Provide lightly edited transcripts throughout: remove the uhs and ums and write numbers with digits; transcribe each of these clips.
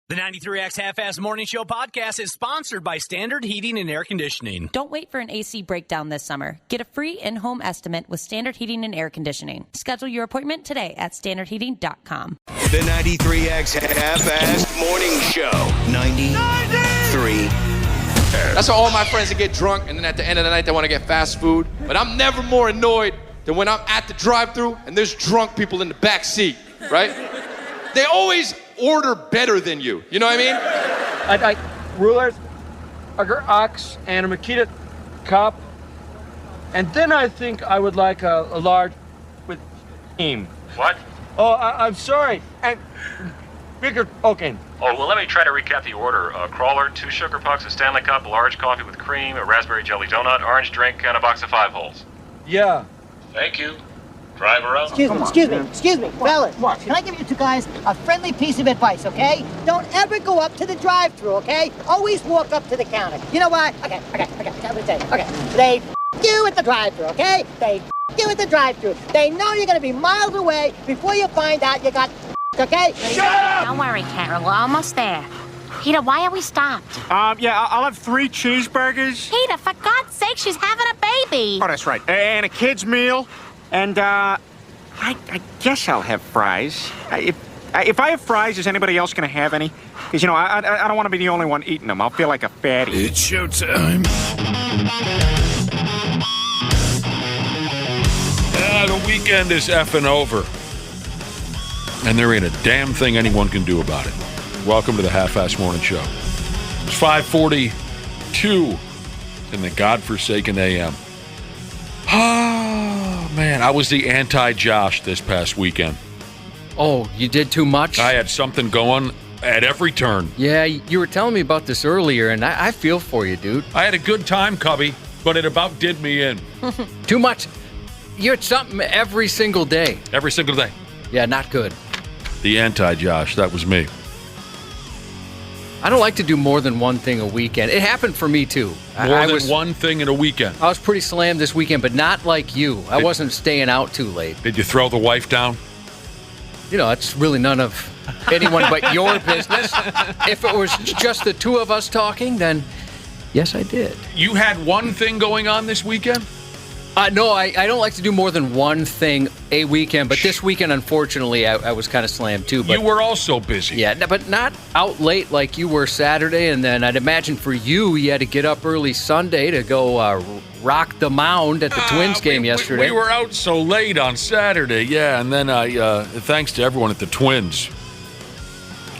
The 93X Half-Ass Morning Show podcast is sponsored by Standard Heating and Air Conditioning. Don't wait for an AC breakdown this summer. Get a free in-home estimate with Standard Heating and Air Conditioning. Schedule your appointment today at standardheating.com. The 93X Half-Ass Morning Show. 93. That's all my friends that get drunk, and then at the end of the night, they want to get fast food. But I'm never more annoyed than when I'm at the drive-thru and there's drunk people in the back seat, right? They always order better than you. You know what I mean? I'd like rulers, a ox, and a Makita cup. And then I think I would like a large with cream. What? Oh, I'm sorry. And bigger, okay. Oh, well, let me try to recap the order. A crawler, 2 sugar pucks, a Stanley Cup, a large coffee with cream, a raspberry jelly donut, orange drink, and a box of 5 holes. Yeah. Thank you. Driver out. Excuse me, fellas. Can I give you two guys a friendly piece of advice, okay? Don't ever go up to the drive-thru, okay? Always walk up to the counter. You know why? Okay. I'm gonna say, okay. They you at the drive-thru, okay? They you at the drive-thru. They know you're gonna be miles away before you find out you got okay? Shut up! Don't worry, Carol. We're almost there. Peter, why are we stopped? Yeah, I'll have 3 cheeseburgers. Peter, for God's sake, she's having a baby. Oh, that's right. And a kid's meal. And, I guess I'll have fries. If I have fries, is anybody else going to have any? Because, you know, I don't want to be the only one eating them. I'll feel like a fatty. It's showtime. The weekend is effing over. And there ain't a damn thing anyone can do about it. Welcome to the Half-Ass Morning Show. It's 5:42 in the godforsaken AM. Oh, man, I was the anti-Josh this past weekend. Oh, you did too much? I had something going at every turn. Yeah, you were telling me about this earlier, and I feel for you, dude. I had a good time, Cubby, but it about did me in. Too much. You had something every single day. Every single day. Yeah, not good. The anti-Josh, that was me. I don't like to do more than one thing a weekend. It happened for me, too. More than one thing in a weekend. I was pretty slammed this weekend, but not like you. I wasn't staying out too late. Did you throw the wife down? You know, it's really none of anyone but your business. If it was just the two of us talking, then yes, I did. You had one thing going on this weekend? No, I don't like to do more than one thing a weekend, but this weekend, unfortunately, I was kind of slammed too. But, you were also busy. Yeah, but not out late like you were Saturday, and then I'd imagine for you had to get up early Sunday to go rock the mound at the Twins game yesterday. We were out so late on Saturday, yeah, and then thanks to everyone at the Twins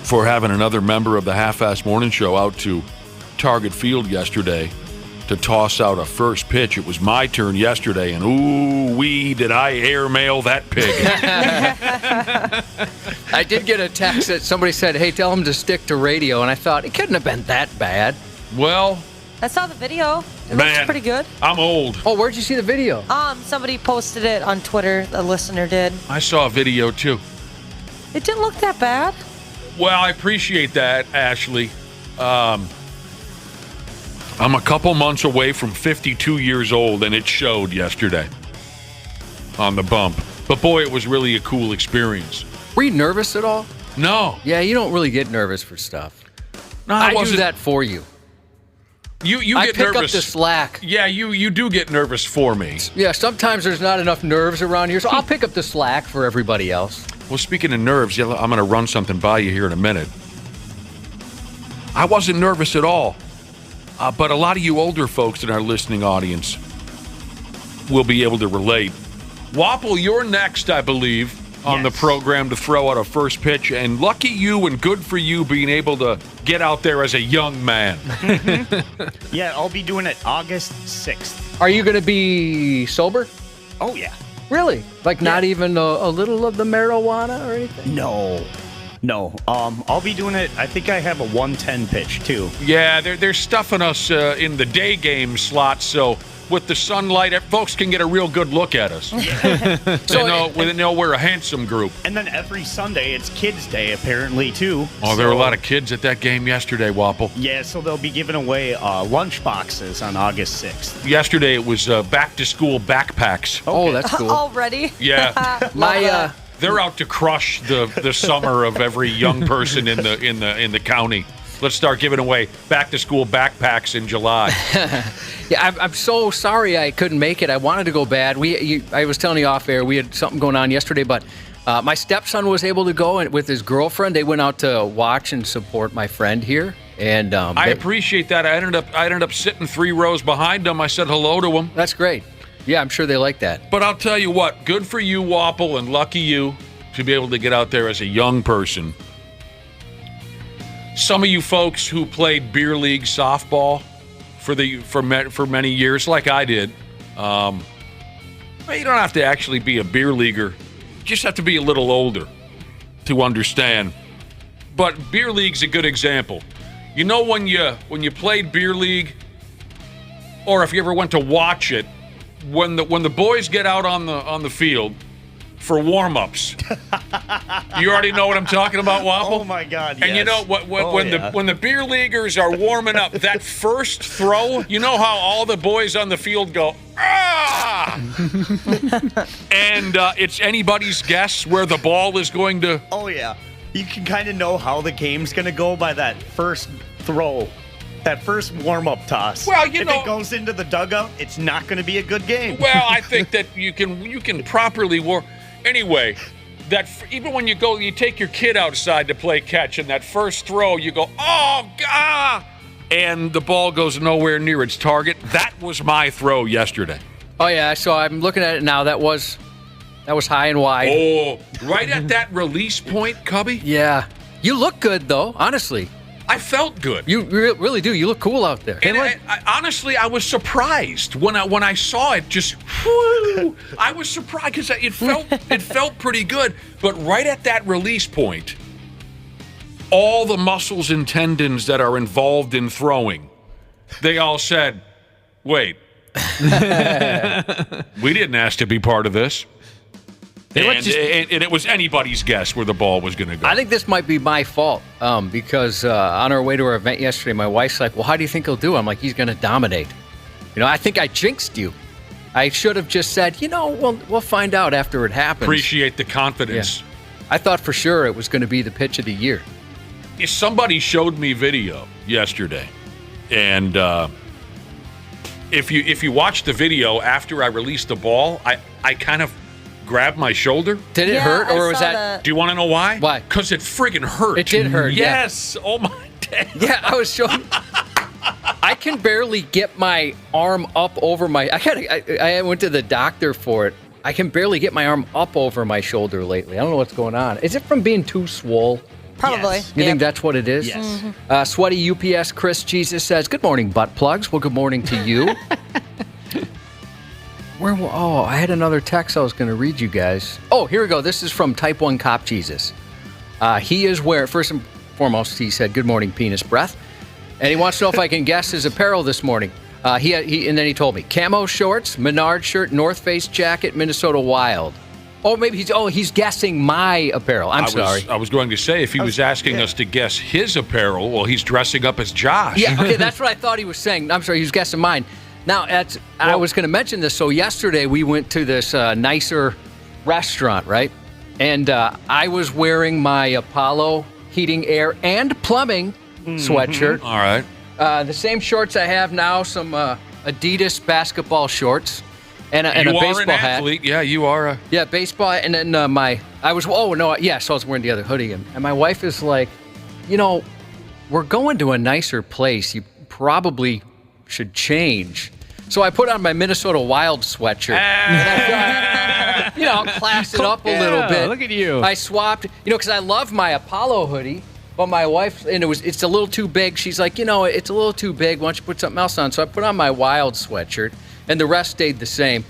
for having another member of the Half-Ass Morning Show out to Target Field yesterday to toss out a first pitch. It was my turn yesterday, and ooh-wee, did I airmail that pig. I did get a text that somebody said, hey, tell him to stick to radio, and I thought, it couldn't have been that bad. Well, I saw the video. It man, looks pretty good. I'm old. Oh, where'd you see the video? Somebody posted it on Twitter. A listener did. I saw a video, too. It didn't look that bad. Well, I appreciate that, Ashley. I'm a couple months away from 52 years old, and it showed yesterday on the bump. But, boy, it was really a cool experience. Were you nervous at all? No. Yeah, you don't really get nervous for stuff. No, I do that for you. You get nervous. I pick up the slack. Yeah, you do get nervous for me. Yeah, sometimes there's not enough nerves around here, so I'll pick up the slack for everybody else. Well, speaking of nerves, I'm going to run something by you here in a minute. I wasn't nervous at all. But a lot of you older folks in our listening audience will be able to relate. Wapple, you're next, I believe, on the program to throw out a first pitch. And lucky you and good for you being able to get out there as a young man. Mm-hmm. Yeah, I'll be doing it August 6th. Are you going to be sober? Oh, yeah. Really? Like not even a little of the marijuana or anything? No. I'll be doing it. I think I have a 110 pitch, too. Yeah, they're stuffing us in the day game slot, so with the sunlight, folks can get a real good look at us. They know we're a handsome group. And then every Sunday, it's Kids Day, apparently, too. Oh, there were a lot of kids at that game yesterday, Wapple. Yeah, so they'll be giving away lunch boxes on August 6th. Yesterday, it was back-to-school backpacks. Oh, that's cool. Already? Yeah. They're out to crush the summer of every young person in the county. Let's start giving away back-to-school backpacks in July. Yeah, I'm so sorry I couldn't make it. I wanted to go bad. I was telling you off air, we had something going on yesterday, but my stepson was able to go, and with his girlfriend, they went out to watch and support my friend here. And I appreciate that. I ended up sitting 3 rows behind them. I said hello to them. That's great. Yeah, I'm sure they like that. But I'll tell you what, good for you, Wapple, and lucky you to be able to get out there as a young person. Some of you folks who played beer league softball for many years, like I did, you don't have to actually be a beer leaguer. You just have to be a little older to understand. But beer league's a good example. You know, when you played beer league, or if you ever went to watch it, when the boys get out on the field for warm-ups, you already know what I'm talking about, Wapple? Oh my God! And yes. you know when the beer leaguers are warming up, that first throw, you know how all the boys on the field go, ah! And it's anybody's guess where the ball is going to. Oh yeah, you can kind of know how the game's going to go by that first throw. That first warm-up toss. Well, if it goes into the dugout, it's not going to be a good game. Well, I think that you can properly warm. Anyway, that even when you take your kid outside to play catch, and that first throw, you go, oh God, and the ball goes nowhere near its target. That was my throw yesterday. Oh yeah, so I'm looking at it now. That was high and wide. Oh, right at that release point, Cubby. Yeah, you look good though. Honestly. I felt good. You really do. You look cool out there. And I honestly, I was surprised when I saw it. Just, whoo, I was surprised because it felt pretty good. But right at that release point, all the muscles and tendons that are involved in throwing, they all said, "Wait, we didn't ask to be part of this." And it was anybody's guess where the ball was going to go. I think this might be my fault because on our way to our event yesterday, my wife's like, well, how do you think he'll do? I'm like, he's going to dominate. You know, I think I jinxed you. I should have just said, we'll find out after it happens. Appreciate the confidence. Yeah. I thought for sure it was going to be the pitch of the year. Somebody showed me video yesterday, and if you watch the video after I released the ball, I kind of grabbed my shoulder. Did it hurt, or was that? Do you want to know why? Why? Because it friggin' hurt. It did hurt. Yes. Yeah. Oh my day. Yeah, I was showing. I can barely get my arm up over my. I went to the doctor for it. I can barely get my arm up over my shoulder lately. I don't know what's going on. Is it from being too swole? Probably. Yes. You think that's what it is? Yes. Mm-hmm. Sweaty UPS Chris Jesus says, "Good morning, butt plugs." Well, good morning to you. I had another text I was going to read you guys. Oh, here we go. This is from Type 1 Cop Jesus. He is first and foremost, he said, good morning, penis breath. And he wants to know if I can guess his apparel this morning. And then he told me, camo shorts, Menard shirt, North Face jacket, Minnesota Wild. Oh, maybe he's guessing my apparel. I'm sorry. I was going to say, if he was asking us to guess his apparel, well, he's dressing up as Josh. Yeah, okay, that's what I thought he was saying. I'm sorry, he was guessing mine. Now, I was going to mention this. So yesterday we went to this nicer restaurant, right? And I was wearing my Apollo Heating, Air, and Plumbing sweatshirt. All right. The same shorts I have now, some Adidas basketball shorts, and a baseball hat. You are an athlete. Yeah, you are. Yeah, baseball. And then so I was wearing the other hoodie. And my wife is like, we're going to a nicer place. You probably should change. So I put on my Minnesota Wild sweatshirt. And I thought, class it up a little bit. Look at you. I swapped, because I love my Apollo hoodie, but my wife, and it's a little too big. She's like, it's a little too big. Why don't you put something else on? So I put on my Wild sweatshirt, and the rest stayed the same.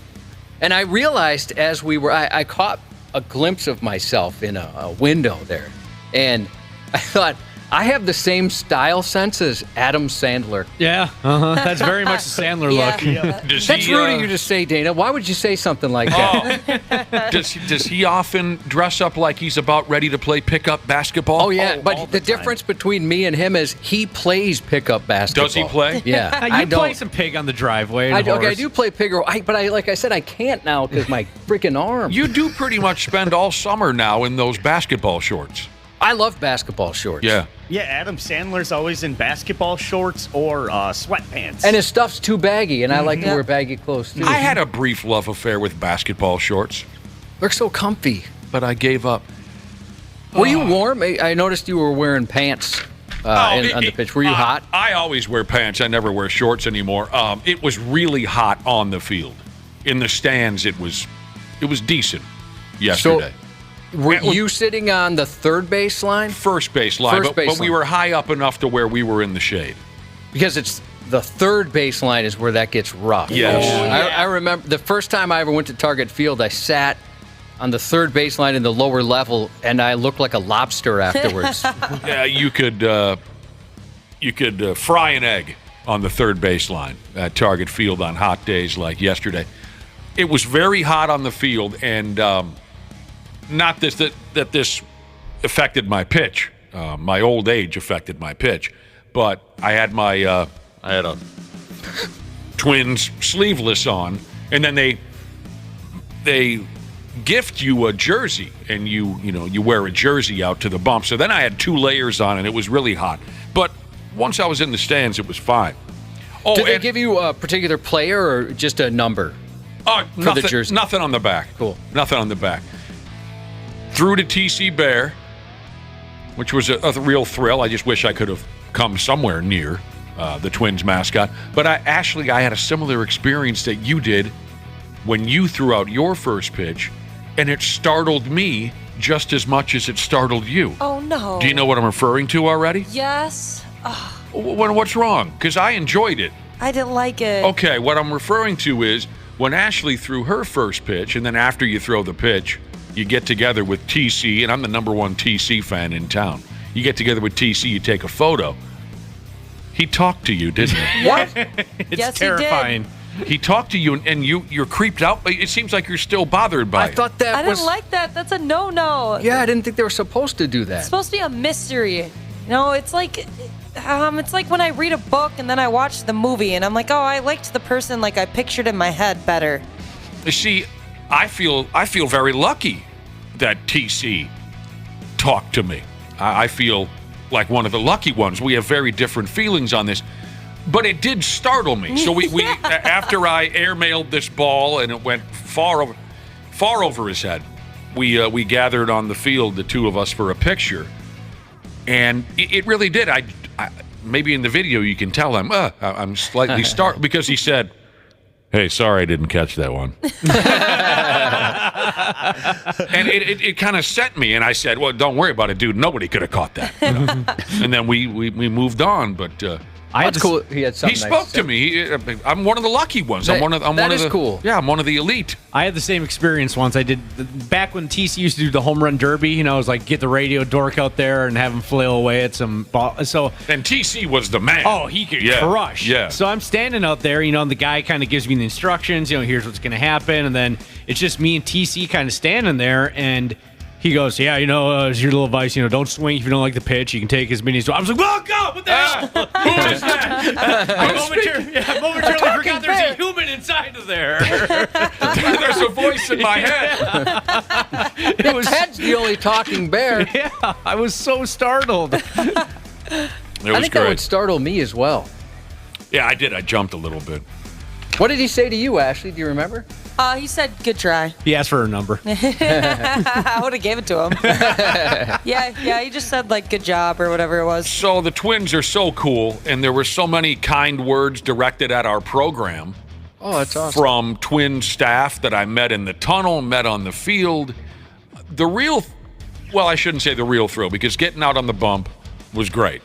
And I realized as we were, I caught a glimpse of myself in a window there. And I thought, I have the same style sense as Adam Sandler. Yeah, that's very much the Sandler look. That's rude of you to say, Dana. Why would you say something like that? Does he often dress up like he's about ready to play pickup basketball? Oh, yeah, but the difference between me and him is he plays pickup basketball. Does he play? Yeah. You play some pig on the driveway. I do play pig, but like I said, I can't now because my freaking arm. You do pretty much spend all summer now in those basketball shorts. I love basketball shorts. Yeah. Yeah, Adam Sandler's always in basketball shorts or sweatpants. And his stuff's too baggy, and I like to wear baggy clothes, too. I had a brief love affair with basketball shorts. They're so comfy. But I gave up. Were you warm? I noticed you were wearing pants on the pitch. Were you hot? I always wear pants. I never wear shorts anymore. It was really hot on the field. In the stands, it was decent yesterday. So, were you sitting on the third base line? First base line, but we were high up enough to where we were in the shade. Because it's the third base line is where that gets rough. Yes. I remember the first time I ever went to Target Field, I sat on the third base line in the lower level, and I looked like a lobster afterwards. Yeah, you could fry an egg on the third base line at Target Field on hot days like yesterday. It was very hot on the field, and not that this affected my pitch. My old age affected my pitch, but I had a Twins sleeveless on, and then they gift you a jersey, and you wear a jersey out to the bump. So then I had 2 layers on, and it was really hot. But once I was in the stands, it was fine. Did they give you a particular player or just a number? For the jersey? Nothing on the back. Cool. Nothing on the back. Threw to TC Bear, which was a real thrill. I just wish I could have come somewhere near the Twins mascot. But I had a similar experience that you did when you threw out your first pitch, and it startled me just as much as it startled you. Oh, no. Do you know what I'm referring to already? Yes. What's wrong? Because I enjoyed it. I didn't like it. Okay, what I'm referring to is when Ashley threw her first pitch, and then after you throw the pitch, you get together with TC, and I'm the #1 TC fan in town. You get together with TC, you take a photo. He talked to you, didn't he? What? It's terrifying. He talked to you, and you're creeped out, but it seems like you're still bothered by it. I thought that I didn't like that. That's a no-no. Yeah, I didn't think they were supposed to do that. It's supposed to be a mystery. It's like when I read a book and then I watch the movie and I'm like, oh, I liked the person like I pictured in my head better. You see, I feel very lucky that TC talked to me. I feel like one of the lucky ones. We have very different feelings on this, but it did startle me. So we after I airmailed this ball and it went far over his head, we gathered on the field, the 2 of us, for a picture. And it really did. I maybe in the video you can tell I'm slightly startled because he said, "Hey, sorry I didn't catch that one." And it kind of sent me, and I said, "Well, don't worry about it, dude. Nobody could have caught that." And then we moved on, but That's cool. He had something. He spoke to me. I'm one of the lucky ones. I'm one of the cool. Yeah, I'm one of the elite. I had the same experience once. I did back when TC used to do the home run derby. It was like get the radio dork out there and have him flail away at some ball. And TC was the man. Oh, he could crush. Yeah. So I'm standing out there. And the guy kind of gives me the instructions. Here's what's going to happen, and then it's just me and TC kind of standing there, and he goes, yeah, here's your little advice. Don't swing if you don't like the pitch. You can take as many as... I was like, well, go! What the hell? Who is that? I momentarily forgot there's a human inside of there. There's a voice in my head. Ted's the only talking bear. Yeah, I was so startled. It was I think that would startle me as well. Yeah, I did. I jumped a little bit. What did he say to you, Ashley? Do you remember? He said, good try. He asked for her number. I would have gave it to him. Yeah, he just said, good job or whatever it was. So the Twins are so cool, and there were so many kind words directed at our program. Oh, that's awesome. From Twin staff that I met in the tunnel, met on the field. I shouldn't say the real thrill, because getting out on the bump was great.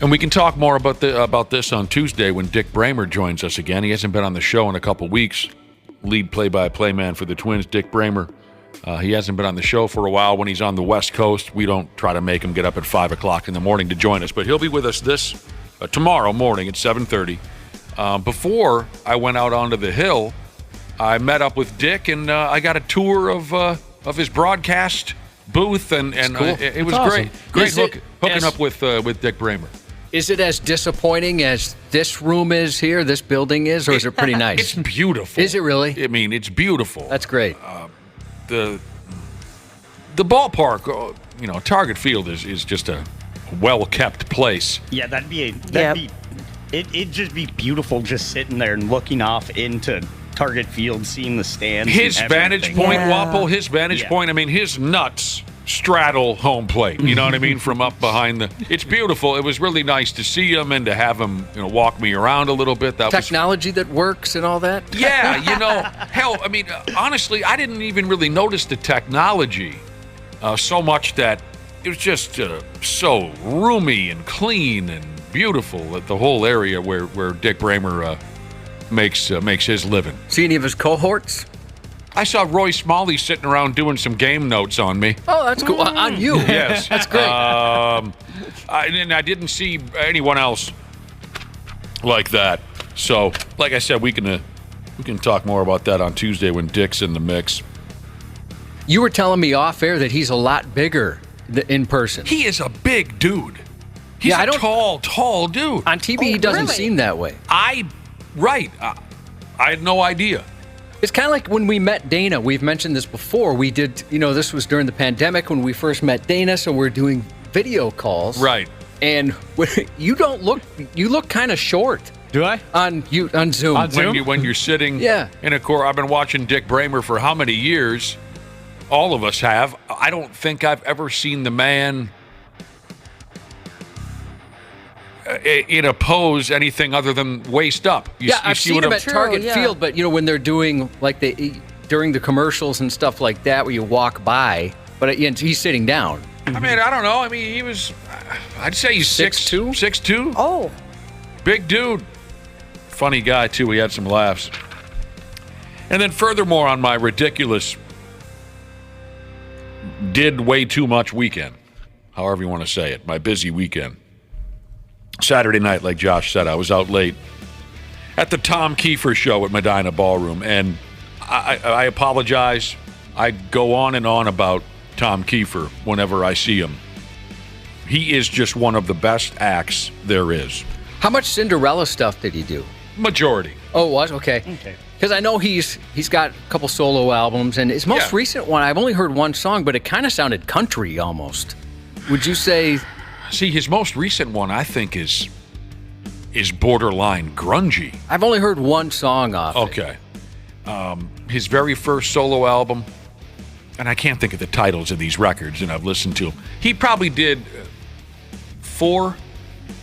And we can talk more about this on Tuesday when Dick Bramer joins us again. He hasn't been on the show in a couple weeks. Lead play-by-play man for the Twins, Dick Bramer, He hasn't been on the show for a while. When he's on the West Coast, we don't try to make him get up at 5 o'clock in the morning to join us. But he'll be with us tomorrow morning at 7:30. Before I went out onto the hill, I met up with Dick, and I got a tour of his broadcast booth, and cool. It was That's great. awesome. Great hooking up with Dick Bramer. Is it as disappointing as this room is here, this building is, or is it pretty nice? It's beautiful. Is it really? I mean, it's beautiful. That's great. The ballpark, Target Field is just a well-kept place. Yeah, it'd just be beautiful just sitting there and looking off into Target Field, seeing the stands. His vantage point, Wapple, his vantage Yeah. point, I mean, his nuts straddle home plate. You know what I mean? From up behind it's beautiful. It was really nice to see him and to have him, walk me around a little bit. That Technology that works and all that? Yeah, hell, I mean, honestly, I didn't even really notice the technology so much that it was just so roomy and clean and beautiful at the whole area where Dick Bramer makes his living. See any of his cohorts? I saw Roy Smalley sitting around doing some game notes on me. Oh, that's cool. On you. Yes. That's great. I didn't see anyone else like that. So, like I said, we can talk more about that on Tuesday when Dick's in the mix. You were telling me off air that he's a lot bigger in person. He is a big dude. He's a tall dude. On TV, he doesn't seem that way. I had no idea. It's kind of like when we met Dana. We've mentioned this before. We did, this was during the pandemic when we first met Dana, so we're doing video calls. Right. And you look kind of short. Do I? On Zoom. When you're sitting in a core. I've been watching Dick Bramer for how many years? All of us have. I don't think I've ever seen the man in a pose anything other than waist up. I've seen him at Target Field, but when they're doing during the commercials and stuff like that, where you walk by, but he's sitting down. I mean, I don't know. I mean, he was. I'd say he's 6'2". 6'2". Oh, big dude. Funny guy too. We had some laughs. And then furthermore, on my ridiculous, did way too much weekend, however you want to say it, my busy weekend. Saturday night, like Josh said, I was out late at the Tom Kiefer show at Medina Ballroom, and I apologize. I go on and on about Tom Kiefer whenever I see him. He is just one of the best acts there is. How much Cinderella stuff did he do? Majority. Oh, it was? Okay. Because I know he's got a couple solo albums, and his most recent one, I've only heard one song, but it kind of sounded country almost. Would you say... See, his most recent one, I think, is borderline grungy. I've only heard one song off it. Okay. His very first solo album, and I can't think of the titles of these records, and I've listened to them. He probably did 4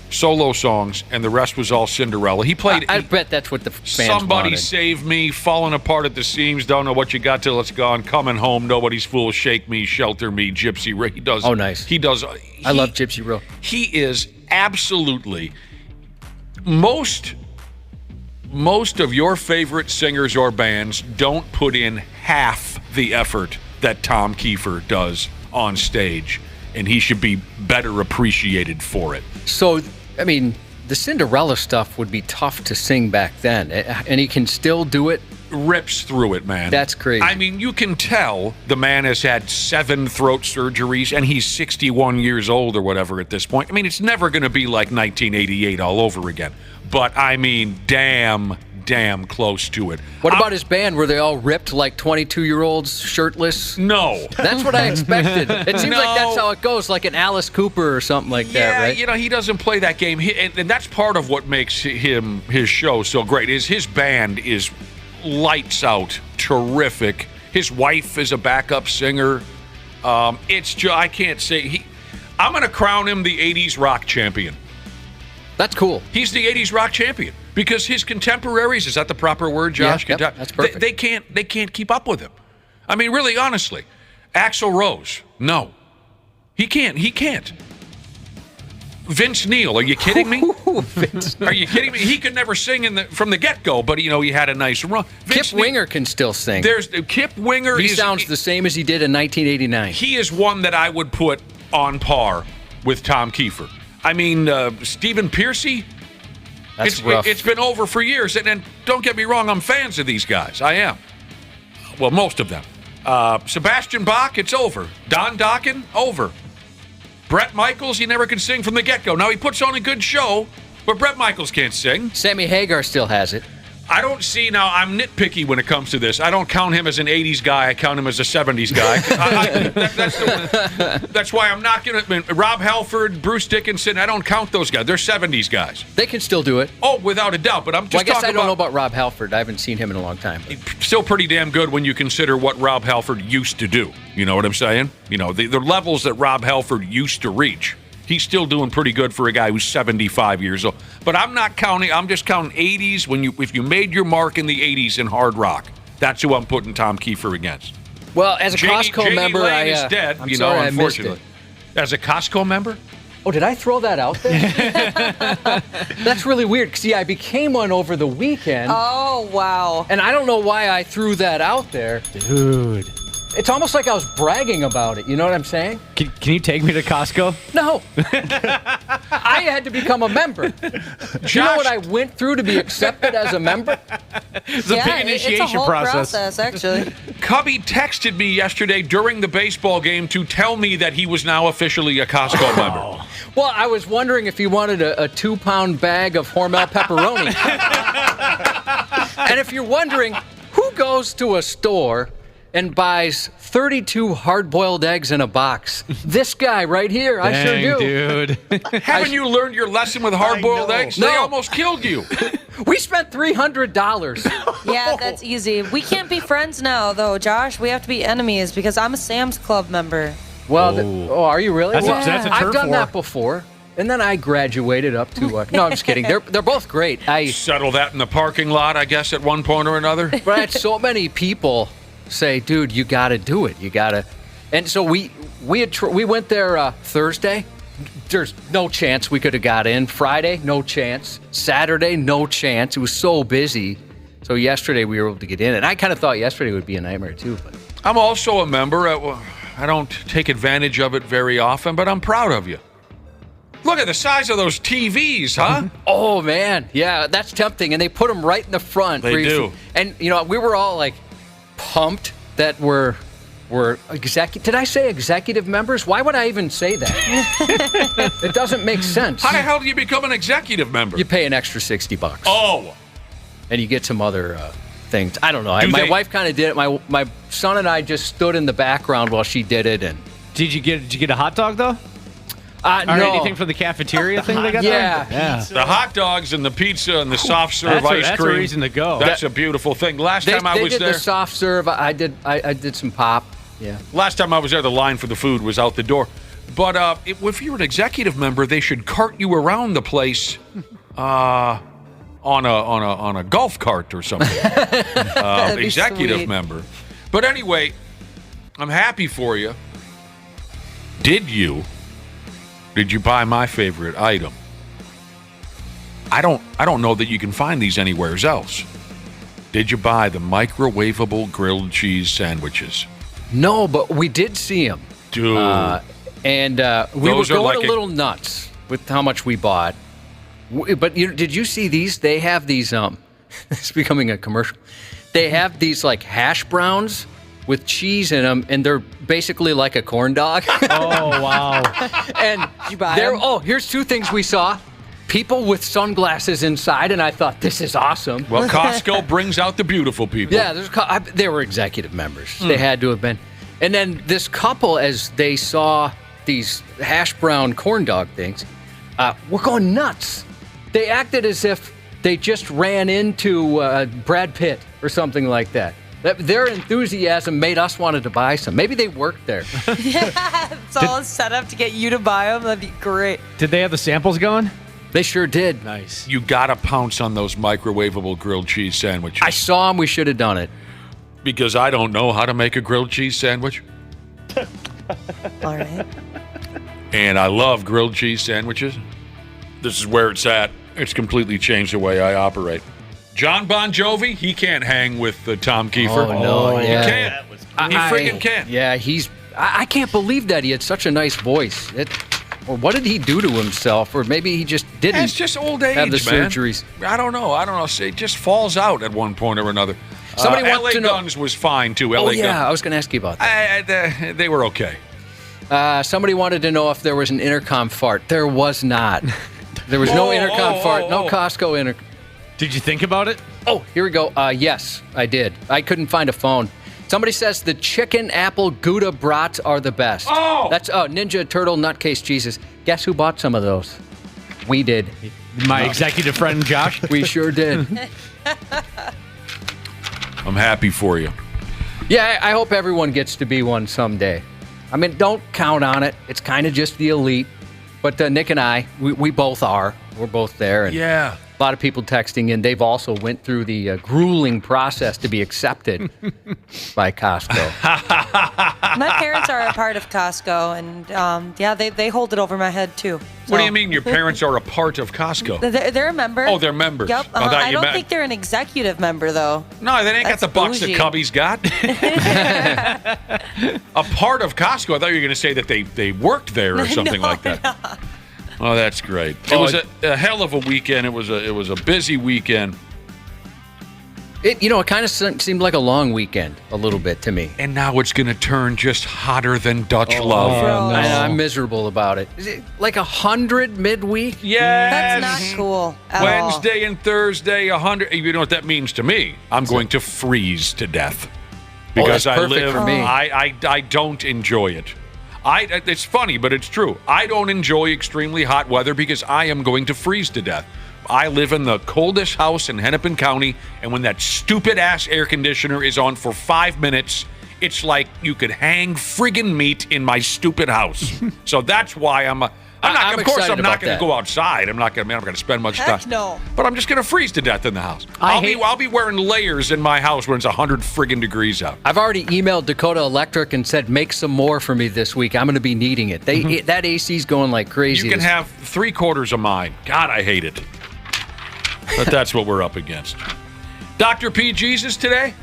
solo songs, and the rest was all Cinderella. He played... I bet that's what the fans Somebody wanted. Save Me, Falling Apart at the Seams, Don't Know What You Got Till It's Gone, Coming Home, Nobody's Fool, Shake Me, Shelter Me, Gypsy Rick. He does... Oh, nice. He does... I love Gypsy Rick. He is absolutely... Most of your favorite singers or bands don't put in half the effort that Tom Kiefer does on stage, and he should be better appreciated for it. So, I mean, the Cinderella stuff would be tough to sing back then, and he can still do it. Rips through it, man. That's crazy. I mean, you can tell the man has had 7 throat surgeries, and he's 61 years old or whatever at this point. I mean, it's never going to be like 1988 all over again. But, I mean, damn close to it. What about his band? Were they all ripped like 22-year-olds, shirtless? No. That's what I expected. It seems like that's how it goes, like an Alice Cooper or something like that, right? Yeah, he doesn't play that game. And that's part of what makes his show so great, is his band is lights out, terrific. His wife is a backup singer. It's just, I can't say... I'm going to crown him the 80s rock champion. That's cool. He's the 80s rock champion because his contemporaries, is that the proper word, Josh? Yeah, that's perfect. They can't keep up with him. I mean, really, honestly, Axl Rose, no. He can't. Vince Neil, are you kidding me? Are you kidding me? He could never sing from the get-go, but he had a nice run. Kip Winger can still sing. There's Kip Winger. He sounds the same as he did in 1989. He is one that I would put on par with Tom Kiefer. I mean, Stephen Pearcy. That's rough. It's been over for years, and don't get me wrong, I'm fans of these guys. I am. Well, most of them. Sebastian Bach, it's over. Don Dokken, over. Bret Michaels, he never could sing from the get-go. Now, he puts on a good show, but Bret Michaels can't sing. Sammy Hagar still has it. I don't see, now, I'm nitpicky when it comes to this. I don't count him as an 80s guy. I count him as a 70s guy. That's why I'm not going to... Rob Halford, Bruce Dickinson, I don't count those guys. They're 70s guys. They can still do it. Oh, without a doubt, but I'm just I guess talking I don't know about Rob Halford. I haven't seen him in a long time. Still pretty damn good when you consider what Rob Halford used to do. You know what I'm saying? The levels that Rob Halford used to reach. He's still doing pretty good for a guy who's 75 years old. But I'm not counting. I'm just counting 80s. If you made your mark in the 80s in hard rock, that's who I'm putting Tom Kiefer against. Well, as a Costco member, Lane is dead. I'm sorry, unfortunately. I missed it. As a Costco member? Oh, did I throw that out there? That's really weird. See, I became one over the weekend. Oh, wow. And I don't know why I threw that out there. Dude. It's almost like I was bragging about it. You know what I'm saying? Can you take me to Costco? No. I had to become a member. Do you know what I went through to be accepted as a member? It's a big initiation it's a whole process, actually. Cubby texted me yesterday during the baseball game to tell me that he was now officially a Costco member. Well, I was wondering if he wanted a 2-pound bag of Hormel pepperoni. And if you're wondering, who goes to a store and buys 32 hard-boiled eggs in a box? This guy right here. I sure do. Dude. Haven't you learned your lesson with hard-boiled eggs? No. They almost killed you. We spent $300. Yeah, that's easy. We can't be friends now, though, Josh. We have to be enemies because I'm a Sam's Club member. Well, are you really? That's a I've turf done war. that before. And then I graduated up to... no, I'm just kidding. They're both great. Settle that in the parking lot, I guess, at one point or another. But I had so many people say, dude, you got to do it. You got to. And so we went there Thursday. There's no chance we could have got in. Friday, no chance. Saturday, no chance. It was so busy. So yesterday we were able to get in. And I kind of thought yesterday would be a nightmare too. But I'm also a member. I don't take advantage of it very often, but I'm proud of you. Look at the size of those TVs, huh? Oh, man. Yeah, that's tempting. And they put them right in the front. They do. And, we were all like pumped that we're executive. Did I say executive members? Why would I even say that? It doesn't make sense. How the hell do you become an executive member? You pay an extra $60. Oh. And you get some other things. I don't know. My wife kind of did it. My son and I just stood in the background while she did it. And Did you get a hot dog though? Or no. anything from the cafeteria thing they got Yeah. there? Yeah. The hot dogs and the pizza and the soft serve ice That's cream. a reason to go. That's a beautiful thing. Last time I was did there, the soft serve. I did some pop. Yeah. Last time I was there, the line for the food was out the door. But if you're an executive member, they should cart you around the place on a golf cart or something. Executive sweet. member. But anyway, I'm happy for you. Did you buy my favorite item? I don't know that you can find these anywhere else. Did you buy the microwavable grilled cheese sandwiches? No, but we did see them. Dude. And we were Those are going like a little nuts with how much we bought. But did you see these? They have these, it's becoming a commercial. They have these like hash browns with cheese in them, and they're basically like a corn dog. Oh, wow. And Did you buy them? oh, here's two things we saw. People with sunglasses inside, and I thought, this is awesome. Well, Costco brings out the beautiful people. Yeah, they were executive members. They had to have been. And then this couple, as they saw these hash brown corn dog things, were going nuts. They acted as if they just ran into Brad Pitt or something like that. Their enthusiasm made us wanted to buy some. Maybe they worked there. Yeah, it's all set up to get you to buy them. That'd be great. Did they have the samples going? They sure did. Nice. You gotta pounce on those microwavable grilled cheese sandwiches. I saw them. We should have done it. Because I don't know how to make a grilled cheese sandwich. All right. And I love grilled cheese sandwiches. This is where it's at. It's completely changed the way I operate. John Bon Jovi, he can't hang with Tom Kiefer. Oh, no, yeah. He can't. He friggin' can't. Yeah, I can't believe that he had such a nice voice. Or what did he do to himself? Or maybe he just didn't. It's just old age, have the man. surgeries. I don't know. It just falls out at one point or another. Somebody wants LA to know. Guns was fine, too. Oh, yeah, I was going to ask you about that. They were okay. Somebody wanted to know if there was an intercom fart. There was not. There was no intercom fart, no Costco intercom. Did you think about it? Oh, here we go. Yes, I did. I couldn't find a phone. Somebody says the chicken apple Gouda brats are the best. Oh! That's Ninja Turtle Nutcase Jesus. Guess who bought some of those? We did. My executive friend Josh. We sure did. I'm happy for you. Yeah, I hope everyone gets to be one someday. I mean, don't count on it. It's kind of just the elite. But Nick and I, we both are. We're both there. And Yeah. a lot of people texting in. They've also went through the grueling process to be accepted by Costco. My parents are a part of Costco, and they hold it over my head too. What do you mean your parents are a part of Costco? They're a member. Oh, they're members. Yep. I thought I you don't meant- think they're an executive member though. No, they ain't got That's the bucks that bougie. Cubby's got. A part of Costco. I thought you were going to say that they worked there or something like that. Oh, that's great. It was a hell of a weekend. It was a busy weekend. It kind of seemed like a long weekend a little bit to me. And now it's going to turn just hotter than Dutch love. I'm miserable about it. Is it like 100 midweek? Yes. That's not cool at Wednesday and Thursday, 100. You know what that means to me? I'm going to freeze to death because that's I perfect live. for me. I don't enjoy it. It's funny, but it's true. I don't enjoy extremely hot weather because I am going to freeze to death. I live in the coldest house in Hennepin County, and when that stupid-ass air conditioner is on for 5 minutes, it's like you could hang friggin' meat in my stupid house. So that's why I'm not going to go outside. I'm not going to spend much time. Heck no. But I'm just going to freeze to death in the house. I'll be wearing layers in my house when it's 100 friggin' degrees out. I've already emailed Dakota Electric and said, make some more for me this week. I'm going to be needing it. That AC's going like crazy. You can have 3/4 of mine. God, I hate it. But that's what we're up against. Dr. P. Jesus today?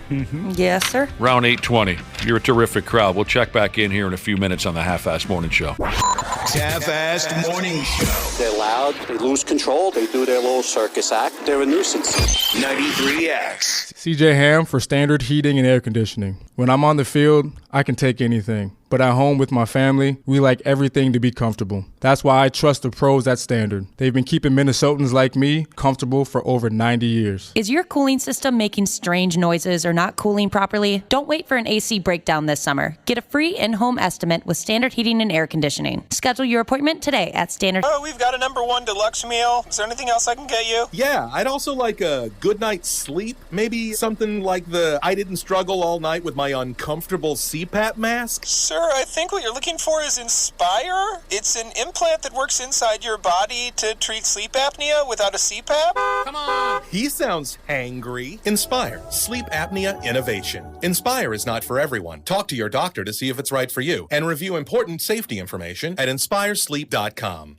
Yes, sir. Round 820. You're a terrific crowd. We'll check back in here in a few minutes on the Half-Assed Morning Show. Half-Assed Morning Show. They're loud, they lose control, they do their little circus act, they're a nuisance. 93X. CJ Ham for Standard Heating and Air Conditioning. When I'm on the field, I can take anything. But at home with my family, we like everything to be comfortable. That's why I trust the pros at Standard. They've been keeping Minnesotans like me comfortable for over 90 years. Is your cooling system making strange noises or not cooling properly? Don't wait for an AC breakdown this summer. Get a free in-home estimate with Standard Heating and Air Conditioning. Schedule your appointment today at Standard. Oh, we've got a #1 deluxe meal. Is there anything else I can get you? Yeah, I'd also like a good night's sleep. Maybe something like the I didn't struggle all night with my uncomfortable CPAP mask. Sir, I think what you're looking for is Inspire. It's an implant that works inside your body to treat sleep apnea without a CPAP. Come on. He sounds angry. Inspire. Sleep apnea innovation. Inspire is not for everyone. Talk to your doctor to see if it's right for you. And review important safety information at inspiresleep.com.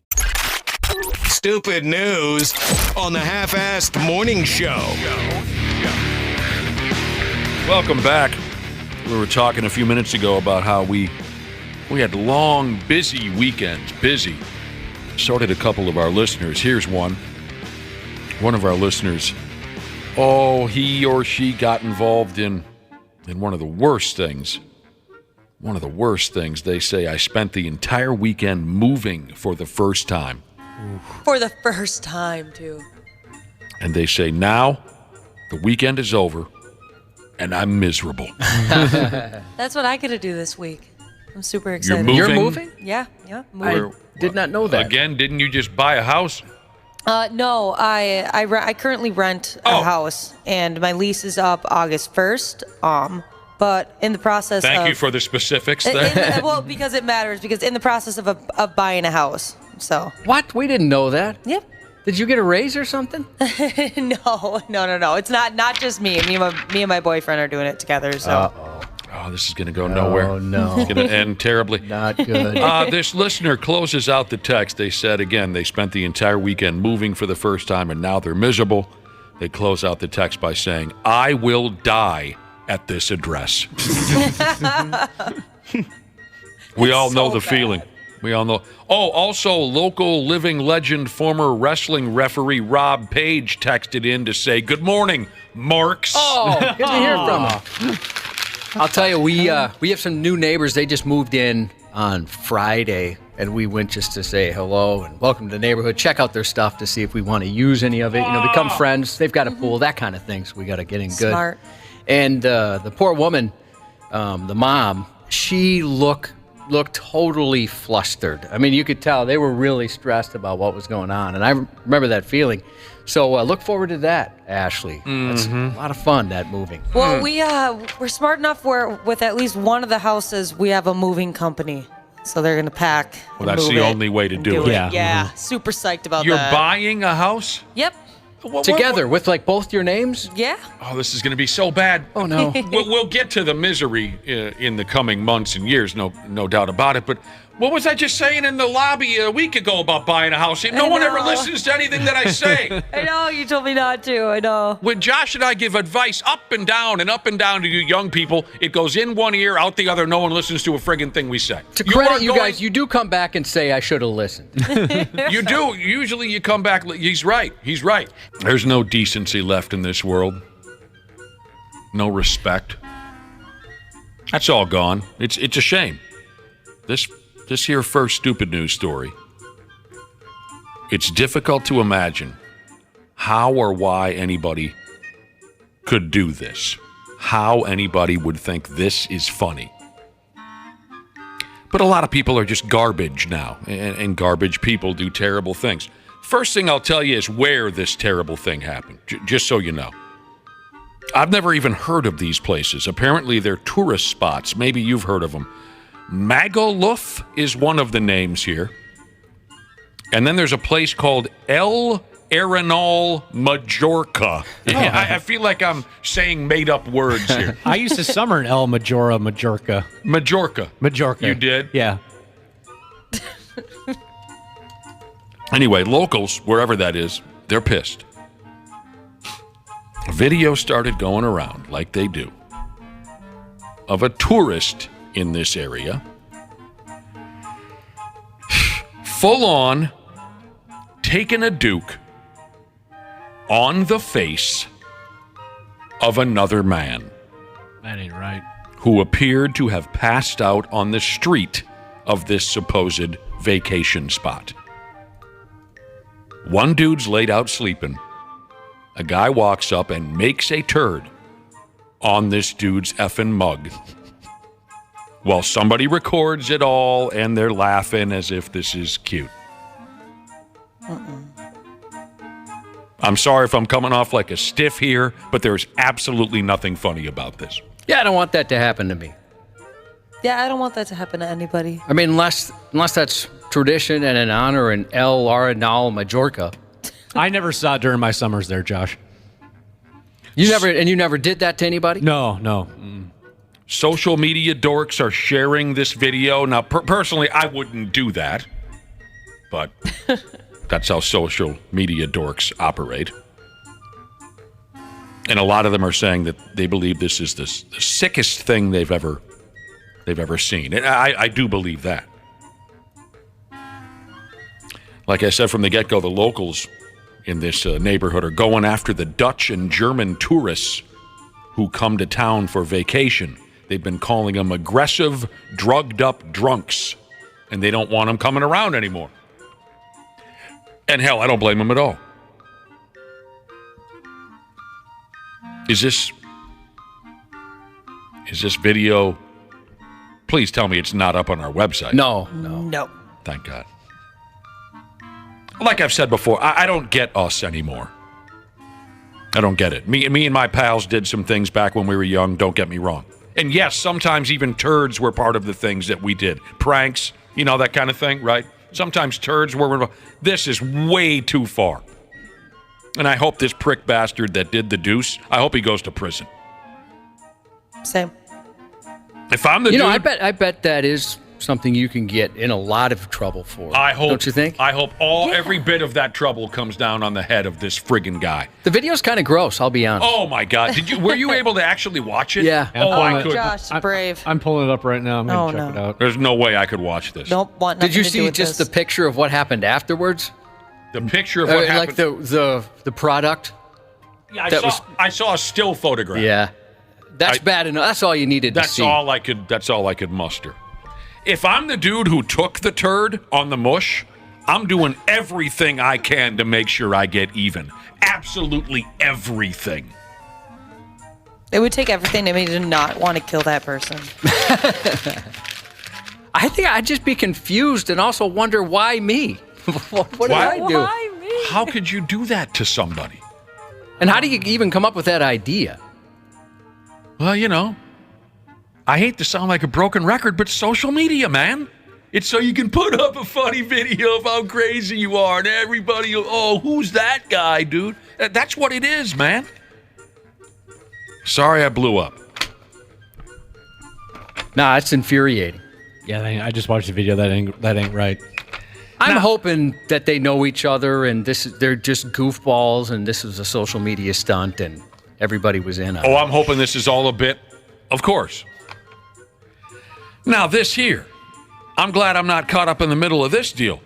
Stupid news on the Half-Assed Morning Show. Welcome back. We were talking a few minutes ago about how we had long, busy weekends. Busy. So did a couple of our listeners. Here's one. One of our listeners, he or she got involved in one of the worst things. One of the worst things. They say, I spent the entire weekend moving for the first time. For the first time, too. And they say, now the weekend is over and I'm miserable. That's what I get to do this week. I'm super excited. You're moving? Yeah, moving. I did not know that. Again, didn't you just buy a house? No, I currently rent a house, and my lease is up August 1st. But in the process Thank you for the specifics there. well, because it matters, because in the process of buying a house. So. What? We didn't know that. Yep. Did you get a raise or something? No. It's not just me. Me and my boyfriend are doing it together. So. Oh, Oh, this is going to go nowhere. Oh, no. It's going to end terribly. Not good. This listener closes out the text. They said, again, they spent the entire weekend moving for the first time, and now they're miserable. They close out the text by saying, I will die at this address. We all know the feeling. We all know. Oh, also, local living legend, former wrestling referee Rob Page texted in to say, good morning, Marks. Oh, good to hear from him. I'll tell you, we have some new neighbors. They just moved in on Friday, and we went just to say hello and welcome to the neighborhood, check out their stuff to see if we want to use any of it, become friends. They've got a pool, that kind of thing, so we got to get in good. Smart. And the poor woman, the mom, she looked totally flustered. I mean, you could tell they were really stressed about what was going on, and I remember that feeling. So look forward to that, Ashley. That's a lot of fun, that moving. Well, we're smart enough where with at least one of the houses we have a moving company, so they're gonna pack. Well, that's the only way to do it. Yeah, super psyched about You're that. buying a house? Yep. Together with like both your names? Yeah. Oh, this is going to be so bad. Oh, no. We'll get to the misery in the coming months and years, no doubt about it. But what was I just saying in the lobby a week ago about buying a house? No one ever listens to anything that I say. I know, you told me not to. I know. When Josh and I give advice up and down to you young people, it goes in one ear, out the other. No one listens to a friggin' thing we say. To credit you guys, you do come back and say I should have listened. You do. Usually you come back. He's right. He's right. There's no decency left in this world. No respect. That's all gone. It's a shame. This here first stupid news story. It's difficult to imagine how or why anybody could do this. How anybody would think this is funny. But a lot of people are just garbage now, and garbage people do terrible things. First thing I'll tell you is where this terrible thing happened, just so you know. I've never even heard of these places. Apparently they're tourist spots. Maybe you've heard of them. Magaluf is one of the names here. And then there's a place called El Arenal, Majorca. I feel like I'm saying made-up words here. I used to summer in El Majorca. Majorca. You did? Yeah. Anyway, locals, wherever that is, they're pissed. A video started going around, like they do, of a tourist in this area, full on taking a Duke on the face of another man. That ain't right. Who appeared to have passed out on the street of this supposed vacation spot. One dude's laid out sleeping. A guy walks up and makes a turd on this dude's effing mug. While somebody records it all, and they're laughing as if this is cute. I'm sorry if I'm coming off like a stiff here, but there's absolutely nothing funny about this. Yeah, I don't want that to happen to me. Yeah, I don't want that to happen to anybody. I mean, unless that's tradition and an honor in El Arenal, Majorca. I never saw it during my summers there, Josh. You never did that to anybody? No. Social media dorks are sharing this video. Now, personally, I wouldn't do that. But that's how social media dorks operate. And a lot of them are saying that they believe this is the sickest thing they've ever seen. And I do believe that. Like I said from the get-go, the locals in this neighborhood are going after the Dutch and German tourists who come to town for vacation. They've been calling them aggressive, drugged-up drunks, and they don't want them coming around anymore. And hell, I don't blame them at all. Is this video? Please tell me it's not up on our website. No. Thank God. Like I've said before, I don't get us anymore. I don't get it. Me and my pals did some things back when we were young, don't get me wrong. And yes, sometimes even turds were part of the things that we did. Pranks, that kind of thing, right? Sometimes turds were involved. This is way too far. And I hope this prick bastard that did the deuce, I hope he goes to prison. Same. If I'm the dude, I bet that is something you can get in a lot of trouble for. Don't you think? I hope every bit of that trouble comes down on the head of this friggin' guy. The video's kind of gross, I'll be honest. Oh my God! Were you able to actually watch it? Yeah. Oh, I could. Josh, brave. I'm pulling it up right now. I'm going to check it out. There's no way I could watch this. Nope. Want nothing Did you to do see with just this. the picture of what happened afterwards? The picture of what happened? Like the product? Yeah, I saw a still photograph. Yeah. That's bad enough. That's all you needed to see. That's all I could muster. If I'm the dude who took the turd on the mush, I'm doing everything I can to make sure I get even. Absolutely everything. It would take everything in me to not want to kill that person. I think I'd just be confused and also wonder why me? What did I do? Why me? How could you do that to somebody? And how do you even come up with that idea? Well, I hate to sound like a broken record, but social media, man. It's so you can put up a funny video of how crazy you are, and everybody, who's that guy, dude? That's what it is, man. Sorry I blew up. Nah, it's infuriating. Yeah, I just watched the video. That ain't right. I'm hoping that they know each other and they're just goofballs and this is a social media stunt and everybody was in on it. Oh, I'm hoping this is all a bit. Of course. Now, this here. I'm glad I'm not caught up in the middle of this deal.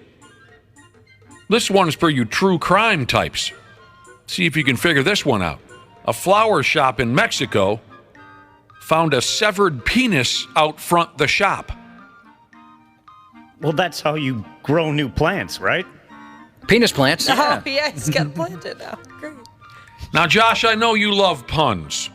This one's for you true crime types. See if you can figure this one out. A flower shop in Mexico found a severed penis out front the shop. Well, that's how you grow new plants, right? Penis plants. Oh, yeah, he's got planted now. Great. Now, Josh, I know you love puns.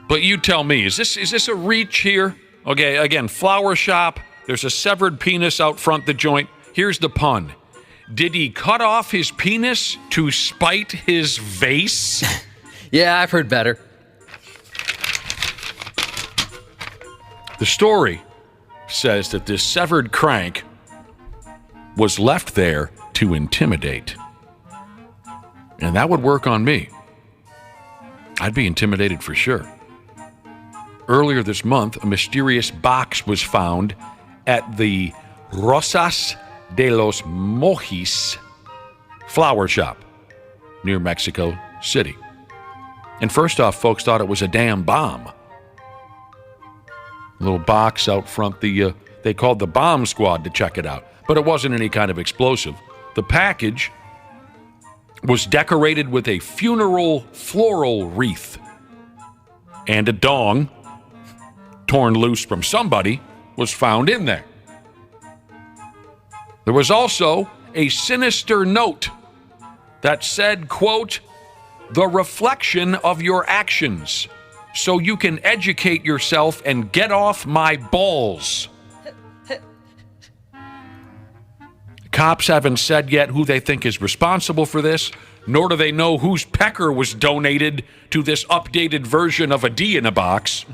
But you tell me, is this a reach here? Okay, again, flower shop. There's a severed penis out front the joint. Here's the pun. Did he cut off his penis to spite his vase? Yeah, I've heard better. The story says that this severed crank was left there to intimidate. And that would work on me. I'd be intimidated for sure. Earlier this month, a mysterious box was found at the Rosas de los Mojis flower shop near Mexico City. And first off, folks thought it was a damn bomb. A little box out front, they called the bomb squad to check it out. But it wasn't any kind of explosive. The package was decorated with a funeral floral wreath and a dong torn loose from somebody was found in there. There was also a sinister note that said, quote, "The reflection of your actions, so you can educate yourself and get off my balls." Cops haven't said yet who they think is responsible for this, nor do they know whose pecker was donated to this updated version of a D in a box.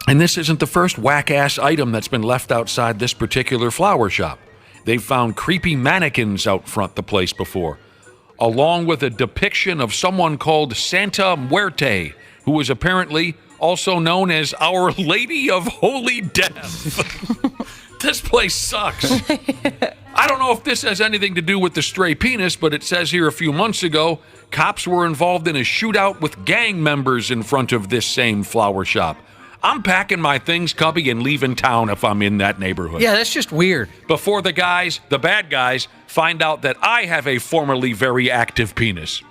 And this isn't the first whack-ass item that's been left outside this particular flower shop. They've found creepy mannequins out front the place before, along with a depiction of someone called Santa Muerte, who is apparently also known as Our Lady of Holy Death. This place sucks. I don't know if this has anything to do with the stray penis, but it says here a few months ago, cops were involved in a shootout with gang members in front of this same flower shop. I'm packing my things, Cubby, and leaving town if I'm in that neighborhood. Yeah, that's just weird. Before the bad guys, find out that I have a formerly very active penis.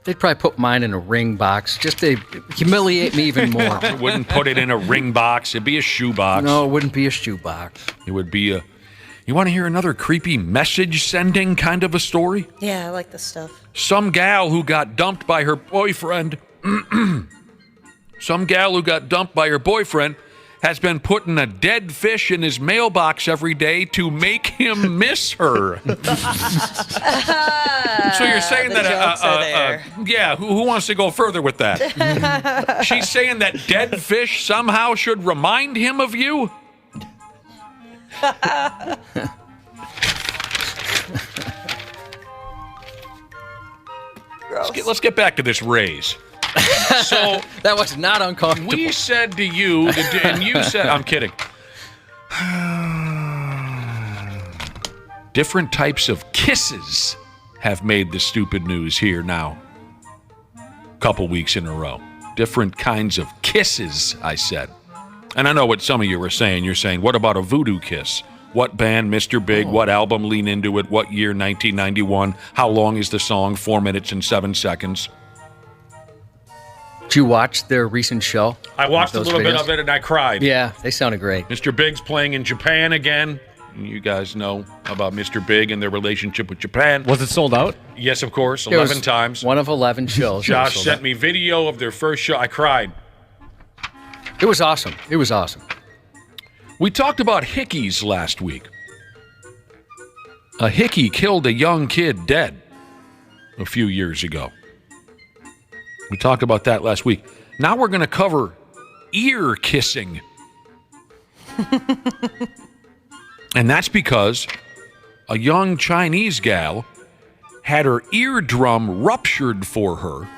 They'd probably put mine in a ring box just to humiliate me even more. I wouldn't put it in a ring box. It'd be a shoe box. No, it wouldn't be a shoe box. It would be a... You want to hear another creepy message-sending kind of a story? Yeah, I like this stuff. Some gal who got dumped by her boyfriend... Some gal who got dumped by her boyfriend has been putting a dead fish in his mailbox every day to make him miss her. So you're saying that... yeah, who wants to go further with that? She's saying that dead fish somehow should remind him of you? Let's get back to this raise. So that was not uncomfortable. We said to you, and you said, I'm kidding. Different types of kisses have made the stupid news here now. Couple weeks in a row. Different kinds of kisses, I said. And I know what some of you were saying. You're saying, what about a voodoo kiss? What band, Mr. Big? What album, Lean Into It? What year, 1991? How long is the song? 4 minutes and 7 seconds. Did you watch their recent show? I watched a little bit of it and I cried. Yeah, they sounded great. Mr. Big's playing in Japan again. You guys know about Mr. Big and their relationship with Japan. Was it sold out? Yes, of course, 11 times. One of 11 shows. Josh sent me video of their first show. I cried. It was awesome. It was awesome. We talked about hickeys last week. A hickey killed a young kid dead a few years ago. We talked about that last week. Now we're going to cover ear kissing. And that's because a young Chinese gal had her eardrum ruptured for her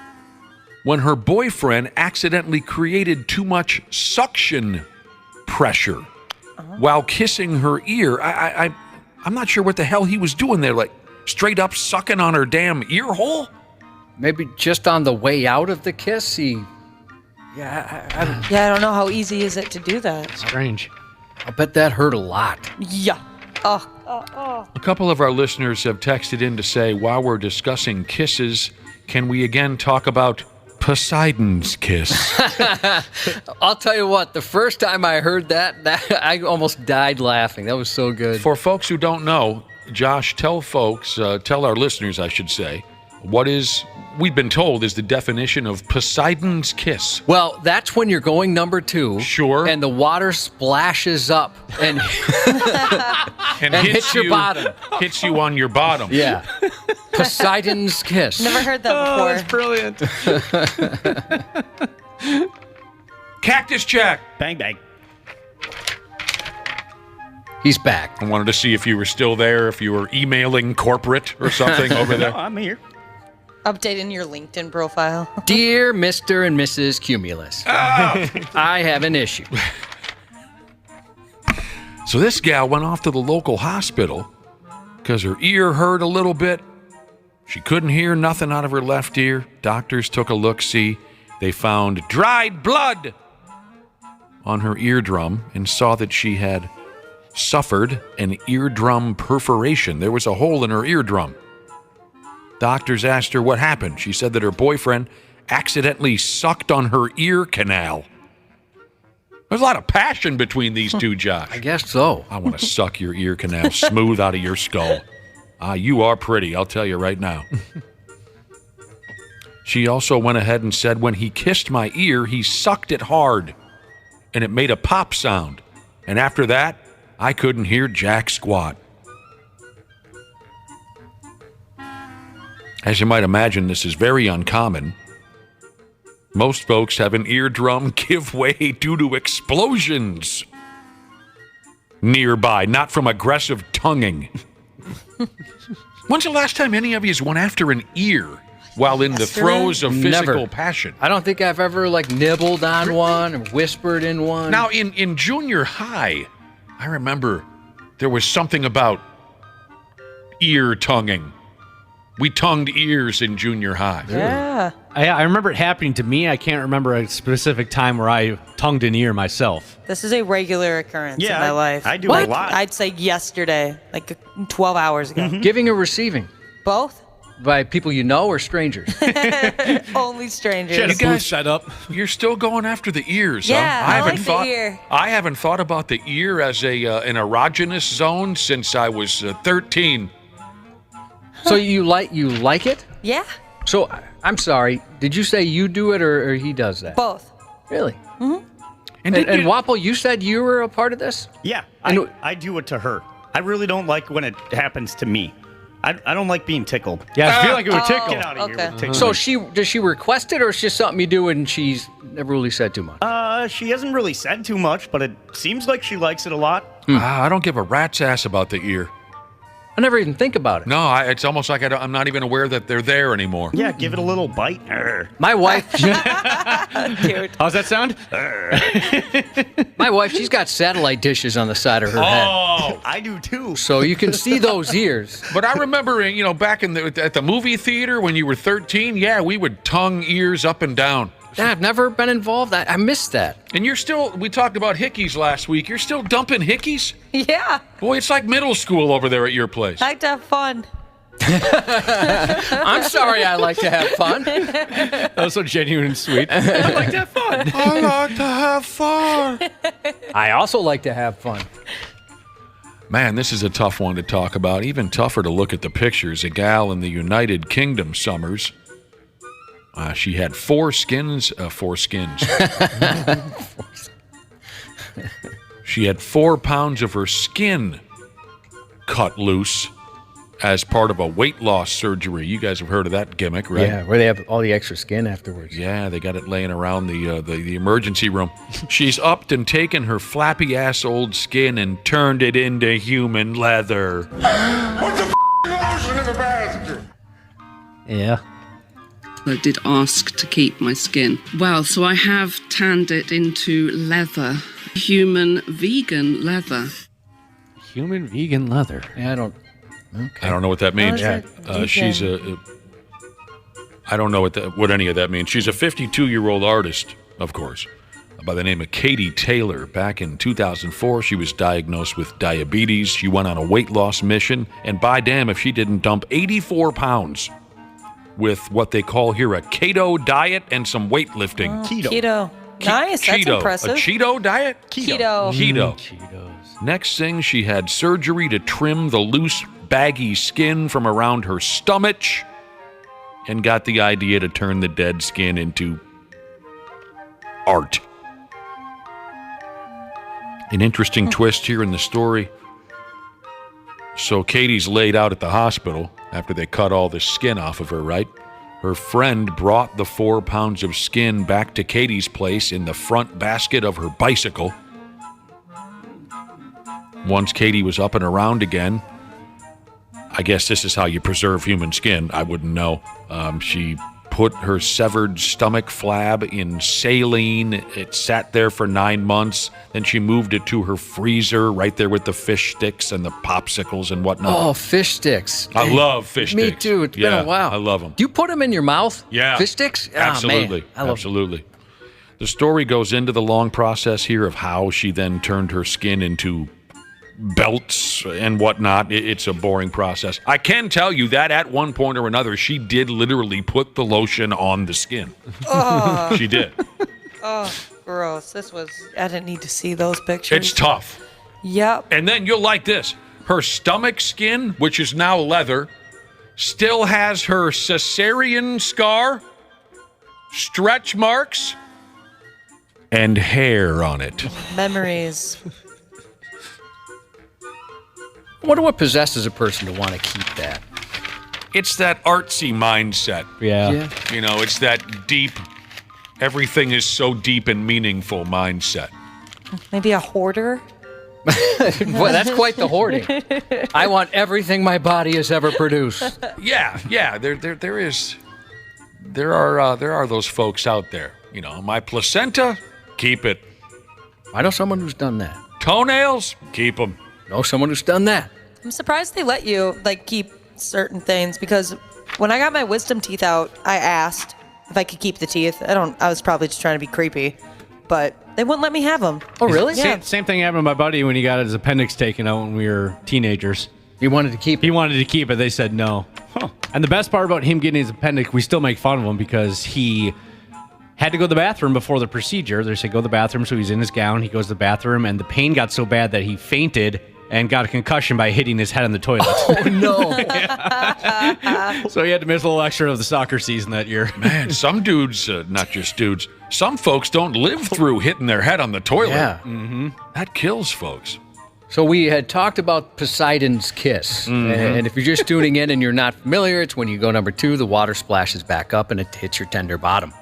when her boyfriend accidentally created too much suction pressure while kissing her ear. I'm not sure what the hell he was doing there, like straight up sucking on her damn ear hole? Maybe just on the way out of the kiss, I don't know how easy is it to do that. Strange. I bet that hurt a lot. Yeah. Oh. A couple of our listeners have texted in to say, while we're discussing kisses, can we again talk about Poseidon's kiss? I'll tell you what, the first time I heard that I almost died laughing. That was so good. For folks who don't know, Josh, tell our listeners, I should say, what we've been told is the definition of Poseidon's kiss. Well, that's when you're going number 2. Sure. And the water splashes up and, and hits your bottom. Hits you on your bottom. Yeah. Poseidon's kiss. Never heard that before. That's brilliant. Cactus Jack. Bang, bang. He's back. I wanted to see if you were still there, if you were emailing corporate or something over there. No, I'm here. Updating your LinkedIn profile. Dear Mr. and Mrs. Cumulus, I have an issue. So this gal went off to the local hospital because her ear hurt a little bit. She couldn't hear nothing out of her left ear. Doctors took a look-see. They found dried blood on her eardrum and saw that she had suffered an eardrum perforation. There was a hole in her eardrum. Doctors asked her what happened. She said that her boyfriend accidentally sucked on her ear canal. There's a lot of passion between these two, Josh. I guess so. I want to suck your ear canal smooth out of your skull. You are pretty, I'll tell you right now. She also went ahead and said when he kissed my ear, he sucked it hard, and it made a pop sound. And after that, I couldn't hear jack squat. As you might imagine, this is very uncommon. Most folks have an eardrum give way due to explosions nearby, not from aggressive tonguing. When's the last time any of you went after an ear while in the throes of physical passion? I don't think I've ever nibbled on one or whispered in one. Now, in junior high, I remember there was something about ear tonguing. We tongued ears in junior high. Yeah. I remember it happening to me. I can't remember a specific time where I tongued an ear myself. This is a regular occurrence in my life. I do a lot. I'd say yesterday, 12 hours ago. Mm-hmm. Giving or receiving? Both. By people you know or strangers? Only strangers. You guys set up. You're still going after the ears, Yeah, huh? I like the ear. I haven't thought about the ear as an erogenous zone since I was 13. So you like it? Yeah. So I'm sorry. Did you say you do it or he does that? Both. Really? Mm-hmm. And Wapple, you said you were a part of this? Yeah, I do it to her. I really don't like when it happens to me. I don't like being tickled. Yeah, I feel like it would tickle. Get out of here with tickling. So does she request it, or it's just something you do and she's never really said too much? She hasn't really said too much, but it seems like she likes it a lot. I don't give a rat's ass about the ear. I never even think about it. No, it's almost like I'm not even aware that they're there anymore. Yeah, give it a little bite. My wife, Dude. How's that sound? my wife, she's got satellite dishes on the side of her head. Oh, I do too. So you can see those ears. But I remember, back at the movie theater when you were 13, yeah, we would tongue ears up and down. Yeah, I've never been involved. I missed that. And we talked about hickeys last week. You're still dumping hickeys? Yeah. Boy, it's like middle school over there at your place. I like to have fun. I'm sorry I like to have fun. That was so genuine and sweet. I like to have fun. I like to have fun. I also like to have fun. Man, this is a tough one to talk about. Even tougher to look at the pictures. A gal in the United Kingdom summers. She had four skins. She had 4 pounds of her skin cut loose as part of a weight loss surgery. You guys have heard of that gimmick, right? Yeah, where they have all the extra skin afterwards. Yeah, they got it laying around the emergency room. She's upped and taken her flappy-ass old skin and turned it into human leather. Put the lotion in the basket. Yeah. I did ask to keep my skin. Well, so I have tanned it into leather. Human vegan leather. Human vegan leather. Yeah, I don't know what that means. She's I don't know what any of that means. She's a 52-year-old artist, of course, by the name of Katie Taylor. Back in 2004, she was diagnosed with diabetes. She went on a weight loss mission, and by damn if she didn't dump 84 pounds with what they call here a keto diet and some weightlifting. Keto. Nice. That's impressive. A Cheeto diet? Keto. Cheetos. Next thing, she had surgery to trim the loose, baggy skin from around her stomach and got the idea to turn the dead skin into art. An interesting twist here in the story. So Katie's laid out at the hospital after they cut all the skin off of her, right? Her friend brought the 4 pounds of skin back to Katie's place in the front basket of her bicycle. Once Katie was up and around again, I guess this is how you preserve human skin. I wouldn't know. She put her severed stomach flab in saline. It sat there for 9 months. Then she moved it to her freezer right there with the fish sticks and the popsicles and whatnot. Oh, fish sticks. I love fish sticks. Me too. It's been a while. I love them. Do you put them in your mouth? Yeah. Fish sticks? Absolutely. Man, I love Absolutely. The story goes into the long process here of how she then turned her skin into belts and whatnot. It's a boring process. I can tell you that at one point or another, she did literally put the lotion on the skin. Oh. She did. Oh, gross. I didn't need to see those pictures. It's tough. Yep. And then you'll like this. Her stomach skin, which is now leather, still has her cesarean scar, stretch marks, and hair on it. Memories. I wonder what possesses a person to want to keep that. It's that artsy mindset. Yeah. It's that deep, everything is so deep and meaningful mindset. Maybe a hoarder? Boy, that's quite the hoarding. I want everything my body has ever produced. Yeah. There are those folks out there. My placenta, keep it. I know someone who's done that. Toenails, keep them. Know someone who's done that. I'm surprised they let you keep certain things, because when I got my wisdom teeth out, I asked if I could keep the teeth. I was probably just trying to be creepy, but they wouldn't let me have them. Oh, really? Yeah. Same thing happened to my buddy when he got his appendix taken out when we were teenagers. He wanted to keep it. He wanted to keep it. They said no. Huh. And the best part about him getting his appendix, we still make fun of him because he had to go to the bathroom before the procedure. They said go to the bathroom, so he's in his gown. He goes to the bathroom, and the pain got so bad that he fainted and got a concussion by hitting his head on the toilet. Oh, no. So he had to miss a little extra of the soccer season that year. Man, some dudes, not just dudes, some folks don't live through hitting their head on the toilet. Yeah. Mm-hmm. That kills folks. So we had talked about Poseidon's Kiss. Mm-hmm. And if you're just tuning in and you're not familiar, it's when you go number 2, the water splashes back up and it hits your tender bottom.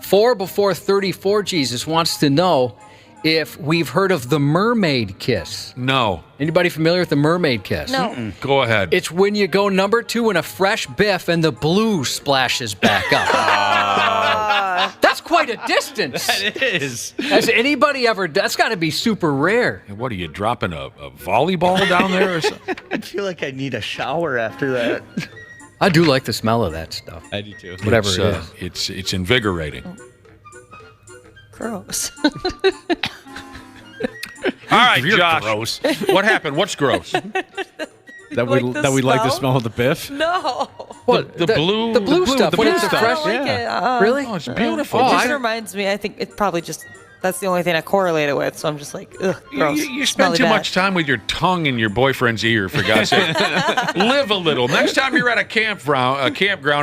4 before 34 Jesus wants to know, if we've heard of the mermaid kiss. No. Anybody familiar with the mermaid kiss? No. Go ahead. It's when you go number 2 in a fresh biff and the blue splashes back up. That's quite a distance. That is. Has anybody ever? That's got to be super rare. And what are you dropping a volleyball down there or something? I feel like I need a shower after that. I do like the smell of that stuff. I do too. Whatever it is. It's invigorating. Gross. All right, You're Josh. gross. What happened? What's gross? That we like the smell of the biff. No. What the blue stuff? the When blue it's a stuff. fresh, I don't like it. Really? Oh, it's beautiful. It just reminds me. I think it's probably just that's the only thing I correlate it with. So I'm just like, ugh, gross. You spend Smelly too bad. much time with your tongue in your boyfriend's ear, for God's sake. Live a little. Next time you're at a campground,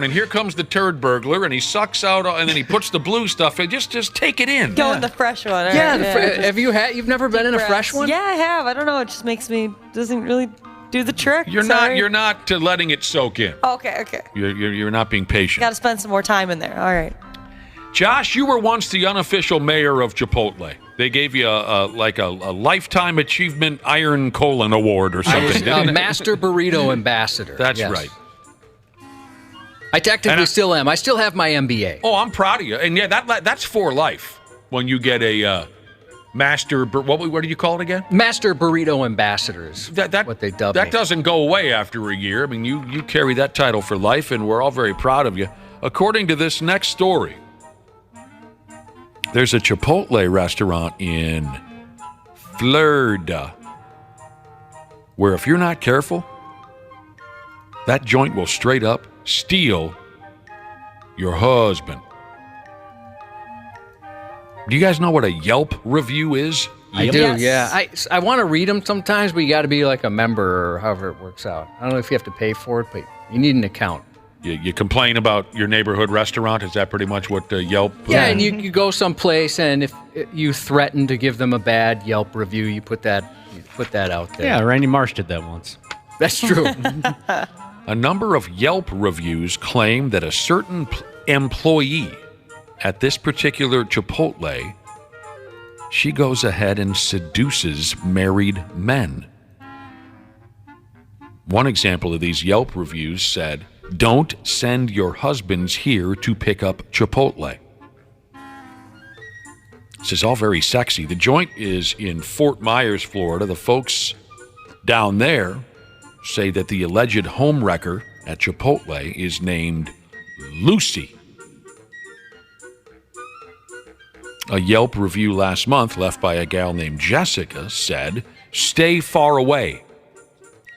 and here comes the turd burglar, and he sucks out, and then he puts the blue stuff in. Just take it in. Go in the fresh one. All Yeah. right, Have you had? You've never been in a breaths. fresh one? Yeah, I have. I don't know. It just makes me doesn't really do the trick. You're not letting it soak in. Okay. You're not being patient. Got to spend some more time in there. All right. Josh, you were once the unofficial mayor of Chipotle. They gave you a lifetime achievement Iron Colon Award or I something. was didn't a it? master burrito ambassador. That's Yes. right. I technically still am. I still have my MBA. Oh, I'm proud of you. And yeah, that's for life when you get a master. What do you call it again? Master burrito ambassadors. That what they dub That me. doesn't go away after a year. I mean, you carry that title for life, and we're all very proud of you. According to this next story, there's a Chipotle restaurant in Florida where if you're not careful, that joint will straight up steal your husband. Do you guys know what a Yelp review is? I do, yeah. I want to read them sometimes, but you got to be like a member or however it works out. I don't know if you have to pay for it, but you need an account. You complain about your neighborhood restaurant? Is that pretty much what Yelp... Yeah, and you go someplace, and if you threaten to give them a bad Yelp review, you put that out there. Yeah, Randy Marsh did that once. That's true. A number of Yelp reviews claim that a certain employee at this particular Chipotle, she goes ahead and seduces married men. One example of these Yelp reviews said, "Don't send your husbands here to pick up Chipotle." This is all very sexy. The joint is in Fort Myers, Florida. The folks down there say that the alleged homewrecker at Chipotle is named Lucy. A Yelp review last month left by a gal named Jessica said, "Stay far away.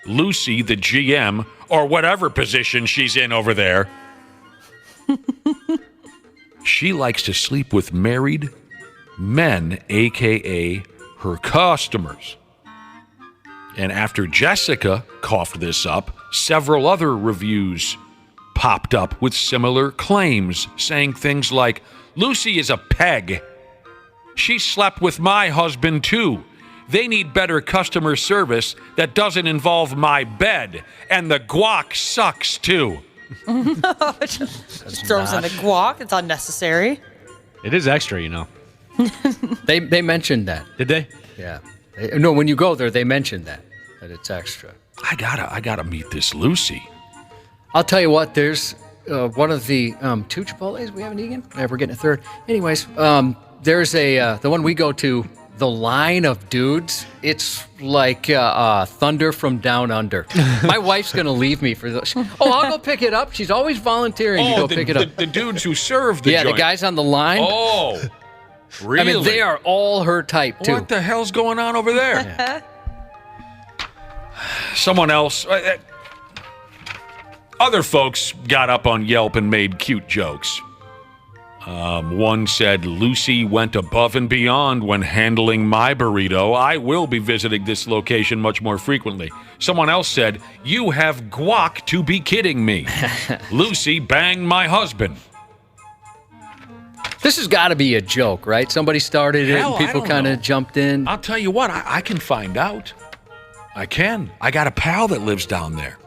Lucy, the GM, or whatever position she's in over there, she likes to sleep with married men, a.k.a. her customers." And after Jessica coughed this up, several other reviews popped up with similar claims, saying things like, "Lucy is a peg. She slept with my husband too. They need better customer service that doesn't involve my bed. And the guac sucks too." Just throws in the guac. It's unnecessary. It is extra, you know. They mentioned that. Did they? Yeah. No, when you go there, they mentioned that it's extra. I gotta meet this Lucy. I'll tell you what. There's one of the 2 Chipotles we have in Eagan. We're getting a third. Anyways, there's the one we go to. The line of dudes, it's like thunder from down under. My wife's going to leave me for those. Oh, I'll go pick it up. She's always volunteering to go pick it up. The dudes who serve the joint. the guys on the line. Oh, really? I mean, they are all her type, too. What the hell's going on over there? Someone else... other folks got up on Yelp and made cute jokes. One said, "Lucy went above and beyond when handling my burrito. I will be visiting this location much more frequently." Someone else said, "You have guac to be kidding me. Lucy banged my husband." This has got to be a joke, right? Somebody started it Hell, and people I don't kind know. of jumped in. I'll tell you what, I can find out. I can. I got a pal that lives down there.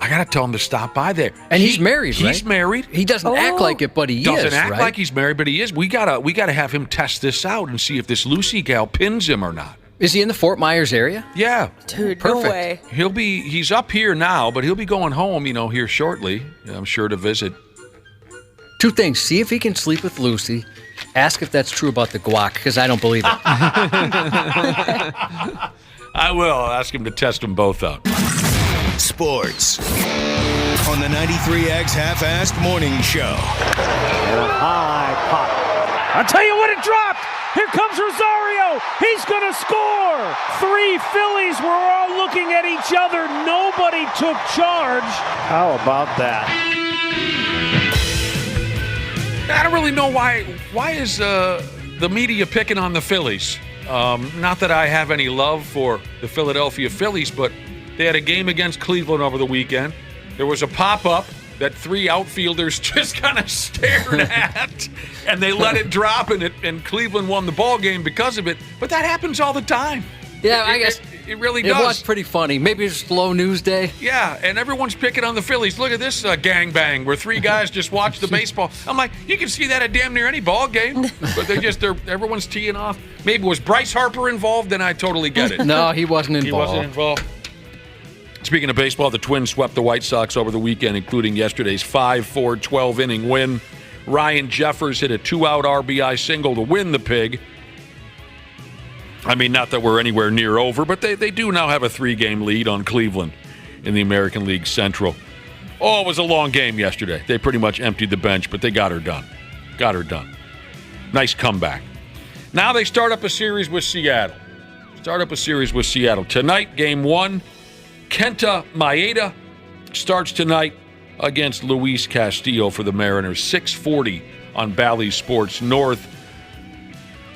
I got to tell him to stop by there. And he's married, right? He's married. He doesn't act like it, but he doesn't act right? like he's married, but he is. We gotta have him test this out and see if this Lucy gal pins him or not. Is he in the Fort Myers area? Yeah. Dude, Perfect. no way. He's up here now, but he'll be going home, here shortly. I'm sure to visit. 2 things. See if he can sleep with Lucy. Ask if that's true about the guac, because I don't believe it. I will. I'll ask him to test them both out. Sports on the 93X Half-Assed Morning Show. High pop. I'll tell you what, it dropped. Here comes Rosario. He's going to score. 3 Phillies were all looking at each other. Nobody took charge. How about that? I don't really know why is the media picking on the Phillies. Not that I have any love for the Philadelphia Phillies, but they had a game against Cleveland over the weekend. There was a pop-up that 3 outfielders just kind of stared at, and they let it drop, and Cleveland won the ball game because of it. But that happens all the time. Yeah, I guess it really does. It was pretty funny. Maybe it's a slow news day. Yeah, and everyone's picking on the Phillies. Look at this gangbang where 3 guys just watch the baseball. I'm like, you can see that at damn near any ball game, but everyone's teeing off. Maybe was Bryce Harper involved? Then I totally get it. No, he wasn't involved. He wasn't involved. Speaking of baseball, the Twins swept the White Sox over the weekend, including yesterday's 5-4 12-inning win. Ryan Jeffers hit a 2-out RBI single to win the Pig. I mean, not that we're anywhere near over, but they do now have a 3-game lead on Cleveland in the American League Central. Oh, it was a long game yesterday. They pretty much emptied the bench, but they got her done. Nice comeback. Now they start up a series with Seattle. Tonight, game 1. Kenta Maeda starts tonight against Luis Castillo for the Mariners. 6:40 on Bally Sports North.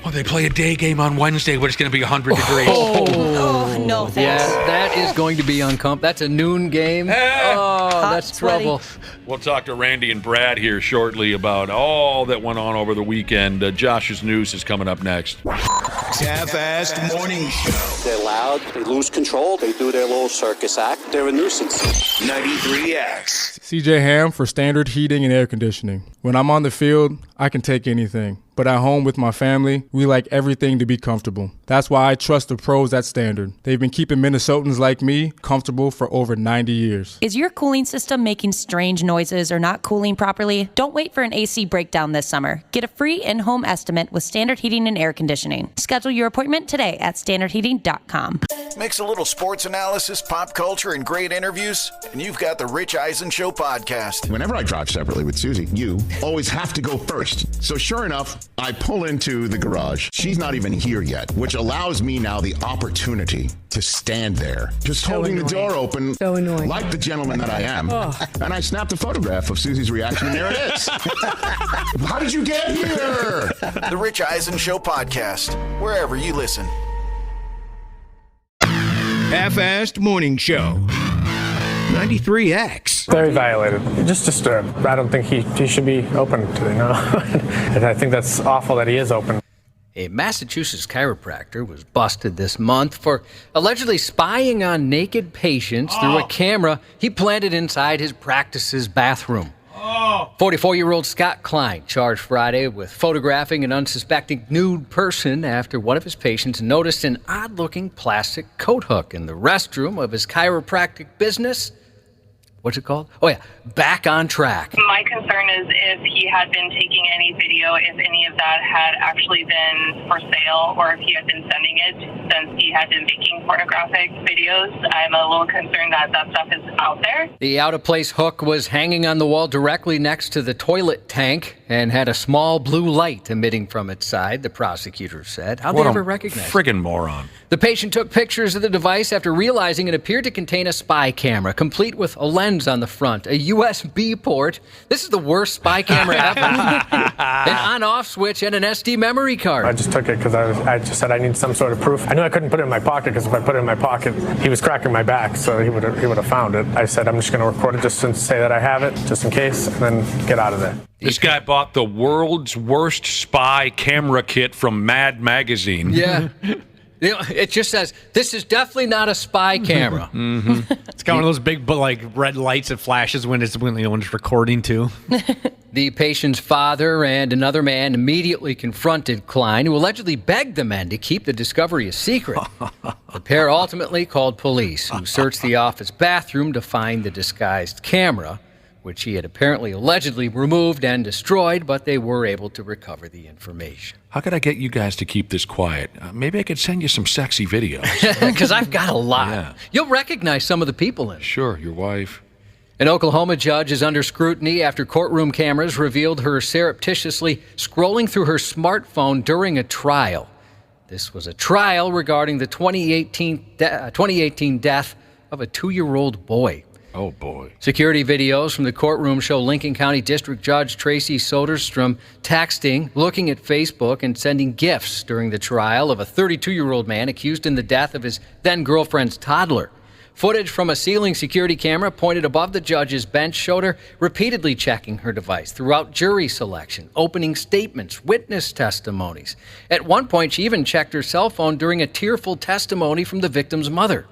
Oh, they play a day game on Wednesday when it's going to be 100 degrees. Oh, no, thanks. Yeah, that is going to be uncomfortable. That's a noon game. That's trouble. We'll talk to Randy and Brad here shortly about all that went on over the weekend. Josh's News is coming up next. Half-Assed Morning Show. They're loud, they lose control, they do their little circus act, they're a nuisance. 93X. CJ Ham for Standard Heating and Air Conditioning. When I'm on the field, I can take anything. But at home with my family, we like everything to be comfortable. That's why I trust the pros at Standard. They've been keeping Minnesotans like me comfortable for over 90 years. Is your cooling system making strange noises or not cooling properly? Don't wait for an AC breakdown this summer. Get a free in-home estimate with Standard Heating and Air Conditioning. Schedule your appointment today at standardheating.com. Mix a little sports analysis, pop culture, and great interviews, and you've got the Rich Eisen Show podcast. Whenever I drive separately with Susie, you always have to go first. So sure enough, I pull into the garage. She's not even here yet, which allows me now the opportunity to stand there, just holding the door open, like the gentleman that I am. And I snapped a photograph of Susie's reaction, and there it is. How did you get here? The Rich Eisen Show podcast, wherever you listen. Half-Assed Morning Show. 93X. Very violated. Just disturbed. I don't think he should be open today, no. And I think that's awful that he is open. A Massachusetts chiropractor was busted this month for allegedly spying on naked patients through a camera he planted inside his practice's bathroom. 44-year-old Scott Klein charged Friday with photographing an unsuspecting nude person after one of his patients noticed an odd-looking plastic coat hook in the restroom of his chiropractic business. What's it called? Oh, yeah, Back on Track. My concern is if he had been taking any video, if any of that had actually been for sale, or if he had been sending it since he had been making pornographic videos. I'm a little concerned that that stuff is out there. The out-of-place hook was hanging on the wall directly next to the toilet tank and had a small blue light emitting from its side, the prosecutor said. How'd they ever recognize it? Friggin' moron. The patient took pictures of the device after realizing it appeared to contain a spy camera, complete with a lens on the front, a USB port. This is the worst spy camera ever. An on-off switch and an SD memory card. I just took it because I just said I need some sort of proof. I knew I couldn't put it in my pocket because if I put it in my pocket, he was cracking my back, so he would have found it. I said I'm just going to record it just to say that I have it, just in case, and then get out of there. This guy bought the world's worst spy camera kit from Mad Magazine. Yeah. It just says, this is definitely not a spy camera. It's got one of those big, red lights that flashes when it's recording too. The patient's father and another man immediately confronted Klein, who allegedly begged the men to keep the discovery a secret. The pair ultimately called police, who searched the office bathroom to find the disguised camera, which he had allegedly removed and destroyed, but they were able to recover the information. How could I get you guys to keep this quiet? Maybe I could send you some sexy videos. Because I've got a lot. Yeah. You'll recognize some of the people in it. Sure, your wife. An Oklahoma judge is under scrutiny after courtroom cameras revealed her surreptitiously scrolling through her smartphone during a trial. This was a trial regarding the 2018 death of a 2-year-old boy. Oh, boy. Security videos from the courtroom show Lincoln County District Judge Tracy Soderstrom texting, looking at Facebook, and sending gifts during the trial of a 32-year-old man accused in the death of his then-girlfriend's toddler. Footage from a ceiling security camera pointed above the judge's bench showed her repeatedly checking her device throughout jury selection, opening statements, witness testimonies. At one point, she even checked her cell phone during a tearful testimony from the victim's mother.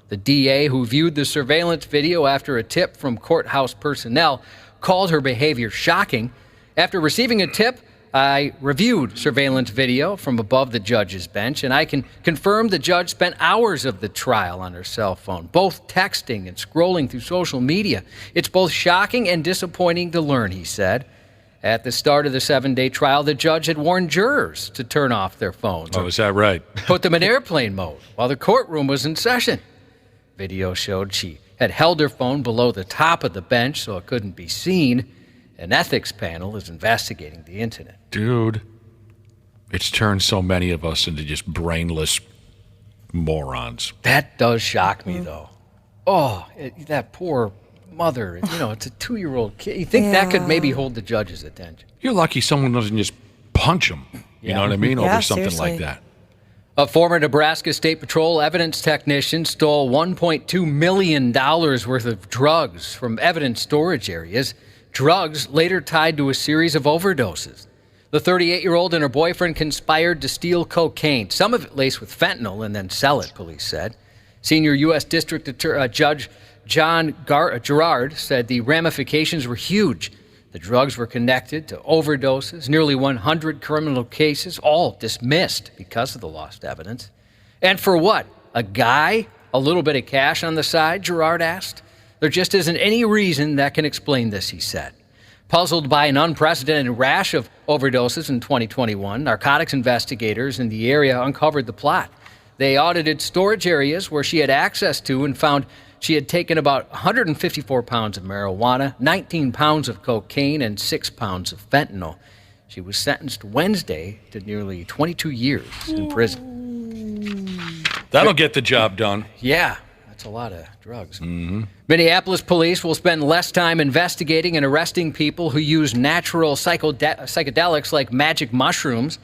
The DA, who viewed the surveillance video after a tip from courthouse personnel, called her behavior shocking. After receiving a tip, I reviewed surveillance video from above the judge's bench, and I can confirm the judge spent hours of the trial on her cell phone, both texting and scrolling through social media. It's both shocking and disappointing to learn, he said. At the start of the 7-day trial, the judge had warned jurors to turn off their phones. Oh, is that right? Put them in airplane mode while the courtroom was in session. Video showed she had held her phone below the top of the bench so it couldn't be seen. An ethics panel is investigating the incident. Dude, it's turned so many of us into just brainless morons. That does shock me, though. Oh, that poor mother. It's a 2-year-old kid. You think that could maybe hold the judge's attention? You're lucky someone doesn't just punch him. You know what I mean? Over something like that. A former Nebraska State Patrol evidence technician stole $1.2 million worth of drugs from evidence storage areas. Drugs later tied to a series of overdoses. The 38-year-old and her boyfriend conspired to steal cocaine, some of it laced with fentanyl, and then sell it, police said. Senior U.S. District Judge John Gerard said the ramifications were huge. The drugs were connected to overdoses, nearly 100 criminal cases, all dismissed because of the lost evidence. And for what? A guy? A little bit of cash on the side, Gerard asked. There just isn't any reason that can explain this, he said. Puzzled by an unprecedented rash of overdoses in 2021, narcotics investigators in the area uncovered the plot. They audited storage areas where she had access to and found she had taken about 154 pounds of marijuana, 19 pounds of cocaine, and 6 pounds of fentanyl. She was sentenced Wednesday to nearly 22 years in prison. That'll get the job done. Yeah, that's a lot of drugs. Mm-hmm. Minneapolis police will spend less time investigating and arresting people who use natural psychedelics like magic mushrooms.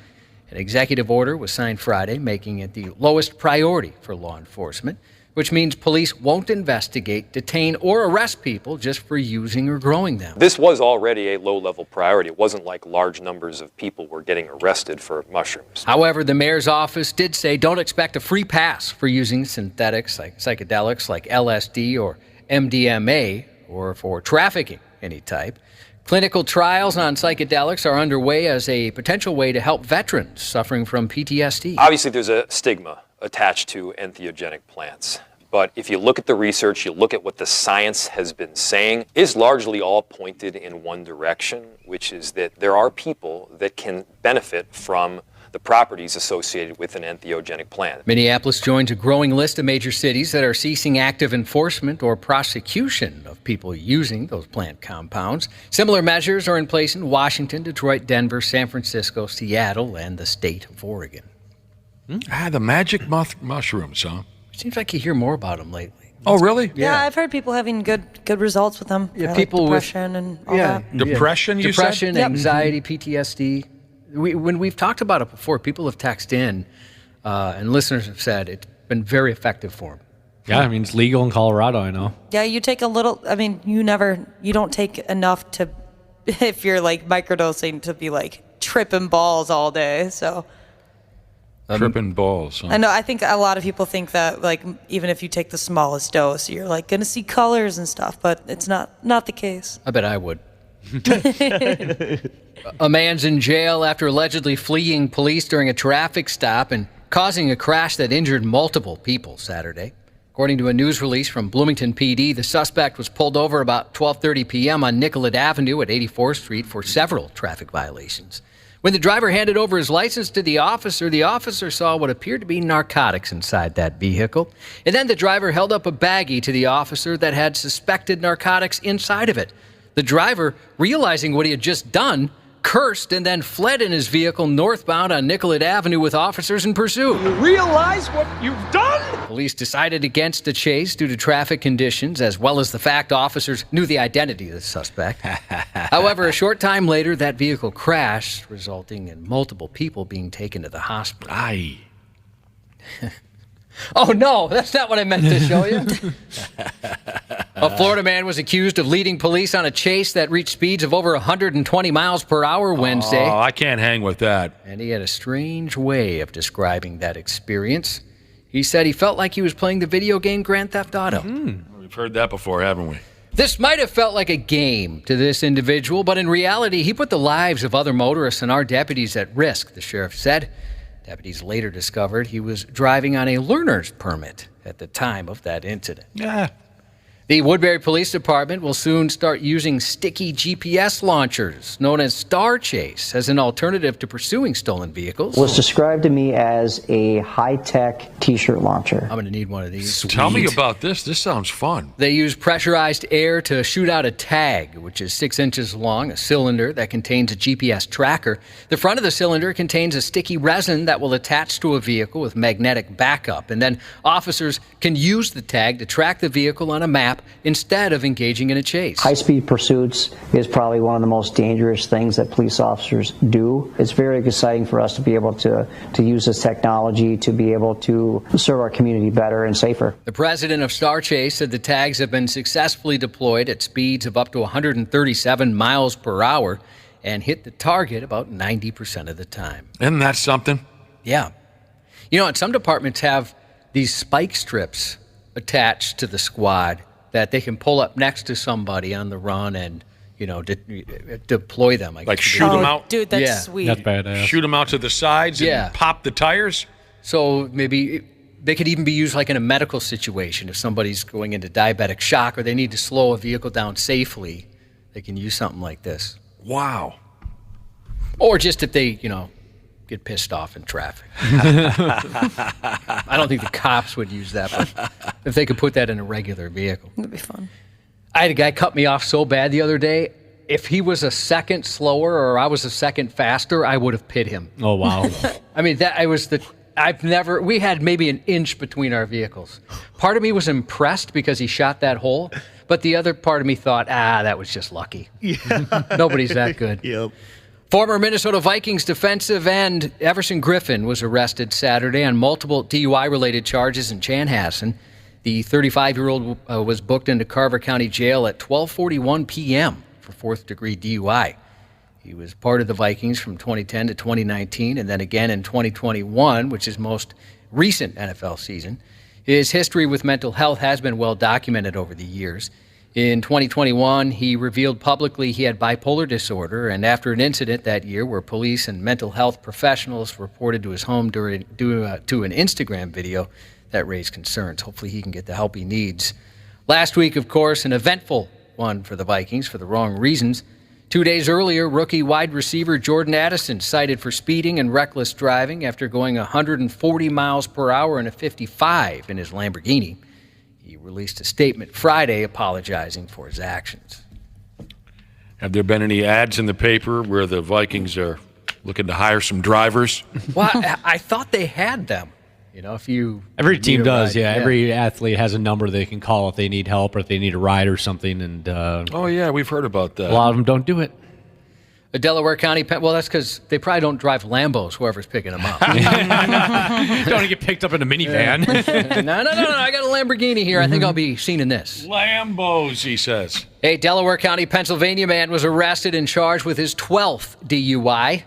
An executive order was signed Friday, making it the lowest priority for law enforcement, which means police won't investigate, detain, or arrest people just for using or growing them. This was already a low-level priority. It wasn't like large numbers of people were getting arrested for mushrooms. However, the mayor's office did say don't expect a free pass for using synthetics like psychedelics like LSD or MDMA or for trafficking any type. Clinical trials on psychedelics are underway as a potential way to help veterans suffering from PTSD. Obviously, there's a stigma attached to entheogenic plants. But if you look at the research, you look at what the science has been saying, is largely all pointed in one direction, which is that there are people that can benefit from the properties associated with an entheogenic plant. Minneapolis joins a growing list of major cities that are ceasing active enforcement or prosecution of people using those plant compounds. Similar measures are in place in Washington, Detroit, Denver, San Francisco, Seattle, and the state of Oregon. The magic mushrooms, huh? Seems like you hear more about them lately. Oh, really? Yeah, I've heard people having good results with them. Yeah, like people depression and all that. Depression, you Depression, said? anxiety, PTSD. When we've talked about it before, people have texted in, and listeners have said it's been very effective for them. Yeah, I mean, it's legal in Colorado, I know. Yeah, you take a little, I mean, you don't take enough to, if you're like microdosing, to be like tripping balls all day, so. Tripping balls. Huh? I know. I think a lot of people think that, like, even if you take the smallest dose, you're like going to see colors and stuff, but it's not the case. I bet I would. A man's in jail after allegedly fleeing police during a traffic stop and causing a crash that injured multiple people Saturday. According to a news release from Bloomington PD, the suspect was pulled over about 12:30 p.m. on Nicollet Avenue at 84th Street for several traffic violations. When the driver handed over his license to the officer saw what appeared to be narcotics inside that vehicle. And then the driver held up a baggie to the officer that had suspected narcotics inside of it. The driver, realizing what he had just done, cursed and then fled in his vehicle northbound on Nicollet Avenue with officers in pursuit. You realize what you've done? Police decided against the chase due to traffic conditions, as well as the fact officers knew the identity of the suspect. However, a short time later, that vehicle crashed, resulting in multiple people being taken to the hospital. Aye. Oh, no, that's not what I meant to show you. A Florida man was accused of leading police on a chase that reached speeds of over 120 miles per hour Wednesday. Oh, I can't hang with that. And he had a strange way of describing that experience. He said he felt like he was playing the video game Grand Theft Auto. We've heard that before, haven't we? This might have felt like a game to this individual, but in reality, he put the lives of other motorists and our deputies at risk, the sheriff said. Deputies later discovered he was driving on a learner's permit at the time of that incident. Yeah. The Woodbury Police Department will soon start using sticky GPS launchers, known as Star Chase, as an alternative to pursuing stolen vehicles. Was described to me as a high-tech T-shirt launcher. I'm going to need one of these. Tell me about this. This sounds fun. They use pressurized air to shoot out a tag, which is 6 inches long, a cylinder that contains a GPS tracker. The front of the cylinder contains a sticky resin that will attach to a vehicle with magnetic backup, and then officers can use the tag to track the vehicle on a map instead of engaging in a chase. High-speed pursuits is probably one of the most dangerous things that police officers do. It's very exciting for us to be able to use this technology to be able to serve our community better and safer. The president of Star Chase said the tags have been successfully deployed at speeds of up to 137 miles per hour and hit the target about 90% of the time. Isn't that something? Yeah. You know, and some departments have these spike strips attached to the squad that they can pull up next to somebody on the run and, you know, deploy them. Like shoot them out? Dude, that's sweet. That's badass. Shoot them out to the sides and pop the tires? So maybe they could even be used like in a medical situation. If somebody's going into diabetic shock or they need to slow a vehicle down safely, they can use something like this. Wow. Or just if they, you know, get pissed off in traffic. I don't think the cops would use that, but if they could put that in a regular vehicle. That'd be fun. I had a guy cut me off so bad the other day. If he was a second slower or I was a second faster, I would have pit him. Oh, wow. I mean, we had maybe an inch between our vehicles. Part of me was impressed because he shot that hole, but the other part of me thought, that was just lucky. Yeah. Nobody's that good. Yep. Former Minnesota Vikings defensive end Everson Griffin was arrested Saturday on multiple DUI-related charges in Chanhassen. The 35-year-old was booked into Carver County Jail at 12:41 p.m. for fourth-degree DUI. He was part of the Vikings from 2010 to 2019, and then again in 2021, which is most recent NFL season. His history with mental health has been well documented over the years. In 2021, he revealed publicly he had bipolar disorder, and after an incident that year where police and mental health professionals reported to his home due to an Instagram video that raised concerns. Hopefully he can get the help he needs. Last week, of course, an eventful one for the Vikings for the wrong reasons. 2 days earlier, rookie wide receiver Jordan Addison cited for speeding and reckless driving after going 140 miles per hour in a 55 in his Lamborghini. He released a statement Friday apologizing for his actions. Have there been any ads in the paper where the Vikings are looking to hire some drivers? Well, I thought they had them. You know, every team does, yeah. Every athlete has a number they can call if they need help or if they need a ride or something. And oh yeah, we've heard about that. A lot of them don't do it. A Delaware County, well, that's because they probably don't drive Lambos, whoever's picking them up. Don't want to get picked up in a minivan. No, I got a Lamborghini here. I think I'll be seen in this. Lambos, he says. A Delaware County, Pennsylvania man was arrested and charged with his 12th DUI.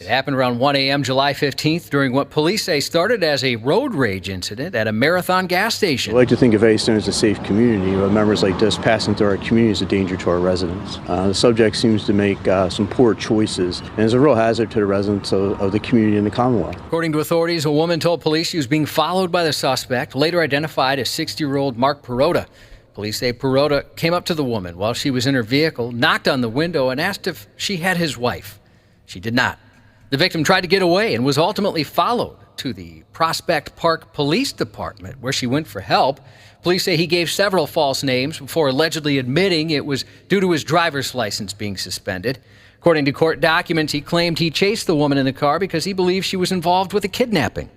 It happened around 1 a.m. July 15th during what police say started as a road rage incident at a Marathon gas station. I like to think of Eddystone as a safe community, but members like this passing through our community is a danger to our residents. The subject seems to make some poor choices and is a real hazard to the residents of the community and the Commonwealth. According to authorities, a woman told police she was being followed by the suspect, later identified as 60-year-old Mark Perota. Police say Perota came up to the woman while she was in her vehicle, knocked on the window, and asked if she had his wife. She did not. The victim tried to get away and was ultimately followed to the Prospect Park Police Department, where she went for help. Police say he gave several false names before allegedly admitting it was due to his driver's license being suspended. According to court documents, he claimed he chased the woman in the car because he believed she was involved with a kidnapping.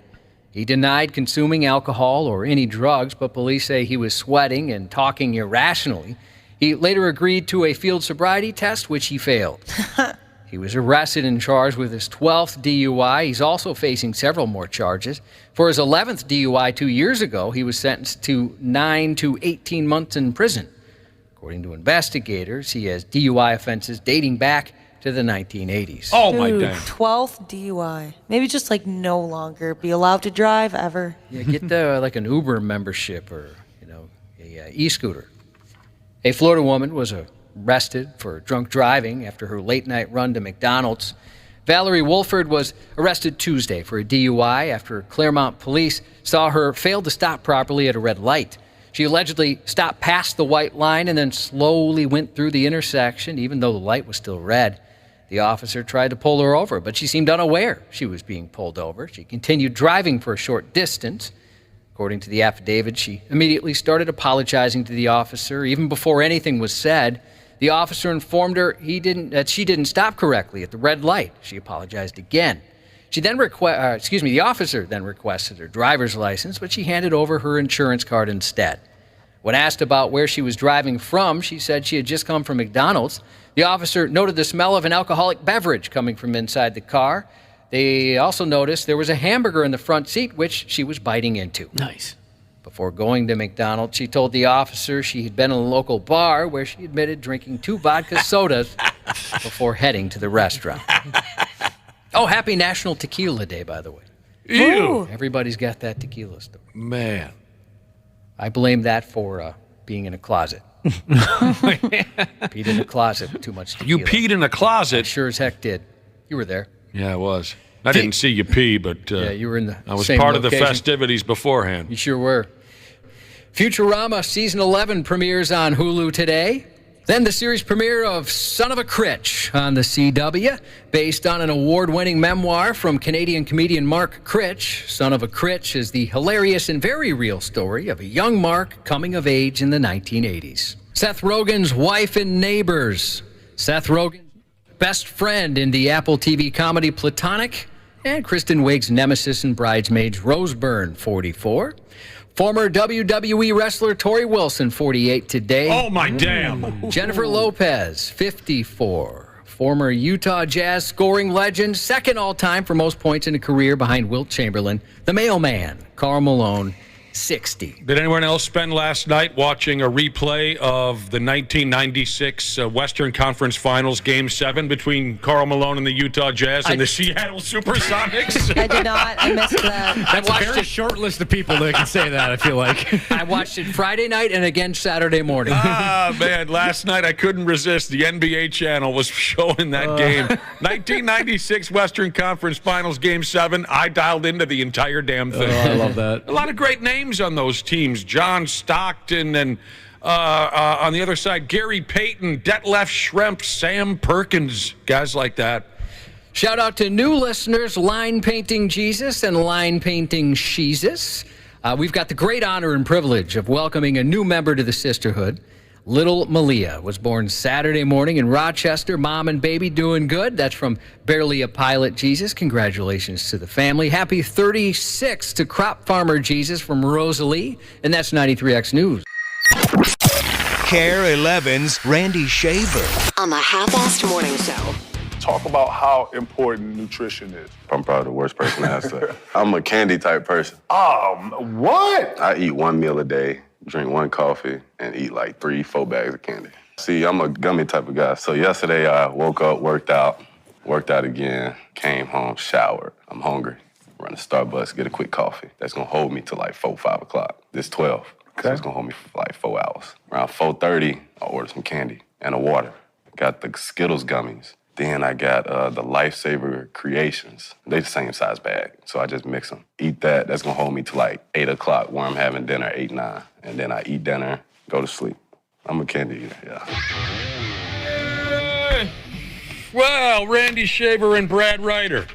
He denied consuming alcohol or any drugs, but police say he was sweating and talking irrationally. He later agreed to a field sobriety test, which he failed. He was arrested and charged with his 12th DUI. He's also facing several more charges. For his 11th DUI 2 years ago, he was sentenced to 9 to 18 months in prison. According to investigators, he has DUI offenses dating back to the 1980s. Oh, my Dude, dang. 12th DUI. Maybe just like no longer be allowed to drive ever. Yeah, get like an Uber membership or, a e-scooter. A Florida woman was arrested for drunk driving after her late-night run to McDonald's. Valerie Wolford was arrested Tuesday for a DUI after Claremont police saw her fail to stop properly at a red light. She allegedly stopped past the white line and then slowly went through the intersection, even though the light was still red. The officer tried to pull her over, but she seemed unaware she was being pulled over. She continued driving for a short distance. According to the affidavit, she immediately started apologizing to the officer. Even before anything was said, the officer informed her that she didn't stop correctly at the red light. She apologized again. The officer then requested her driver's license, but she handed over her insurance card instead. When asked about where she was driving from, she said she had just come from McDonald's. The officer noted the smell of an alcoholic beverage coming from inside the car. They also noticed there was a hamburger in the front seat, which she was biting into. Nice. Before going to McDonald's, she told the officer she had been in a local bar where she admitted drinking 2 vodka sodas before heading to the restaurant. Oh, happy National Tequila Day, by the way. Ew. Everybody's got that tequila story. Man. I blame that for being in a closet. Peed in a closet with too much tequila. You peed in a closet? I sure as heck did. You were there. Yeah, I was. I didn't see you pee, but yeah, you were in the I was same part of the location. festivities beforehand. You sure were. Futurama Season 11 premieres on Hulu today. Then the series premiere of Son of a Critch on the CW, based on an award-winning memoir from Canadian comedian Mark Critch. Son of a Critch is the hilarious and very real story of a young Mark coming of age in the 1980s. Seth Rogen's wife in Neighbors. Seth Rogen's best friend in the Apple TV comedy Platonic. And Kristen Wiig's nemesis in Bridesmaids, Rose Byrne, 44. Former WWE wrestler Tori Wilson, 48 today. Oh, my damn. Jennifer Lopez, 54. Former Utah Jazz scoring legend, second all-time for most points in a career behind Wilt Chamberlain. The mailman, Karl Malone, 60. Did anyone else spend last night watching a replay of the 1996 Western Conference Finals Game 7 between Karl Malone and the Utah Jazz and the Seattle Supersonics? I did not. I missed that. That's a very short list of people that can say that, I feel like. I watched it Friday night and again Saturday morning. Ah, man, last night I couldn't resist. The NBA channel was showing that game. 1996 Western Conference Finals Game 7. I dialed into the entire damn thing. I love that. A lot of great names on those teams. John Stockton and on the other side, Gary Payton, Detlef Schrempf, Sam Perkins, guys like that. Shout out to new listeners, Line Painting Jesus and Line Painting Sheezus. We've got the great honor and privilege of welcoming a new member to the sisterhood. Little Malia was born Saturday morning in Rochester. Mom and baby doing good. That's from Barely a Pilot Jesus. Congratulations to the family. Happy 36 to Crop Farmer Jesus from Rosalie. And that's 93X News. Care 11's Randy Shaver. On the Half-Assed Morning Show. Talk about how important nutrition is. I'm probably the worst person to ask that. I'm a candy type person. What? I eat 1 meal a day, drink 1 coffee, and eat like 3-4 bags of candy. See, I'm a gummy type of guy. So yesterday I woke up, worked out again, Came home, showered. I'm hungry. Run to Starbucks, get a quick coffee. That's gonna hold me till like 4, 5 o'clock. This 12. So it's gonna hold me for like 4 hours. Around 4:30, I ordered some candy and a water. Got the Skittles gummies. Then I got the Lifesaver Creations. They the same size bag, so I just mix them. Eat that. That's gonna hold me till like 8 o'clock where I'm having dinner, 8, 9. And then I eat dinner, go to sleep. I'm a candy eater, yeah. Well, Randy Shaver and Brad Ryder.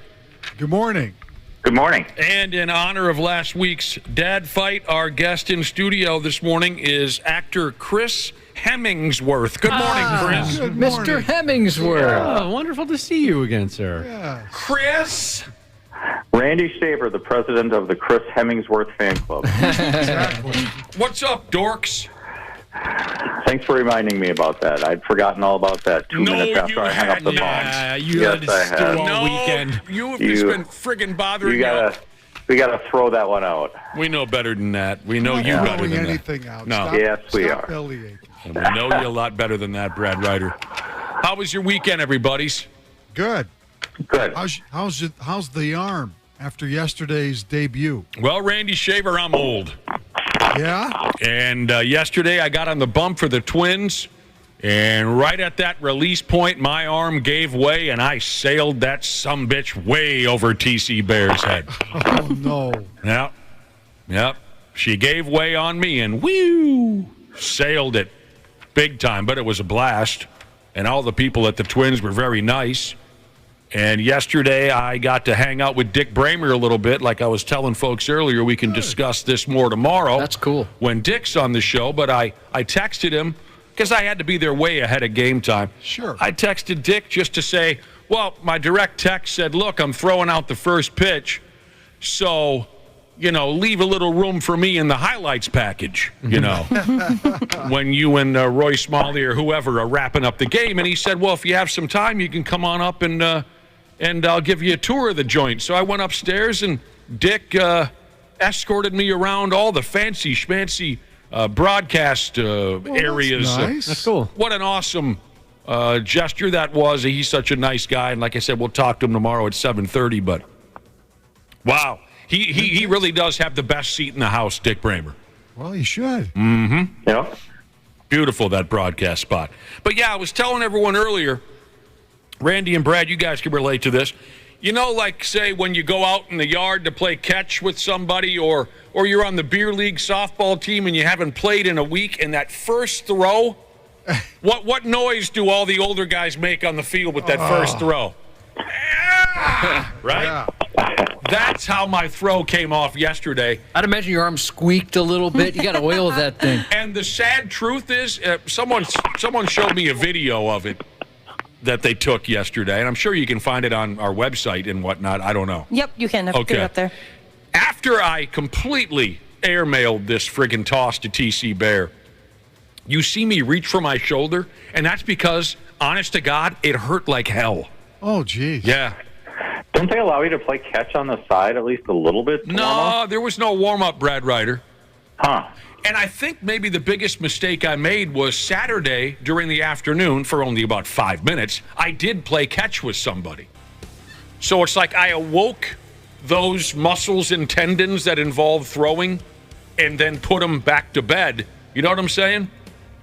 Good morning. Good morning. And in honor of last week's dad fight, our guest in studio this morning is actor Chris Hemmingsworth. Good morning, Chris. Good morning. Mr. Hemmingsworth. Oh, wonderful to see you again, sir. Yeah. Chris. Randy Shaver, the president of the Chris Hemmingsworth fan club. Exactly. What's up, dorks? Thanks for reminding me about that. I'd forgotten all about that 2 minutes after I hung up the phone. Yeah, you Yes, had to I stew have. all weekend. You've just been friggin' bothering We gotta throw that one out. We know better than that. We know you Not better throwing than anything that. out. No. Stop, Yes, we stop are. bellyaching. And we know you a lot better than that, Brad Ryder. How was your weekend, everybody's? Good. Good. How's the arm after yesterday's debut? Well, Randy Shaver, I'm old. Yeah? And yesterday I got on the bump for the Twins, and right at that release point, my arm gave way, and I sailed that sumbitch way over TC Bear's head. Oh, no. Yep. She gave way on me, and whew, sailed it big time, but it was a blast. And all the people at the Twins were very nice. And yesterday, I got to hang out with Dick Bramer a little bit. Like I was telling folks earlier, we can discuss this more tomorrow. That's cool. When Dick's on the show, but I texted him because I had to be there way ahead of game time. Sure. I texted Dick just to say, well, my direct text said, look, I'm throwing out the first pitch, so, leave a little room for me in the highlights package, when you and Roy Smalley or whoever are wrapping up the game. And he said, well, if you have some time, you can come on up and I'll give you a tour of the joint. So I went upstairs, and Dick escorted me around all the fancy schmancy broadcast areas. Nice. That's cool. What an awesome gesture that was. He's such a nice guy. And like I said, we'll talk to him tomorrow at 7:30. But, wow, he really does have the best seat in the house, Dick Bramer. Well, he should. Mm-hmm. Yeah. Beautiful, that broadcast spot. But, yeah, I was telling everyone earlier, Randy and Brad, you guys can relate to this. Like, say, when you go out in the yard to play catch with somebody, or you're on the beer league softball team and you haven't played in a week, and that first throw, what noise do all the older guys make on the field with that first throw? Right? Yeah. That's how my throw came off yesterday. I'd imagine your arm squeaked a little bit. You got to oil that thing. And the sad truth is, someone showed me a video of it that they took yesterday, and I'm sure you can find it on our website and whatnot. I don't know. Yep, you can. Get it up there. After I completely airmailed this friggin' toss to TC Bear, you see me reach for my shoulder, and that's because, honest to God, it hurt like hell. Oh, geez. Yeah. Don't they allow you to play catch on the side at least a little bit? No, there was no warm-up, Brad Ryder. Huh. And I think maybe the biggest mistake I made was Saturday during the afternoon, for only about 5 minutes, I did play catch with somebody. So it's like I awoke those muscles and tendons that involve throwing and then put them back to bed. You know what I'm saying?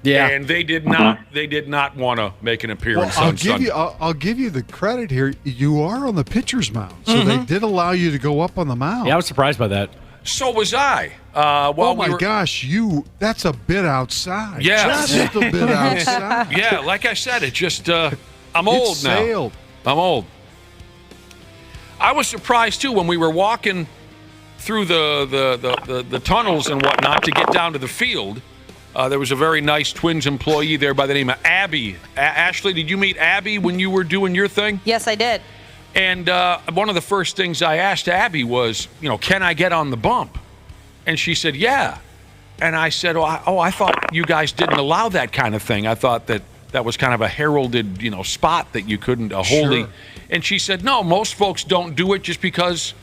Yeah. And they did not want to make an appearance on Sunday. I'll give you the credit here. You are on the pitcher's mound, so they did allow you to go up on the mound. Yeah, I was surprised by that. So was I. Oh my gosh, that's a bit outside. Yeah. Just a bit outside. Yeah, like I said, it just, I'm old now. Sailed. I'm old. I was surprised, too, when we were walking through the tunnels and whatnot to get down to the field. There was a very nice Twins employee there by the name of Abby. Ashley, did you meet Abby when you were doing your thing? Yes, I did. And one of the first things I asked Abby was, can I get on the bump? And she said, yeah. And I said, I thought you guys didn't allow that kind of thing. I thought that was kind of a heralded, spot that you couldn't, wholly. Sure. And she said, no, most folks don't do it just because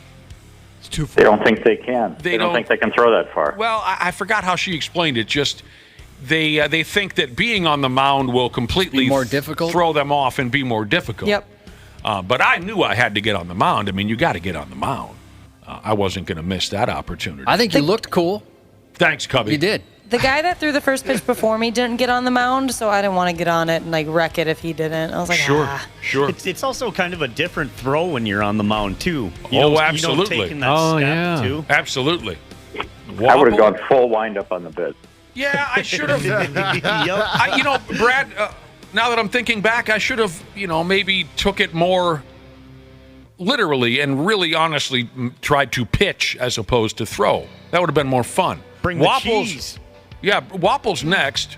it's too far. They don't think they can. They don't think they can throw that far. Well, I forgot how she explained it. Just they think that being on the mound will completely more difficult? throw them off and be more difficult. Yep. But I knew I had to get on the mound. I mean, you got to get on the mound. I wasn't going to miss that opportunity. I think you looked cool. Thanks, Cubby. You did. The guy that threw the first pitch before me didn't get on the mound, so I didn't want to get on it and like wreck it if he didn't. I was like, Sure. It's also kind of a different throw when you're on the mound too. Absolutely. Taking that step too. Absolutely. I would have gone full wind up on the bit. Yeah, I should have. Brad, now that I'm thinking back, I should have, maybe took it more literally and really honestly tried to pitch as opposed to throw. That would have been more fun. Bring the cheese. Yeah, Wapple's next.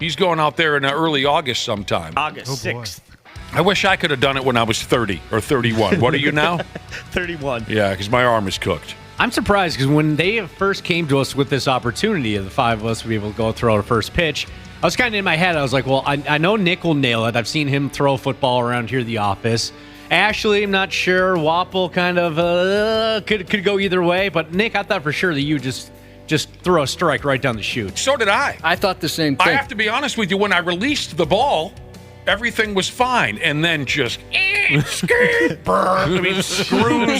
He's going out there in early August sometime. August 6th. I wish I could have done it when I was 30 or 31. What are you now? 31. Yeah, because my arm is cooked. I'm surprised because when they first came to us with this opportunity of the five of us to be able to go throw the first pitch, I was kind of in my head. I was like, well, I know Nick will nail it. I've seen him throw football around here at the office. Ashley, I'm not sure. Wapple kind of could go either way. But Nick, I thought for sure that you just throw a strike right down the chute. So did I. I thought the same thing. I have to be honest with you. When I released the ball, everything was fine. And then just, screws.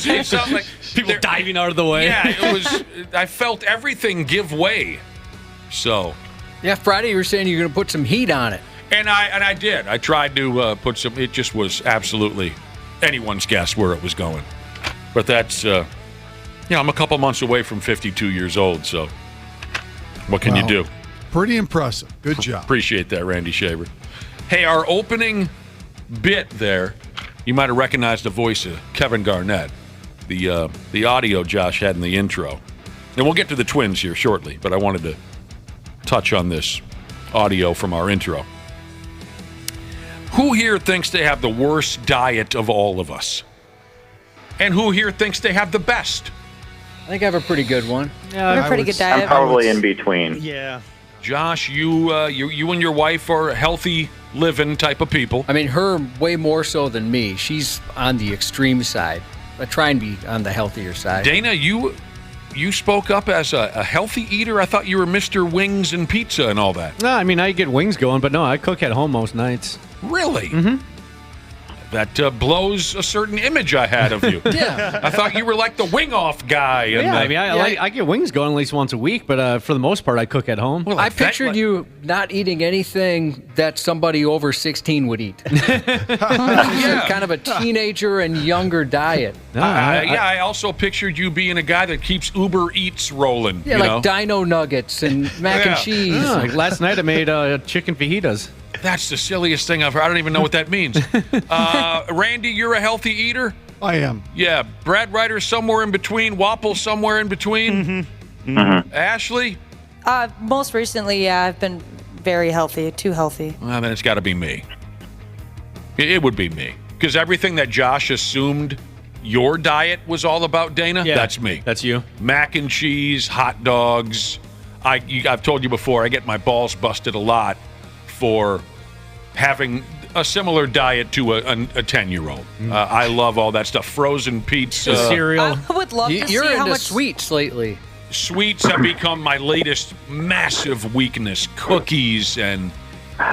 It sounds like people diving out of the way. Yeah, it was. I felt everything give way. So. Yeah, Friday you were saying you're going to put some heat on it. And I did. I tried to put some. It just was absolutely anyone's guess where it was going. But that's, I'm a couple months away from 52 years old, so what can you do? Pretty impressive. Good job. Appreciate that, Randy Shaver. Hey, our opening bit there, you might have recognized the voice of Kevin Garnett, the audio Josh had in the intro. And we'll get to the Twins here shortly, but I wanted to touch on this audio from our intro. Who here thinks they have the worst diet of all of us? And who here thinks they have the best? I think I have a pretty good one. Yeah, I have a pretty good diet. I'm probably in between. Yeah. Josh, you and your wife are healthy living type of people. I mean, her way more so than me. She's on the extreme side. I try and be on the healthier side. Dana, you spoke up as a healthy eater. I thought you were Mr. Wings and Pizza and all that. No, I mean, I get wings going, but no, I cook at home most nights. Really? Mm-hmm. That blows a certain image I had of you. Yeah. I thought you were like the wing-off guy. And I mean, I get wings going at least once a week, but for the most part, I cook at home. Well, I pictured you not eating anything that somebody over 16 would eat. Kind of a teenager and younger diet. I also pictured you being a guy that keeps Uber Eats rolling. Yeah, like Dino Nuggets and mac and cheese. Yeah, last night I made chicken fajitas. That's the silliest thing I've heard. I don't even know what that means. Randy, you're a healthy eater? I am. Yeah. Brad Ryder somewhere in between. Wapple somewhere in between. Mm-hmm. Mm-hmm. Ashley? Most recently, yeah, I've been very healthy, too healthy. Well, then it's got to be me. It would be me. Because everything that Josh assumed your diet was all about, Dana, that's me. That's you. Mac and cheese, hot dogs. I've told you before, I get my balls busted a lot for having a similar diet to a 10-year-old. I love all that stuff. Frozen pizza. Cereal. I would love to see You're how into much sweets lately. Sweets have become my latest massive weakness. Cookies and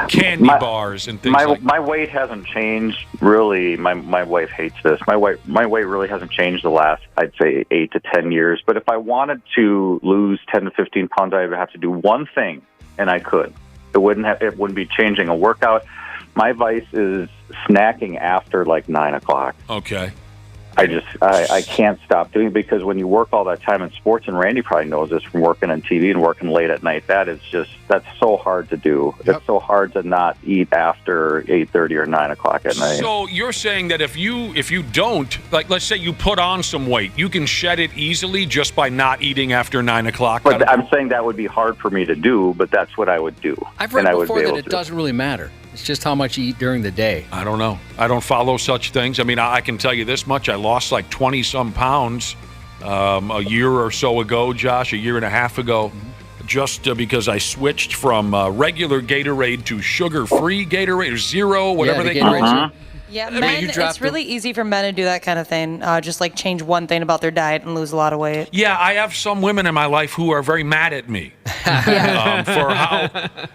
candy bars and things like that. My weight hasn't changed, really. My wife hates this. My weight really hasn't changed the last, I'd say, 8 to 10 years. But if I wanted to lose 10 to 15 pounds, I would have to do one thing, and I could. It wouldn't be changing a workout. My vice is snacking after like 9 o'clock. Okay. I can't stop doing it because when you work all that time in sports, and Randy probably knows this from working on TV and working late at night, that's so hard to do. Yep. It's so hard to not eat after 8:30 or 9 o'clock at night. So you're saying that if you don't, like, let's say you put on some weight, you can shed it easily just by not eating after 9 o'clock? But I'm saying that would be hard for me to do, but that's what I would do. I've read before that it doesn't really matter. It's just how much you eat during the day. I don't know. I don't follow such things. I mean, I can tell you this much. I lost like 20-some pounds a year or so ago, Josh, a year and a half ago, just because I switched from regular Gatorade to sugar-free Gatorade, or zero, whatever they call it. Yeah, men, it's really easy for men to do that kind of thing. Just like change one thing about their diet and lose a lot of weight. Yeah, I have some women in my life who are very mad at me for how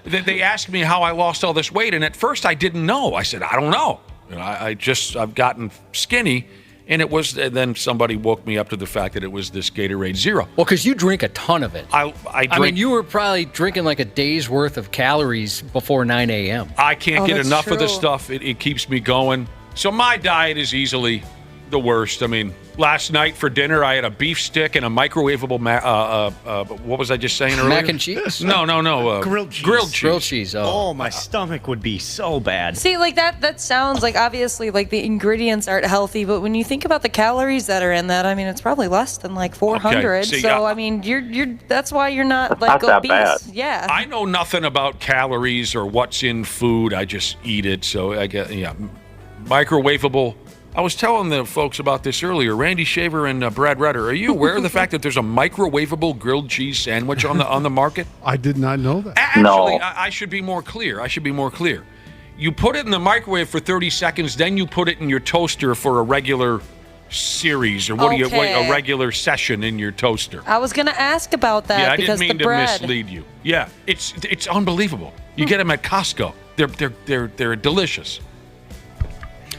they asked me how I lost all this weight, and at first I didn't know. I said, I don't know. I've gotten skinny, and then somebody woke me up to the fact that it was this Gatorade Zero. Well, because you drink a ton of it. I mean, you were probably drinking like a day's worth of calories before 9 a.m. I can't get enough of this true. stuff. It keeps me going. So my diet is easily the worst. I mean, last night for dinner, I had a beef stick and a microwavable, what was I just saying earlier? Mac and cheese? No. Grilled cheese. Grilled cheese. Oh, my stomach would be so bad. See, like that sounds like obviously like the ingredients aren't healthy, but when you think about the calories that are in that, I mean, it's probably less than like 400. See, so I mean, you're that's why you're not like not that obese. bad. Yeah. I know nothing about calories or what's in food. I just eat it. So I get, microwavable. I was telling the folks about this earlier. Randy Shaver and Brad Redder. Are you aware of the fact that there's a microwavable grilled cheese sandwich on the market? I did not know that. Actually, I should be more clear. You put it in the microwave for 30 seconds, then you put it in your toaster for a regular series, or a regular session in your toaster. I was gonna ask about that I because didn't mean the to bread. mislead you. Yeah, it's unbelievable. You get them at Costco. They're delicious.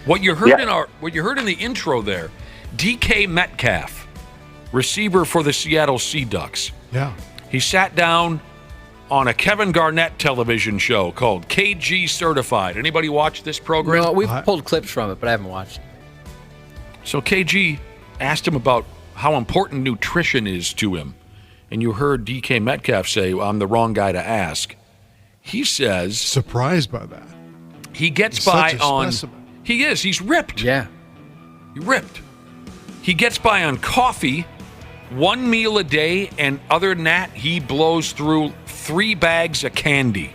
What you heard in the intro there, DK Metcalf, receiver for the Seattle Sea Ducks. Yeah. He sat down on a Kevin Garnett television show called KG Certified. Anybody watch this program? No, we've pulled clips from it, but I haven't watched it. So KG asked him about how important nutrition is to him. And you heard DK Metcalf say, I'm the wrong guy to ask. He says... Surprised by that. He gets He's by such a on... specimen. He is. He's ripped. Yeah. He ripped. He gets by on coffee, 1 meal a day, and other than that, he blows through 3 bags of candy.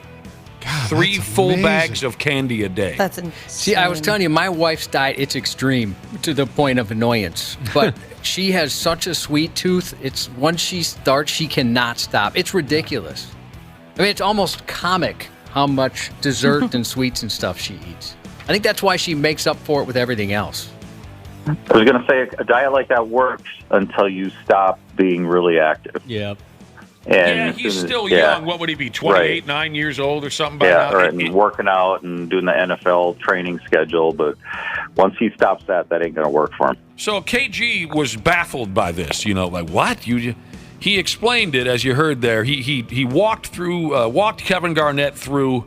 God, 3 that's full amazing. bags of candy a day. That's insane. See, I was telling you, my wife's diet, it's extreme to the point of annoyance. But she has such a sweet tooth. It's once she starts, she cannot stop. It's ridiculous. I mean, it's almost comic how much dessert and sweets and stuff she eats. I think that's why she makes up for it with everything else. I was going to say a diet like that works until you stop being really active. Yeah. And he's still young. What would he be, 28, 9 years old or something by now? Right, and working out and doing the NFL training schedule. But once he stops that ain't going to work for him. So KG was baffled by this. Like, what? He explained it, as you heard there. He walked Kevin Garnett through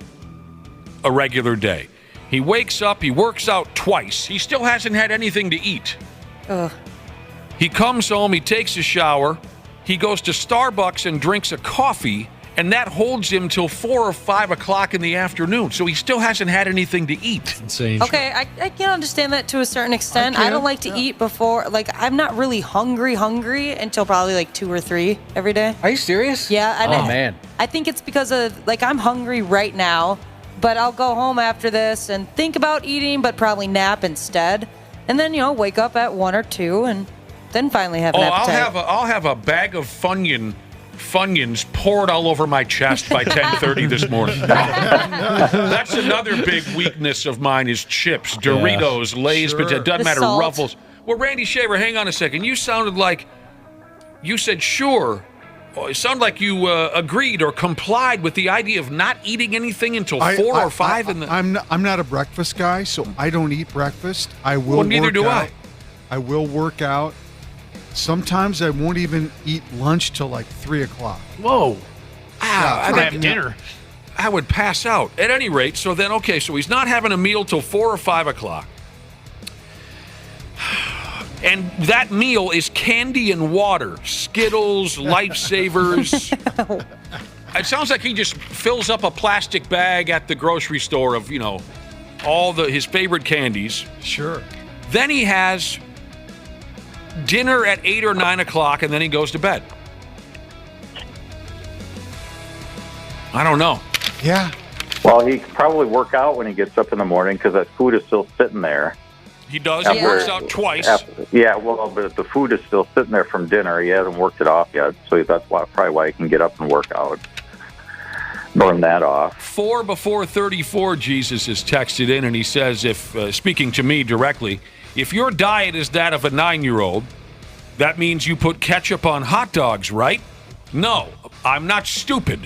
a regular day. He wakes up, he works out twice. He still hasn't had anything to eat. Ugh. He comes home, he takes a shower, he goes to Starbucks and drinks a coffee, and that holds him till 4 or 5 o'clock in the afternoon. So he still hasn't had anything to eat. Insane. Okay, I can understand that to a certain extent. I don't like to eat before, like, I'm not really hungry until probably like 2 or 3 every day. Are you serious? Yeah. Oh, man. I think it's because of, like, I'm hungry right now, but I'll go home after this and think about eating, but probably nap instead. And then, wake up at 1 or 2 and then finally have an appetite. I'll have a bag of Funyuns poured all over my chest by 10:30 this morning. That's another big weakness of mine is chips, Doritos, Lay's, but it doesn't matter, salt. Ruffles. Well, Randy Shaver, hang on a second. You sounded like you said sure. It sounded like you agreed or complied with the idea of not eating anything until 4 or 5 in the... I'm not a breakfast guy, so I don't eat breakfast. I will Well, neither work do out. I. I will work out. Sometimes I won't even eat lunch till like 3 o'clock. Whoa. I have dinner. I would pass out. At any rate, so he's not having a meal till 4 or 5 o'clock. And that meal is candy and water, Skittles, Lifesavers. It sounds like he just fills up a plastic bag at the grocery store of, all his favorite candies. Sure. Then he has dinner at 8 or 9 o'clock, and then he goes to bed. I don't know. Yeah. Well, he can probably work out when he gets up in the morning because that food is still sitting there. He does. He works out twice. But the food is still sitting there from dinner. He hasn't worked it off yet, so that's probably why he can get up and work out. Burn that off. 4 before 34, Jesus has texted in, and he says, speaking to me directly, if your diet is that of a 9-year-old, that means you put ketchup on hot dogs, right? No, I'm not stupid.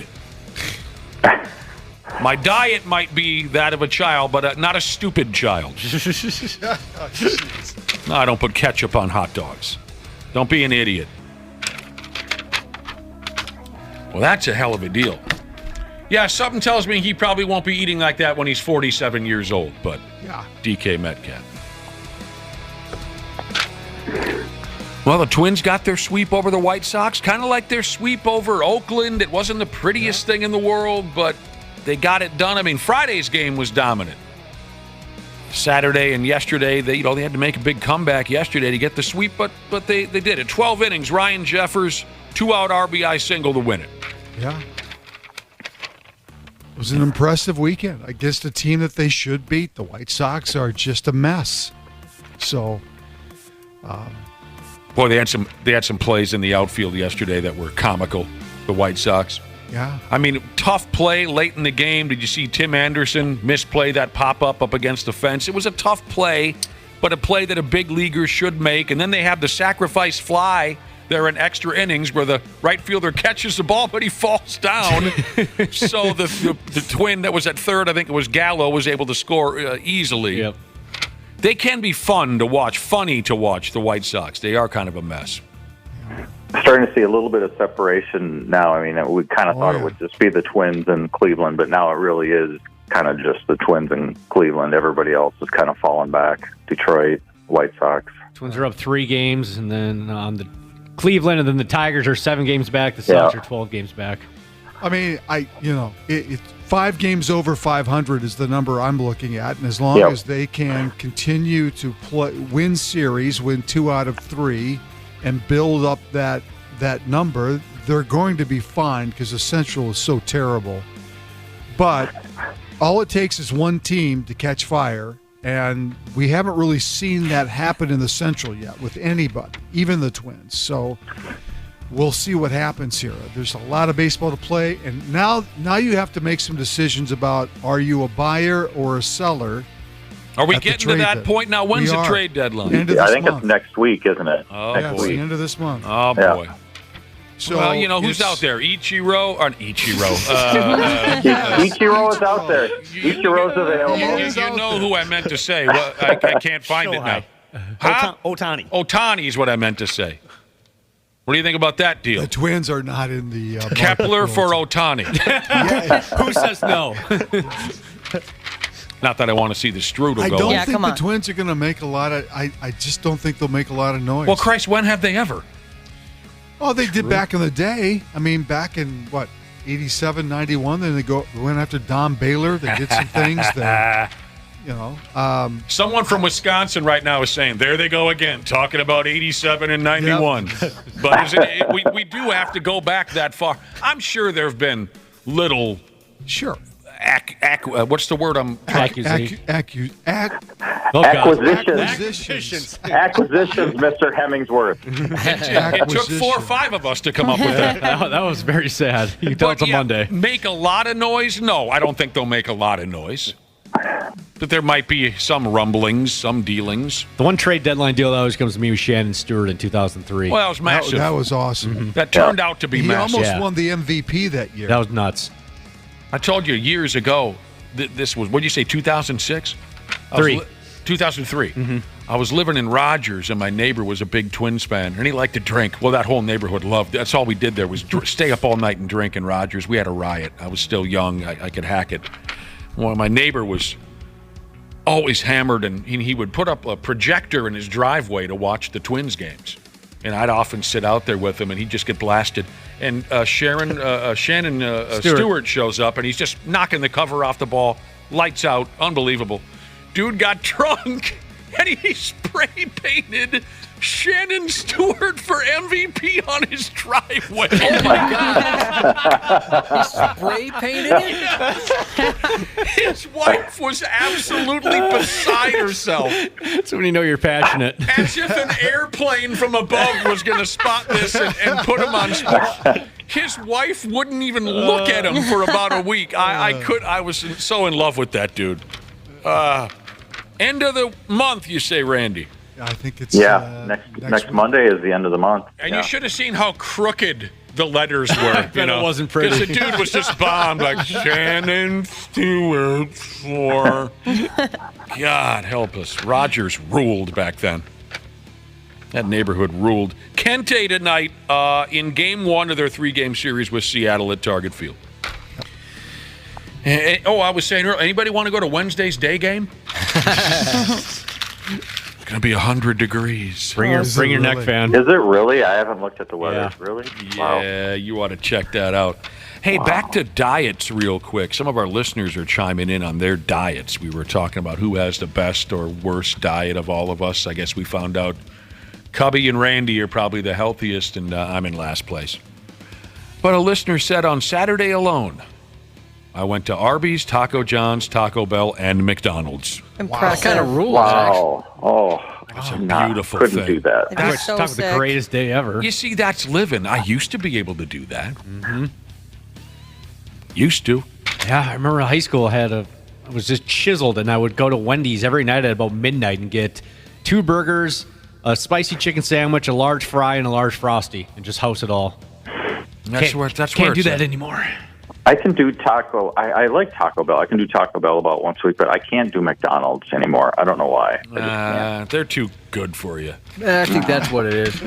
My diet might be that of a child, but not a stupid child. No, I don't put ketchup on hot dogs. Don't be an idiot. Well, that's a hell of a deal. Yeah, something tells me he probably won't be eating like that when he's 47 years old, but yeah. DK Metcalf. Well, the Twins got their sweep over the White Sox, kind of like their sweep over Oakland. It wasn't the prettiest thing in the world, but they got it done. I mean, Friday's game was dominant. Saturday and yesterday, they had to make a big comeback yesterday to get the sweep, but they did it. 12 innings, Ryan Jeffers, 2-out RBI single to win it. Yeah. It was an impressive weekend against a team that they should beat. The White Sox are just a mess. So, boy, they had some plays in the outfield yesterday that were comical. The White Sox. Yeah. I mean, tough play late in the game. Did you see Tim Anderson misplay that pop-up up against the fence? It was a tough play, but a play that a big leaguer should make. And then they have the sacrifice fly there in extra innings where the right fielder catches the ball, but he falls down. So the twin that was at third, I think it was Gallo, was able to score easily. Yep. They can be fun to watch, funny to watch, the White Sox. They are kind of a mess. Starting to see a little bit of separation now. I mean, we kind of thought it would just be the Twins and Cleveland, but now it really is kind of just the Twins and Cleveland. Everybody else is kind of falling back. Detroit, White Sox. Twins are up 3 games, and then on the Cleveland, and then the Tigers are 7 games back. The Sox are 12 games back. I mean, it's 5 games over 500 is the number I'm looking at, and as long as they can continue to win series, win 2 out of 3, and build up that number, they're going to be fine because the Central is so terrible. But all it takes is one team to catch fire, and we haven't really seen that happen in the Central yet with anybody, even the Twins. So we'll see what happens here. There's a lot of baseball to play, and now you have to make some decisions about, are you a buyer or a seller? Are we getting to that point now? When's the trade deadline? I think it's next week, isn't it? Oh, next it's week. the end of this month. Oh, boy. Yeah. So well, who's out there? Ichiro? Ichiro is out there. Ichiro's available. You know who I meant to say. Well, I can't find it now. Otani. Otani is what I meant to say. What do you think about that deal? The Twins are not in the Kepler for Otani. Who says no? Not that I want to see the strudel I go. don't think the Twins are going to make a lot of. I just don't think they'll make a lot of noise. Well, Christ, when have they ever? Oh, they did back in the day. I mean, back in, 87, 91, then they went after Don Baylor. They did some things that, Someone from Wisconsin right now is saying, there they go again, talking about 87 and 91. Yep. But we do have to go back that far. I'm sure there have been little... Sure. What's the word I'm... Acquisitions, Mr. Hemmingsworth. It took 4 or 5 of us to come up with that. That was very sad. You tell it's a Monday. Make a lot of noise? No, I don't think they'll make a lot of noise. But there might be some rumblings, some dealings. The one trade deadline deal that always comes to me was Shannon Stewart in 2003. Well, that was massive. That was awesome. Mm-hmm. That turned out to be massive. He almost won the MVP that year. That was nuts. I told you years ago, this was, what did you say, 2006? 2003. Mm-hmm. I was living in Rogers, and my neighbor was a big Twins fan, and he liked to drink. Well, that whole neighborhood loved it. That's all we did there was stay up all night and drink in Rogers. We had a riot. I was still young. I could hack it. Well, my neighbor was always hammered, and he would put up a projector in his driveway to watch the Twins games. And I'd often sit out there with him, and he'd just get blasted. And Shannon Stewart shows up, and he's just knocking the cover off the ball. Lights out. Unbelievable. Dude got drunk, and he spray painted Shannon Stewart for MVP on his driveway. Oh, my God. He spray painted it? His wife was absolutely beside herself. That's when you know you're passionate. As if an airplane from above was going to spot this and put him on spot. His wife wouldn't even look at him for about a week. I was so in love with that dude. End of the month, you say, Randy? I think it's next Monday is the end of the month. And you should have seen how crooked the letters were. You know, it wasn't pretty. Because the dude was just bombed like Shannon Stewart for. God help us. Rogers ruled back then. That neighborhood ruled. Kente tonight in Game 1 of their 3-game series with Seattle at Target Field. I was saying earlier, anybody want to go to Wednesday's day game? It's going to be 100 degrees. Bring your neck fan. Is it really? I haven't looked at the weather. Yeah. Really? Yeah, you ought to check that out. Hey, back to diets real quick. Some of our listeners are chiming in on their diets. We were talking about who has the best or worst diet of all of us. I guess we found out Cubby and Randy are probably the healthiest, and I'm in last place. But a listener said on Saturday alone, I went to Arby's, Taco John's, Taco Bell, and McDonald's. Impressive. What kind of rules, Wow. Oh, That's a beautiful couldn't thing. do that. That's so Talk about the greatest day ever. You see, that's living. I used to be able to do that. Mm-hmm. Used to. Yeah, I remember in high school I was just chiseled, and I would go to Wendy's every night at about midnight and get 2 burgers, a spicy chicken sandwich, a large fry, and a large Frosty, and just house it all. That's where Can't it's do that at. anymore. I can do Taco. I like Taco Bell. I can do Taco Bell about once a week, but I can't do McDonald's anymore. I don't know why. They're too good for you. I think that's what it is.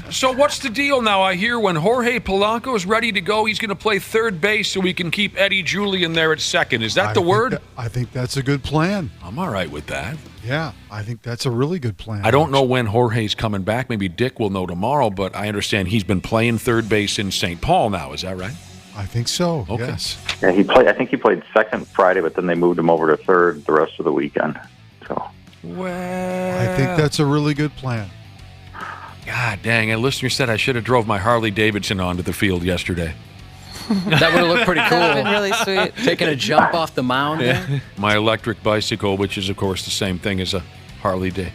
So what's the deal now? I hear when Jorge Polanco is ready to go, he's going to play third base so we can keep Eddie Julian there at second. Is that the word? I think that's a good plan. I'm all right with that. Yeah, I think that's a really good plan. I don't know when Jorge's coming back. Maybe Dick will know tomorrow, but I understand he's been playing third base in St. Paul now. Is that right? I think so. Okay. Yes. Yeah, I think he played second Friday, but then they moved him over to third the rest of the weekend. So. Well, I think that's a really good plan. God dang! A listener said I should have drove my Harley Davidson onto the field yesterday. That would have looked pretty cool. That would have been really sweet. Taking a jump off the mound. Yeah. My electric bicycle, which is, of course, the same thing as a Harley Day.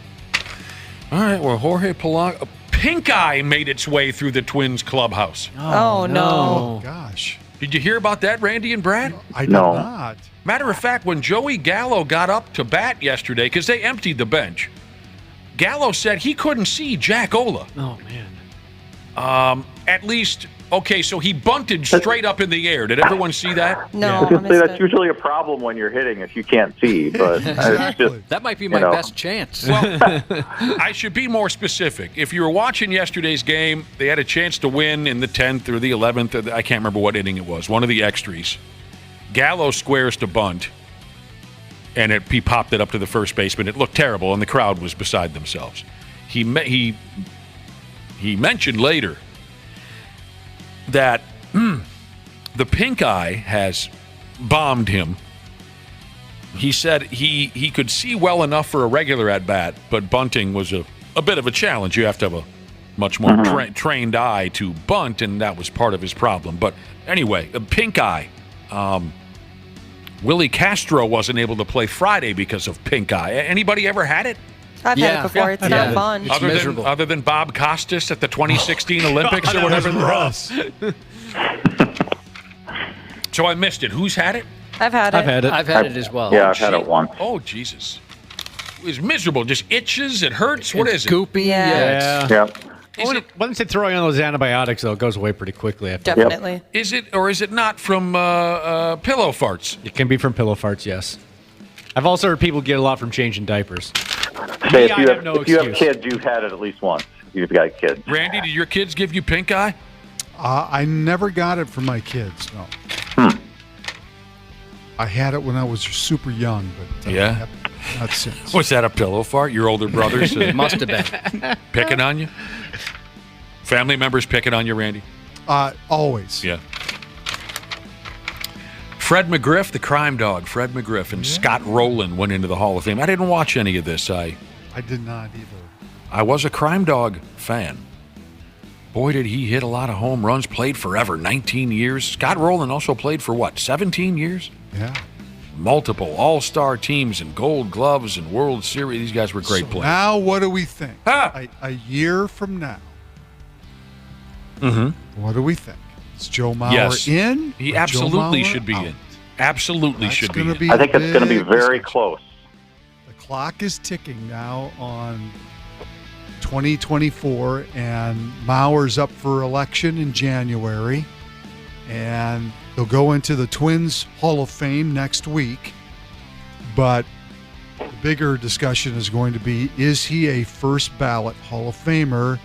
All right, well, Jorge Polanco. Pink Eye made its way through the Twins clubhouse. Oh, no. Oh, gosh. Did you hear about that, Randy and Brad? I did not. Matter of fact, when Joey Gallo got up to bat yesterday, because they emptied the bench, Gallo said he couldn't see Jack Ola. Oh, man. At least, okay, so he bunted straight up in the air. Did everyone see that? No, I was going to say that's usually a problem when you're hitting if you can't see, but it's just, that might be my best chance. Well, I should be more specific. If you were watching yesterday's game, they had a chance to win in the 10th or the 11th. Or I can't remember what inning it was, one of the extras. Gallo squares to bunt, and he popped it up to the first baseman. It looked terrible, and the crowd was beside themselves. He mentioned later that the Pink Eye has bombed him. He said he could see well enough for a regular at-bat, but bunting was a bit of a challenge. You have to have a much more trained eye to bunt, and that was part of his problem. But anyway, Pink Eye. Willie Castro wasn't able to play Friday because of Pink Eye. Anybody ever had it? I've had it before. It's not fun. It's miserable. Other than Bob Costas at the 2016 Olympics or whatever. So I missed it. Who's had it? I've had it. I've had it as well. Yeah, I've had it once. Oh, Jesus. It was miserable. Just itches. It hurts. What is it? Goopy. Yeah. Yeah. Once they throw in those antibiotics, though, it goes away pretty quickly. After Definitely. Is it, or is it not from pillow farts? It can be from pillow farts, yes. I've also heard people get a lot from changing diapers. Say, Me, I have no if you have excuse. kids, you've had it at least once. You've got kids. Randy, did your kids give you Pink Eye? I never got it from my kids, no. I had it when I was super young, but Yeah? not since. Was that a pillow fart? Your older brothers Must have been. picking on you? Family members picking on you, Randy? Always. Yeah. Fred McGriff, the crime dog, Fred McGriff, and Scott Rowland went into the Hall of Fame. I didn't watch any of this. I did not either. I was a crime dog fan. Boy, did he hit a lot of home runs, played forever, 19 years. Scott Rowland also played for, 17 years? Yeah. Multiple all-star teams and gold gloves and World Series. These guys were great players. Now, what do we think? A year from now, what do we think? Is Joe Mauer in? He or absolutely Joe Mauer should be out? in. Absolutely That's should be gonna in. be I think a it's going to be big very discussion. close. The clock is ticking now on 2024, and Mauer's up for election in January, and they'll go into the Twins Hall of Fame next week. But the bigger discussion is going to be, is he a first ballot Hall of Famer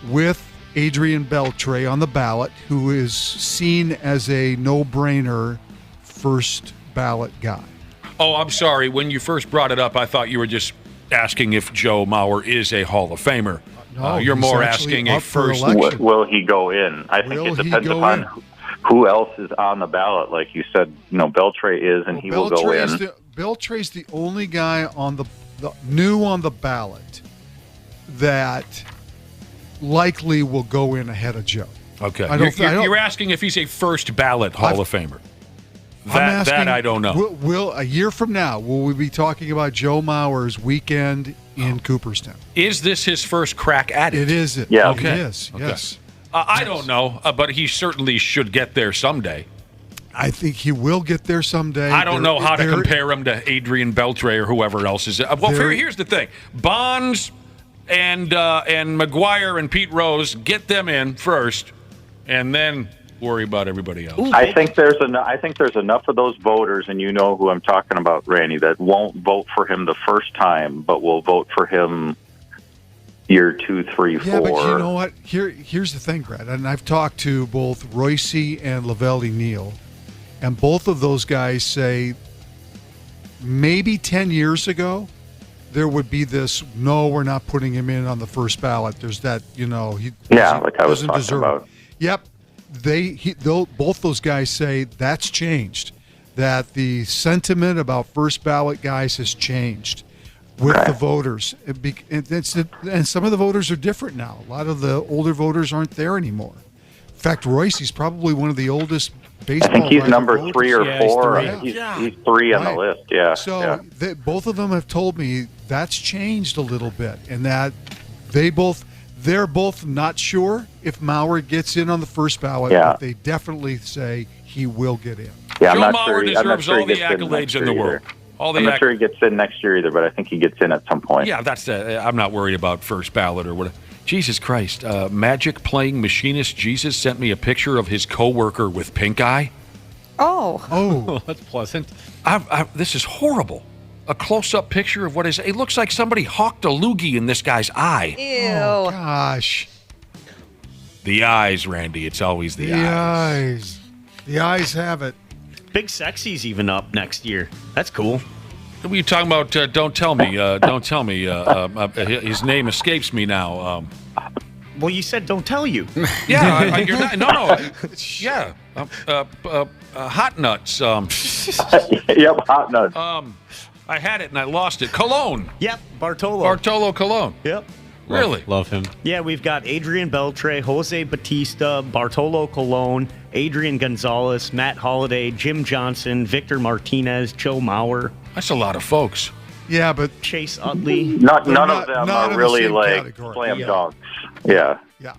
with Adrian Beltre on the ballot, who is seen as a no-brainer first ballot guy? Oh, I'm sorry. When you first brought it up, I thought you were just asking if Joe Mauer is a Hall of Famer. No, you're he's more actually asking a up for first. election. Will he go in? I think it depends upon who else is on the ballot. Like you said, Beltre is, and he will go in. Beltre's the only guy on the new on the ballot that likely will go in ahead of Joe. Okay. You're asking if he's a first ballot Hall of Famer. That I don't know. Will a year from now, will we be talking about Joe Mauer's weekend in Cooperstown? Is this his first crack at it? It is. Yeah. Okay. It is. Okay. Yes. I don't know, but he certainly should get there someday. I think he will get there someday. I don't know how to compare him to Adrian Beltre or whoever else is. Well, here's the thing: Bonds and McGuire and Pete Rose, get them in first, and then worry about everybody else. I think there's enough of those voters, and you know who I'm talking about, Randy, that won't vote for him the first time, but will vote for him year 2, 3, 4. Yeah, but you know what? Here's the thing, Brad. And I've talked to both Royce and Lavelle Neal, and both of those guys say maybe 10 years ago there would be this, no, we're not putting him in on the first ballot. There's that, he like I was talking about. Yep. Both those guys say that's changed, that the sentiment about first ballot guys has changed with the voters. And some of the voters are different now. A lot of the older voters aren't there anymore. In fact, Royce, he's probably one of the oldest baseball. I think he's number voters. 3 or 4. He's 3 on the list. Yeah. So both of them have told me that's changed a little bit, and that they're both not sure if Mauer gets in on the first ballot, but they definitely say he will get in. Yeah, Joe Mauer deserves all the accolades in the world. I'm not sure he gets in next year either, but I think he gets in at some point. Yeah, I'm not worried about first ballot or whatever. Jesus Christ. Magic playing machinist Jesus sent me a picture of his coworker with pink eye. Oh, that's pleasant. This is horrible. A close-up picture of it looks like somebody hawked a loogie in this guy's eye. Ew. Oh, gosh. The eyes, Randy. It's always the eyes. The eyes have it. Big Sexy's even up next year. That's cool. What are you talking about? Don't tell me. Don't tell me. His name escapes me now. Well, you said don't tell you. Yeah, you're not. No. Yeah. Hot nuts. Yep, hot nuts. I had it and I lost it. Cologne. Yep, Bartolo. Bartolo Colon. Yep. Really? Love him. Yeah, we've got Adrian Beltre, Jose Batista, Bartolo Colon, Adrian Gonzalez, Matt Holliday, Jim Johnson, Victor Martinez, Joe Mauer. That's a lot of folks. Yeah, but Chase Utley. None of them are really like slam dunks. Yeah. Yeah.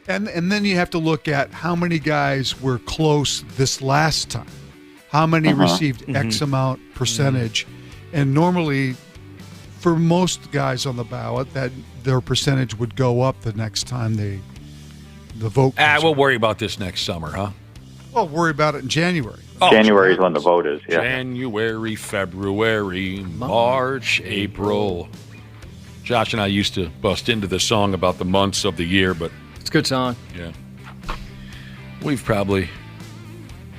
And then you have to look at how many guys were close this last time. How many received X amount percentage. And normally, for most guys on the ballot, that their percentage would go up the next time the vote. We'll worry about this next summer, huh? Well, worry about it in January. January is when the vote is. Yeah. January, February, March, April. Josh and I used to bust into the song about the months of the year, but it's a good song. Yeah,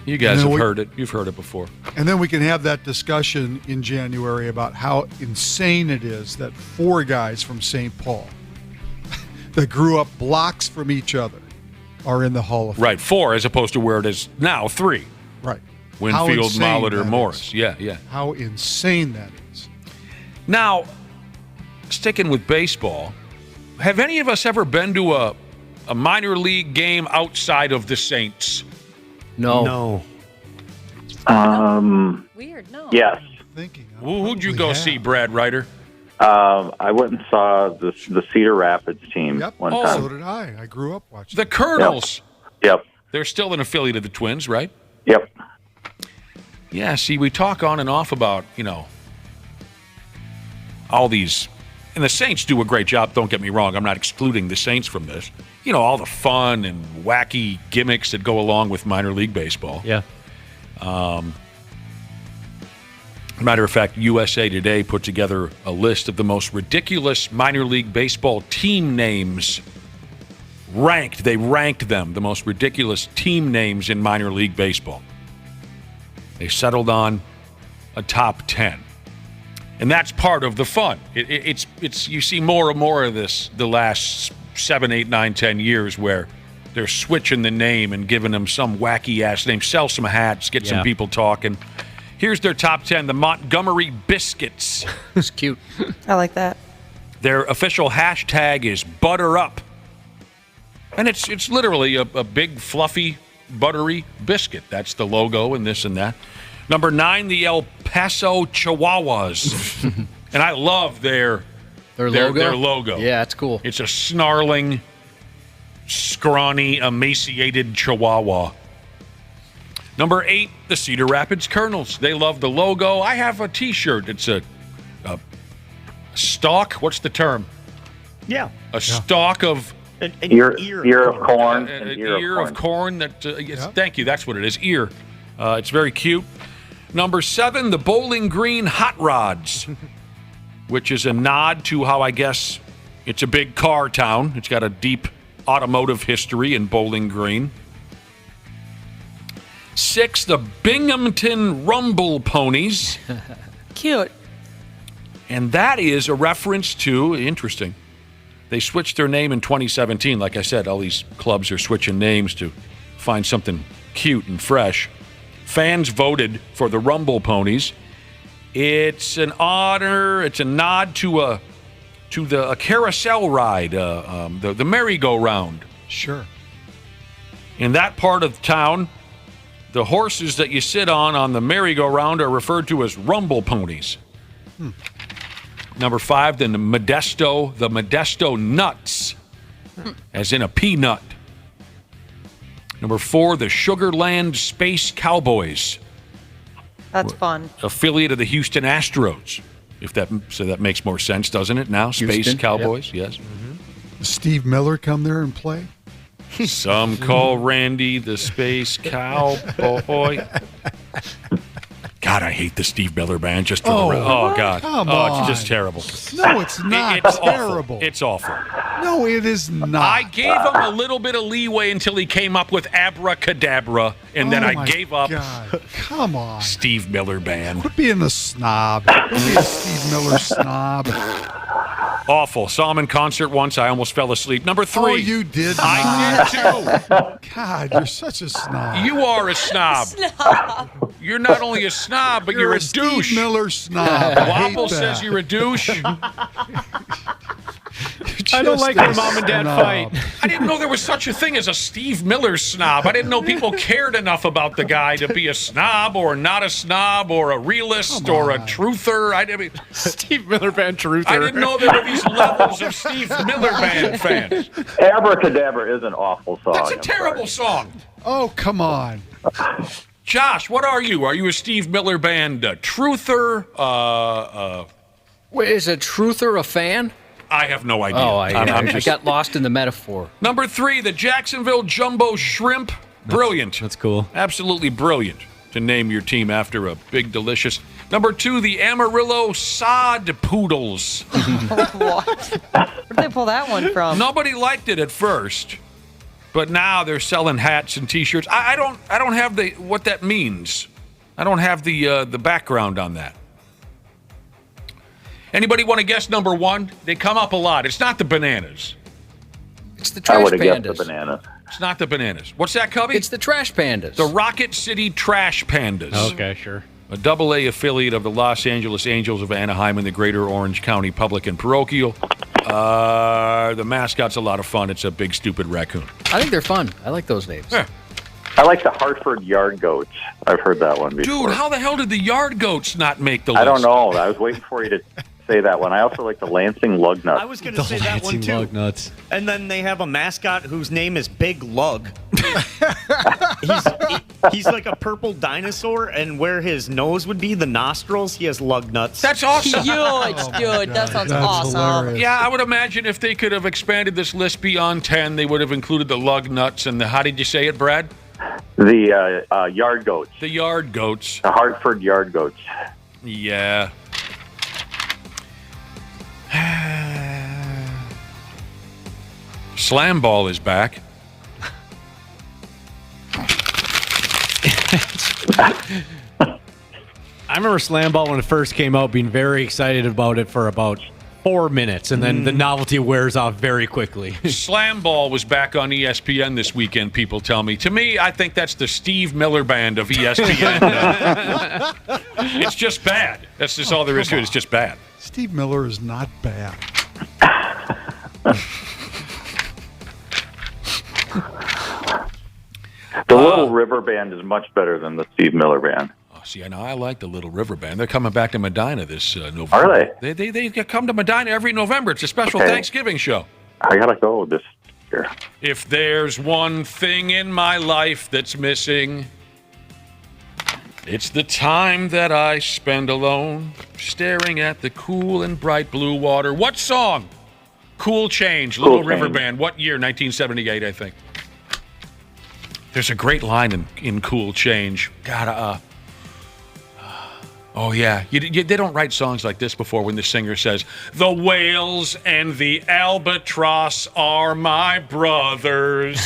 you guys have heard it. You've heard it before. And then we can have that discussion in January about how insane it is that 4 guys from St. Paul that grew up blocks from each other are in the Hall of Fame. Right, 4 as opposed to where it is now 3. Right. Winfield, Molitor, Morris. Yeah. How insane that is. Now, sticking with baseball, have any of us ever been to a minor league game outside of the Saints? No. Weird. No. Yes. Who'd you go see, Brad Ryder? I went and saw the Cedar Rapids team one time. So did I. I grew up watching the Colonels. Yep. They're still an affiliate of the Twins, right? Yep. Yeah, see, we talk on and off about, all these And the Saints do a great job. Don't get me wrong. I'm not excluding the Saints from this. You know, all the fun and wacky gimmicks that go along with minor league baseball. Yeah. Matter of fact, USA Today put together a list of the most ridiculous minor league baseball team names ranked. They ranked them, the most ridiculous team names in minor league baseball. They settled on a top 10. And that's part of the fun. It's you see more and more of this the last 7, 8, 9, 10 years where they're switching the name and giving them some wacky-ass name. Sell some hats, get some people talking. Here's their top 10, the Montgomery Biscuits. It's cute. I like that. Their official hashtag is Butter Up. And it's literally a big, fluffy, buttery biscuit. That's the logo and this and that. Number 9, the El Paso Chihuahuas. And I love their logo. Yeah, it's cool. It's a snarling, scrawny, emaciated Chihuahua. Number 8, the Cedar Rapids Colonels. They love the logo. I have a T-shirt. It's a stalk. What's the term? Yeah. A stalk of... An ear of corn. An ear of corn. Thank you. That's what it is. Ear. It's very cute. Number 7, the Bowling Green Hot Rods, which is a nod to how I guess it's a big car town. It's got a deep automotive history in Bowling Green. 6, the Binghamton Rumble Ponies. Cute. And that is a reference to, interesting, they switched their name in 2017. Like I said, all these clubs are switching names to find something cute and fresh. Fans voted for the Rumble Ponies. It's an honor, it's a nod to a carousel ride, the merry-go-round. Sure. In that part of town, the horses that you sit on the merry-go-round are referred to as Rumble Ponies. Number 5, the Modesto Nuts, as in a peanut. Number 4, the Sugarland Space Cowboys. That's fun. Affiliate of the Houston Astros. That makes more sense, doesn't it now? Space Houston, Cowboys, yep. Yes. Does Steve Miller come there and play? Some call Randy the Space Cowboy. God, I hate the Steve Miller Band. Just for God. Come on. It's just terrible. No, it's not It's terrible. Awful. It's awful. No, it is not. I gave him a little bit of leeway until he came up with Abracadabra, and then I gave up. God. Come on. Steve Miller Band. Quit being a snob. Quit being a Steve Miller snob. Awful. Saw him in concert once. I almost fell asleep. Number 3. Oh, you did. I did too. God, you're such a snob. You are a snob. You're not only a snob, but you're a douche. Steve Miller snob. I hate Wobble that. says you're a douche. I don't like when mom and dad fight. I didn't know there was such a thing as a Steve Miller snob. I didn't know people cared enough about the guy to be a snob or not a snob or a realist or a truther. Steve Miller Band truther. I didn't know there were these levels of Steve Miller Band fans. Abracadabra is an awful song. That's a terrible song. Oh, come on. Josh, what are you? Are you a Steve Miller Band truther? Wait, is a truther a fan? I have no idea. Oh, I got lost in the metaphor. Number 3, the Jacksonville Jumbo Shrimp. Brilliant. That's cool. Absolutely brilliant to name your team after a big, delicious. Number 2, the Amarillo Sod Poodles. What? Where did they pull that one from? Nobody liked it at first, but now they're selling hats and T-shirts. I don't have what that means. I don't have the background on that. Anybody want to guess number 1? They come up a lot. It's not the Bananas. It's the Trash I would have guessed Pandas. the banana. It's not the Bananas. What's that, Cubby? It's the Trash Pandas. The Rocket City Trash Pandas. Okay, sure. A AA affiliate of the Los Angeles Angels of Anaheim and the Greater Orange County Public and Parochial. The mascot's a lot of fun. It's a big, stupid raccoon. I think they're fun. I like those names. Yeah. I like the Hartford Yard Goats. I've heard that one before. Dude, how the hell did the Yard Goats not make the list? I don't know. I was waiting for you to say that one. I also like the Lansing lug nuts. I was going to say that one too. Lug nuts. And then they have a mascot whose name is Big Lug. he's like a purple dinosaur, and where his nose would be, the nostrils, he has lug nuts. That's awesome. Huge, dude. That sounds awesome. Yeah, I would imagine if they could have expanded this list beyond 10, they would have included the lug nuts and the, how did you say it, Brad? The yard goats. The yard goats. The Hartford yard goats. Yeah. Slam ball is back. I remember Slam Ball when it first came out being very excited about it for about 4 minutes, and then the novelty wears off very quickly. Slam Ball was back on ESPN this weekend, people tell me. To me, I think that's the Steve Miller Band of ESPN. It's just bad. That's just all there is to it. It's just bad. Steve Miller is not bad. The Little River Band is much better than the Steve Miller Band. Oh, see, I know I like the Little River Band. They're coming back to Medina this November. Are they? They come to Medina every November. It's a special Thanksgiving show. I gotta go this year. If there's one thing in my life that's missing, it's the time that I spend alone, staring at the cool and bright blue water. What song? Cool Change, Little River Band. What year? 1978, I think. There's a great line in Cool Change. Oh, yeah. They don't write songs like this before when the singer says, "The whales and the albatross are my brothers."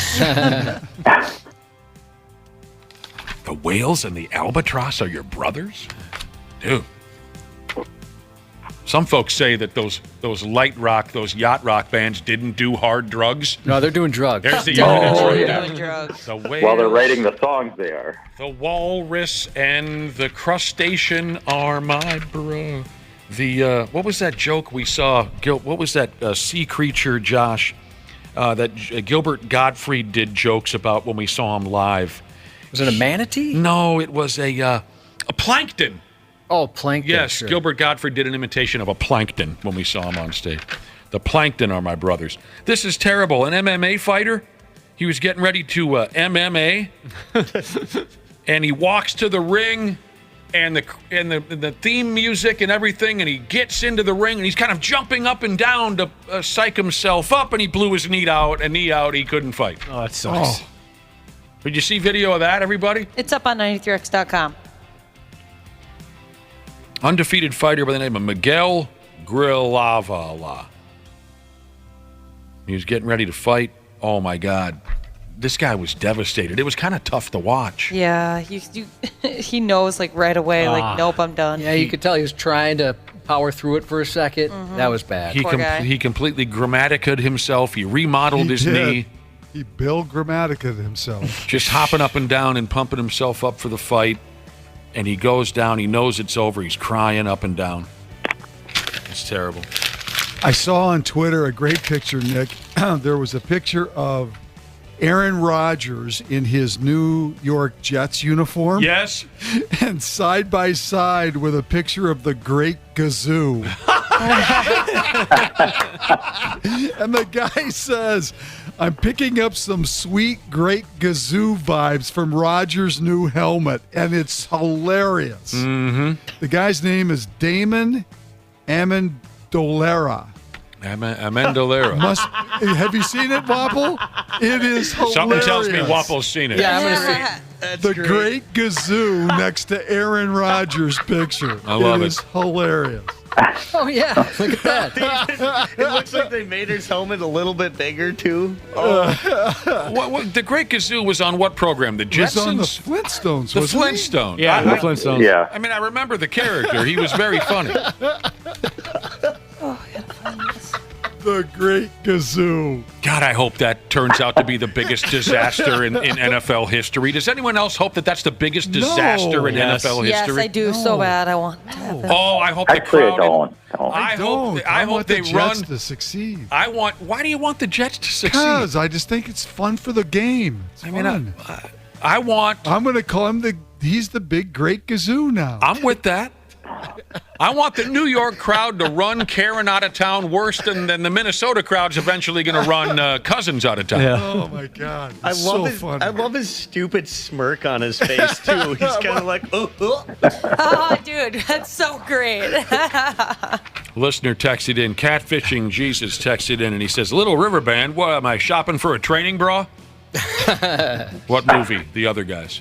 The whales and the albatross are your brothers? Dude. Some folks say that those light rock, those yacht rock bands didn't do hard drugs. No, they're doing drugs. There's the evidence right there. Doing drugs. The whales, While they're writing the songs, they are. The walrus and the crustacean are my bro. The what was that joke we saw? What was that sea creature, Josh? That Gilbert Gottfried did jokes about when we saw him live. Was it a manatee? No, it was a plankton. Oh, plankton. Yes, sure. Gilbert Gottfried did an imitation of a plankton when we saw him on stage. The plankton are my brothers. This is terrible. An MMA fighter, he was getting ready to MMA, and he walks to the ring, and the theme music and everything, and he gets into the ring, and he's kind of jumping up and down to psych himself up, and he blew his knee out. He couldn't fight. Oh, that sucks. Oh. Did you see video of that, everybody? It's up on 93x.com. Undefeated fighter by the name of Miguel Grillavala. He was getting ready to fight. Oh, my God. This guy was devastated. It was kind of tough to watch. Yeah, he knows like right away, like, nope, I'm done. Yeah, you could tell he was trying to power through it for a second. Mm-hmm. That was bad. He completely grammaticaed himself. He remodeled his knee. He Bill Grammatica himself. Just hopping up and down and pumping himself up for the fight. And he goes down. He knows it's over. He's crying up and down. It's terrible. I saw on Twitter a great picture, Nick. There was a picture of Aaron Rodgers in his New York Jets uniform. Yes. And side by side with a picture of the Great Gazoo. And the guy says, "I'm picking up some sweet Great Gazoo vibes from Rodgers' new helmet." And it's hilarious. Mm-hmm. The guy's name is Damon Amendolara. Amendolara. Have you seen it, Wapple? It is hilarious. Something tells me Wapple's seen it. Yeah, I'm going to see it. That's the Great Gazoo next to Aaron Rodgers' picture. I love it. It is hilarious. Oh, yeah. Look at that. It looks like they made his helmet a little bit bigger, too. What, the Great Gazoo was on what program? The Jetsons? It was on the Flintstones, The wasn't Flintstones. Yeah, the Flintstones. Yeah. I mean, I remember the character. He was very funny. The Great Gazoo. God, I hope that turns out to be the biggest disaster in NFL history. Does anyone else hope that that's the biggest disaster in NFL Yes, history? I do so bad. I want to have it. Oh, I hope the Actually, I crowd. don't. I hope want they the run. Jets to succeed. Why do you want the Jets to succeed? Because I just think it's fun for the game. It's fun. I want. I'm going to call him he's the big Great Gazoo now. I'm with that. I want the New York crowd to run Karen out of town worse than the Minnesota crowd's eventually going to run Cousins out of town. Yeah. Oh my God! I love funny. I love his stupid smirk on his face too. He's kind of like, Oh, dude, that's so great. Listener texted in, Catfishing Jesus texted in, and he says, Little River Band, what, am I shopping for a training bra? What movie? The other guys.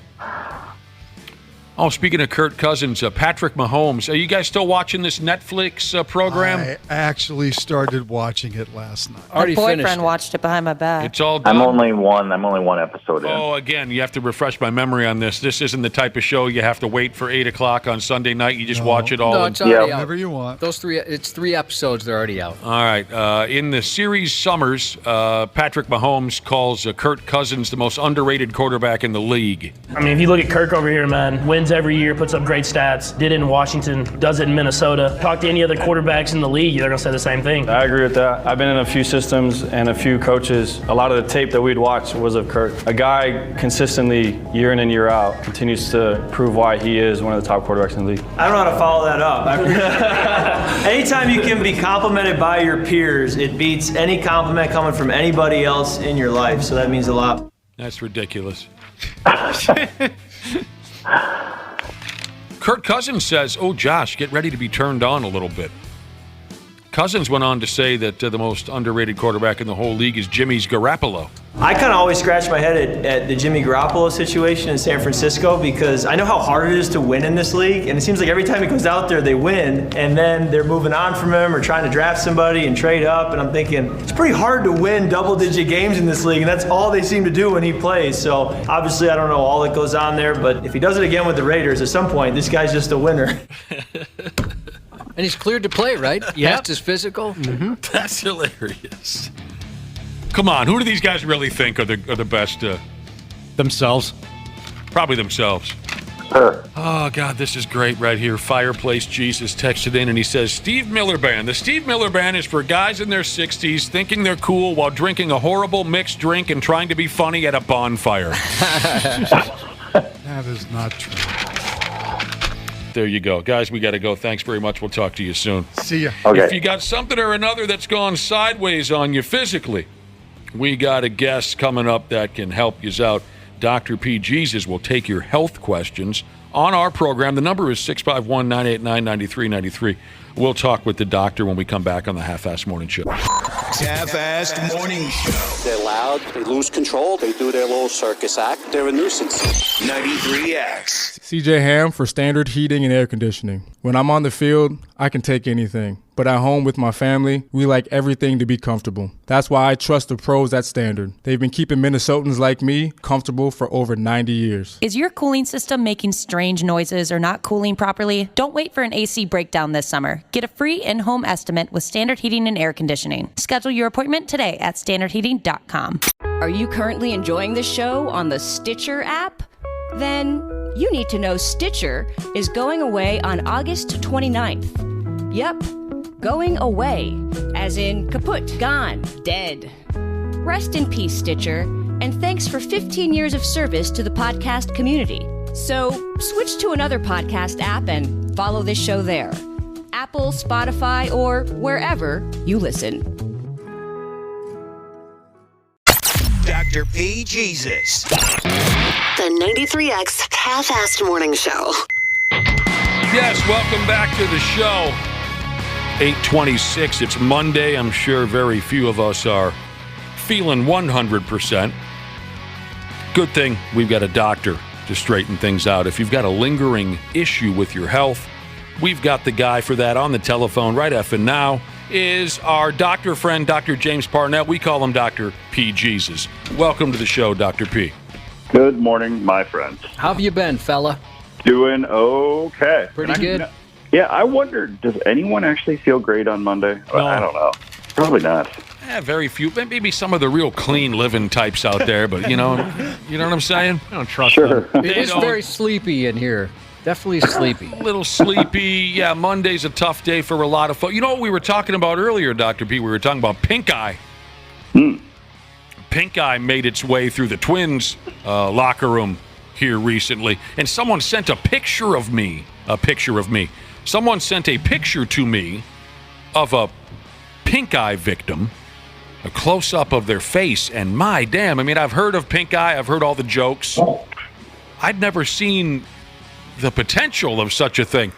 Oh, speaking of Kirk Cousins, Patrick Mahomes. Are you guys still watching this Netflix program? I actually started watching it last night. My boyfriend watched it behind my back. It's all done. I'm only one episode in. Oh, again, you have to refresh my memory on this. This isn't the type of show you have to wait for 8 o'clock on Sunday night. You just watch it all. No, it's already out. Whenever you want. It's 3 episodes. They're already out. All right. In the series Summers, Patrick Mahomes calls Kirk Cousins the most underrated quarterback in the league. I mean, if you look at Kirk over here, man, wins every year, puts up great stats, did it in Washington, does it in Minnesota. Talk to any other quarterbacks in the league, they're going to say the same thing. I agree with that. I've been in a few systems and a few coaches. A lot of the tape that we'd watch was of Kirk. A guy consistently, year in and year out, continues to prove why he is one of the top quarterbacks in the league. I don't know how to follow that up. Anytime you can be complimented by your peers, it beats any compliment coming from anybody else in your life, so that means a lot. That's ridiculous. Kirk Cousins says, oh, Josh, get ready to be turned on a little bit. Cousins went on to say that the most underrated quarterback in the whole league is Jimmy Garoppolo. I kind of always scratch my head at the Jimmy Garoppolo situation in San Francisco because I know how hard it is to win in this league, and it seems like every time he goes out there, they win, and then they're moving on from him or trying to draft somebody and trade up, and I'm thinking, it's pretty hard to win double-digit games in this league, and that's all they seem to do when he plays. So obviously I don't know all that goes on there, but if he does it again with the Raiders, at some point, this guy's just a winner. And he's cleared to play, right? Yeah. Passed his physical. Mm-hmm. That's hilarious. Come on, who do these guys really think are the best? Themselves. Probably themselves. Oh, God, this is great right here. Fireplace Jesus texted in, and he says, Steve Miller Band. The Steve Miller Band is for guys in their 60s thinking they're cool while drinking a horrible mixed drink and trying to be funny at a bonfire. That is not true. There you go. Guys, we got to go. Thanks very much. We'll talk to you soon. See ya. Okay. If you got something or another that's gone sideways on you physically, we got a guest coming up that can help you out. Dr. P. Jesus will take your health questions on our program. The number is 651-989-9393. We'll talk with the doctor when we come back on the Half-Assed Morning Show. Half-Assed Morning Show. They're loud, they lose control, they do their little circus act, they're a nuisance. 93X. CJ Ham for Standard Heating and Air Conditioning. When I'm on the field, I can take anything. But at home with my family, we like everything to be comfortable. That's why I trust the pros at Standard. They've been keeping Minnesotans like me comfortable for over 90 years. Is your cooling system making strange noises or not cooling properly? Don't wait for an AC breakdown this summer. Get a free in-home estimate with Standard Heating and Air Conditioning. Schedule your appointment today at standardheating.com. Are you currently enjoying the show on the Stitcher app? Then you need to know Stitcher is going away on August 29th. Yep. Going away, as in kaput, gone, dead. Rest in peace, Stitcher, and thanks for 15 years of service to the podcast community. So switch to another podcast app and follow this show there. Apple, Spotify, or wherever you listen. Dr. P. Jesus. The 93X Half-Assed Morning Show. Yes, welcome back to the show. 8:26. It's Monday. I'm sure very few of us are feeling 100%. Good thing we've got a doctor to straighten things out. If you've got a lingering issue with your health, we've got the guy for that on the telephone right effing now is our doctor friend, Dr. James Parnell. We call him Dr. P. Jesus. Welcome to the show, Dr. P. Good morning, my friends. How have you been, fella? Doing okay. Pretty good. Yeah, I wonder, does anyone actually feel great on Monday? No. I don't know. Probably not. Very few. Maybe some of the real clean living types out there, but you know what I'm saying? I don't trust them. It is very sleepy in here. Definitely sleepy. A little sleepy. Yeah, Monday's a tough day for a lot of folks. You know what we were talking about earlier, Dr. P? We were talking about Pink Eye. Pink Eye made its way through the Twins locker room here recently, and someone sent a picture of me. Someone sent a picture to me of a pink eye victim, a close-up of their face, and my damn, I mean, I've heard of pink eye, I've heard all the jokes. I'd never seen the potential of such a thing.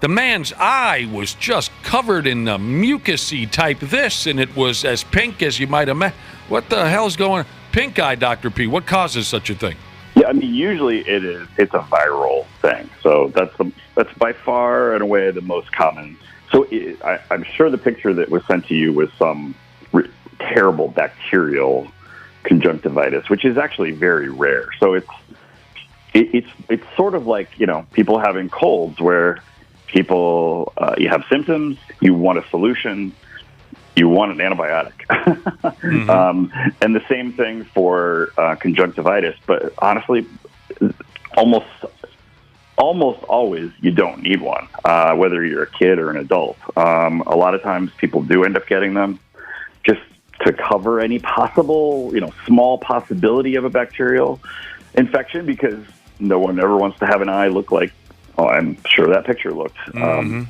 The man's eye was just covered in a mucusy type this, and it was as pink as you might imagine. What the hell's going on? Pink eye, Dr. P, what causes such a thing? Yeah, I mean, usually it's a viral thing. So that's by far and away the most common. So I'm sure the picture that was sent to you was some terrible bacterial conjunctivitis, which is actually very rare. So it's sort of like, people having colds where people, you have symptoms, you want a solution, you want an antibiotic. And the same thing for conjunctivitis, but honestly, almost always you don't need one, whether you're a kid or an adult. A lot of times people do end up getting them just to cover any possible, small possibility of a bacterial infection, because no one ever wants to have an eye look like, I'm sure that picture looked. Yeah.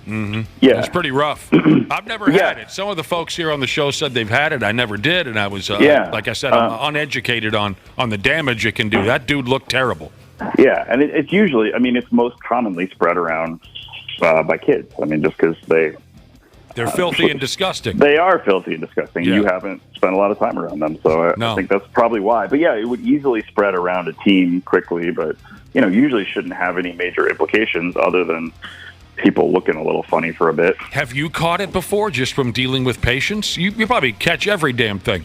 It's pretty rough. I've never had it. Some of the folks here on the show said they've had it. I never did, and I was, like I said, I'm uneducated on the damage it can do. That dude looked terrible. Yeah, and it's usually, it's most commonly spread around by kids. Just because they're filthy and disgusting. They are filthy and disgusting. Yeah. You haven't spent a lot of time around them, so I think that's probably why. But yeah, it would easily spread around a team quickly, but usually shouldn't have any major implications other than people looking a little funny for a bit. Have you caught it before, just from dealing with patients? You probably catch every damn thing.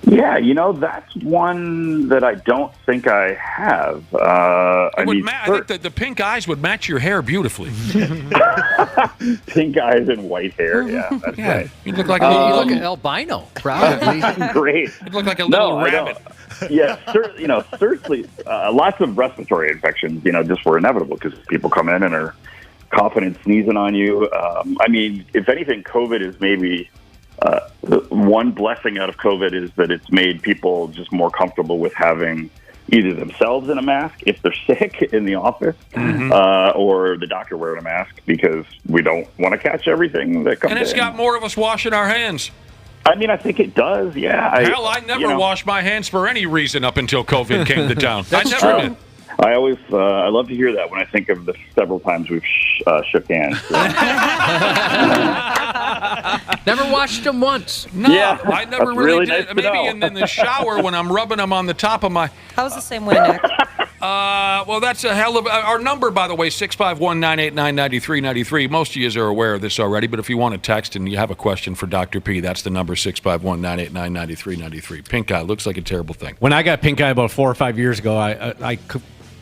Yeah, that's one that I don't think I have. I think that the pink eyes would match your hair beautifully. Pink eyes and white hair, yeah. That's nice. You look like an albino, probably. Great. You look like a little rabbit. Yeah, certainly lots of respiratory infections, just were inevitable because people come in and are coughing and sneezing on you. If anything, COVID is maybe... one blessing out of COVID is that it's made people just more comfortable with having either themselves in a mask if they're sick in the office, or the doctor wearing a mask, because we don't want to catch everything that comes in. And it's got more of us washing our hands. I think it does, yeah. I never washed my hands for any reason up until COVID came to town. I never did. I always, I love to hear that when I think of the several times we've shook hands. Never washed them once. No, Yeah, I never that's really really did. nice to Maybe know. in the shower when I'm rubbing them on the top of my... I was the same way, Nick. Well, that's a hell of... Our number, by the way, 651-989-9393. Most of you are aware of this already, but if you want to text and you have a question for Dr. P, that's the number, 651-989-9393. Pink eye looks like a terrible thing. When I got pink eye about 4 or 5 years ago, I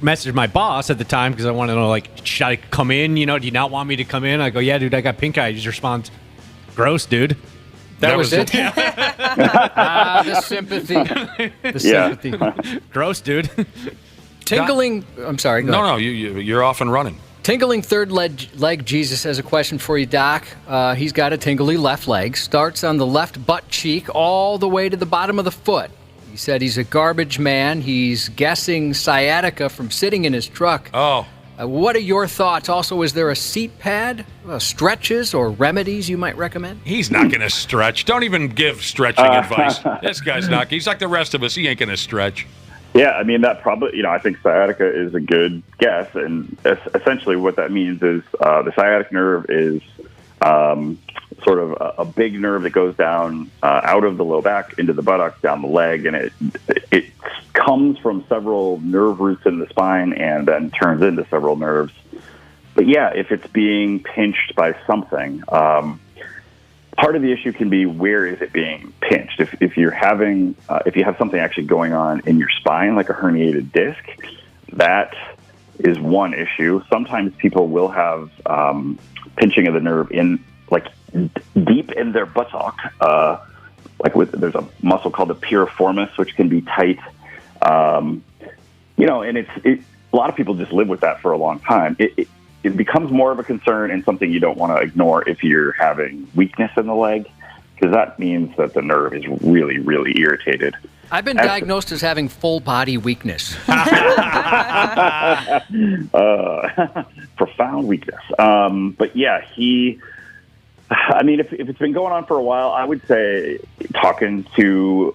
messaged my boss at the time because I wanted to know, should I come in? Do you not want me to come in? I go, yeah, dude, I got pink eye. He just responds, gross, dude. That was it? The sympathy. The sympathy. Gross, dude. Tingling, I'm sorry. Go ahead. No, you're off and running. Tingling third leg Jesus has a question for you, Doc. He's got a tingly left leg. Starts on the left butt cheek all the way to the bottom of the foot. He said he's a garbage man. He's guessing sciatica from sitting in his truck. Oh. What are your thoughts? Also, is there a seat pad, stretches, or remedies you might recommend? He's not going to stretch. Don't even give stretching advice. This guy's not. He's like the rest of us. He ain't going to stretch. Yeah, that probably, I think sciatica is a good guess. And essentially what that means is the sciatic nerve is sort of a big nerve that goes down out of the low back into the buttocks, down the leg, and it comes from several nerve roots in the spine and then turns into several nerves. But yeah, if it's being pinched by something, part of the issue can be where is it being pinched. If you have something actually going on in your spine, like a herniated disc, that is one issue. Sometimes people will have pinching of the nerve in deep in their buttock. There's a muscle called the piriformis, which can be tight. And a lot of people just live with that for a long time. It becomes more of a concern and something you don't want to ignore if you're having weakness in the leg, because that means that the nerve is really, really irritated. I've been diagnosed as having full body weakness. Profound weakness. But yeah, I mean, if it's been going on for a while, I would say going to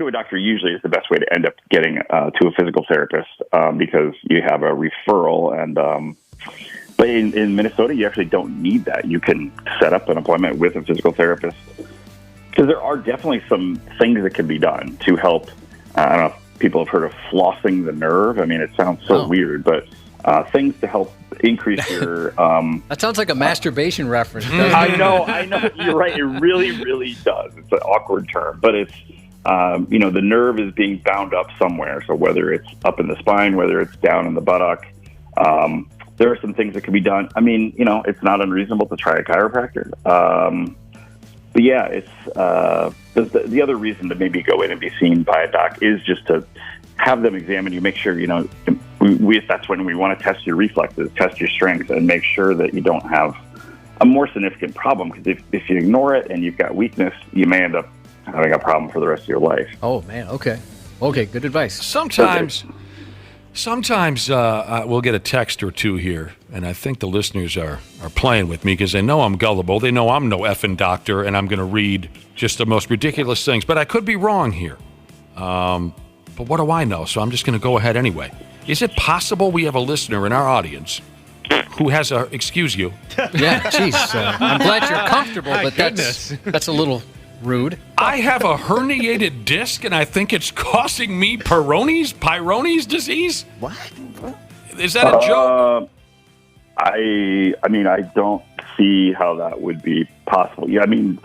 a doctor usually is the best way to end up getting to a physical therapist because you have a referral. And but in Minnesota, you actually don't need that. You can set up an appointment with a physical therapist because there are definitely some things that can be done to help. I don't know if people have heard of flossing the nerve. I mean, it sounds so weird, but things to help increase your... that sounds like a masturbation reference. I know. You're right. It really, really does. It's an awkward term, but it's, the nerve is being bound up somewhere. So whether it's up in the spine, whether it's down in the buttock, there are some things that can be done. I mean, it's not unreasonable to try a chiropractor. But yeah, it's the other reason to maybe go in and be seen by a doc is just to have them examine you, make sure, that's when we want to test your reflexes, test your strength, and make sure that you don't have a more significant problem. Because if you ignore it and you've got weakness, you may end up having a problem for the rest of your life. Oh, man. Okay, good advice. Sometimes we'll get a text or two here, and I think the listeners are playing with me because they know I'm gullible. They know I'm no effing doctor, and I'm going to read just the most ridiculous things. But I could be wrong here. But what do I know? So I'm just going to go ahead anyway. Is it possible we have a listener in our audience who has a... Excuse you. Yeah, jeez. I'm glad you're comfortable, but that's a little rude. I have a herniated disc, and I think it's causing me Peyronie's disease? What? Is that a joke? I mean, I don't see how that would be possible. Yeah, I mean...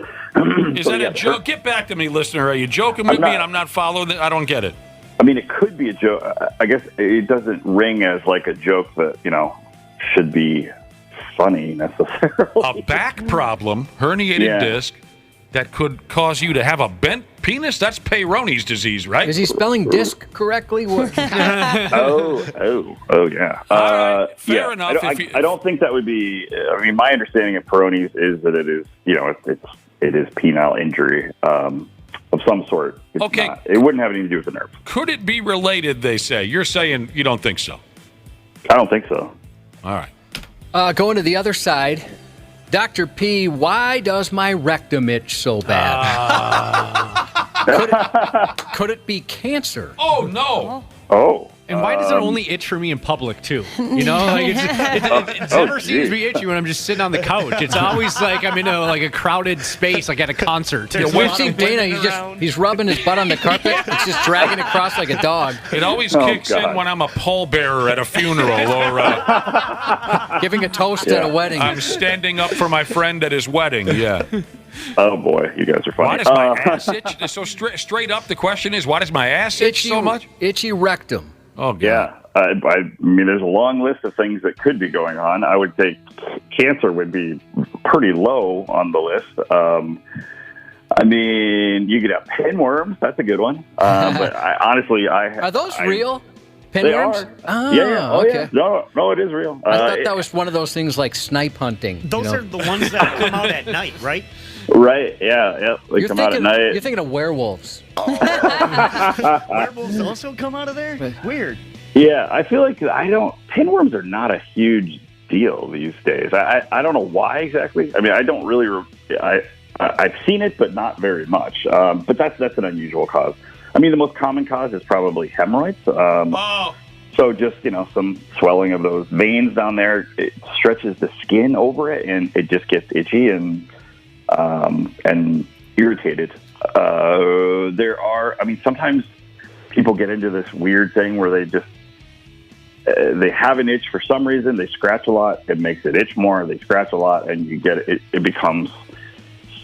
Is that a joke? Get back to me, listener. Are you joking with me and I'm not following it? I don't get it. I mean, it could be a joke. I guess it doesn't ring as like a joke that, should be funny necessarily. A back problem, herniated disc, that could cause you to have a bent penis? That's Peyronie's disease, right? Is he spelling disc correctly? yeah. Fair enough. I don't think that would be... I mean, my understanding of Peyronie's is that it is, it is penile injury of some sort. It wouldn't have anything to do with the nerve. Could it be related, they say? You're saying you don't think so? I don't think so. All right. Going to the other side, Dr. P, why does my rectum itch so bad? Could it be cancer? Oh, no. Oh. And why does it only itch for me in public, too? It never seems to be itchy when I'm just sitting on the couch. It's always like I'm in a crowded space, like at a concert. We've seen Dana, he's rubbing his butt on the carpet. It's just dragging across like a dog. It always kicks in when I'm a pallbearer at a funeral or giving a toast at a wedding. I'm standing up for my friend at his wedding, yeah. Oh, boy, you guys are funny. Why does my ass itch? So straight up, the question is, why does my ass itch so much? Itchy rectum. Oh, God. Yeah. I mean, there's a long list of things that could be going on. I would say cancer would be pretty low on the list. I mean, you could have pinworms. That's a good one. But are those real? Pinworms? Oh, yeah. Oh, okay. Yeah. No, it is real. I thought that was one of those things like snipe hunting. Those are the ones that come out at night, right? Right, yeah. They come out at night. You're thinking of werewolves. Werewolves also come out of there? Weird. Yeah, I feel like pinworms are not a huge deal these days. I don't know why exactly. I mean, I don't really, I've seen it, but not very much. But that's an unusual cause. I mean, the most common cause is probably hemorrhoids. So just, some swelling of those veins down there, it stretches the skin over it and it just gets itchy and irritated. Sometimes people get into this weird thing where they just, they have an itch for some reason. They scratch a lot. It makes it itch more. They scratch a lot and you get it. It becomes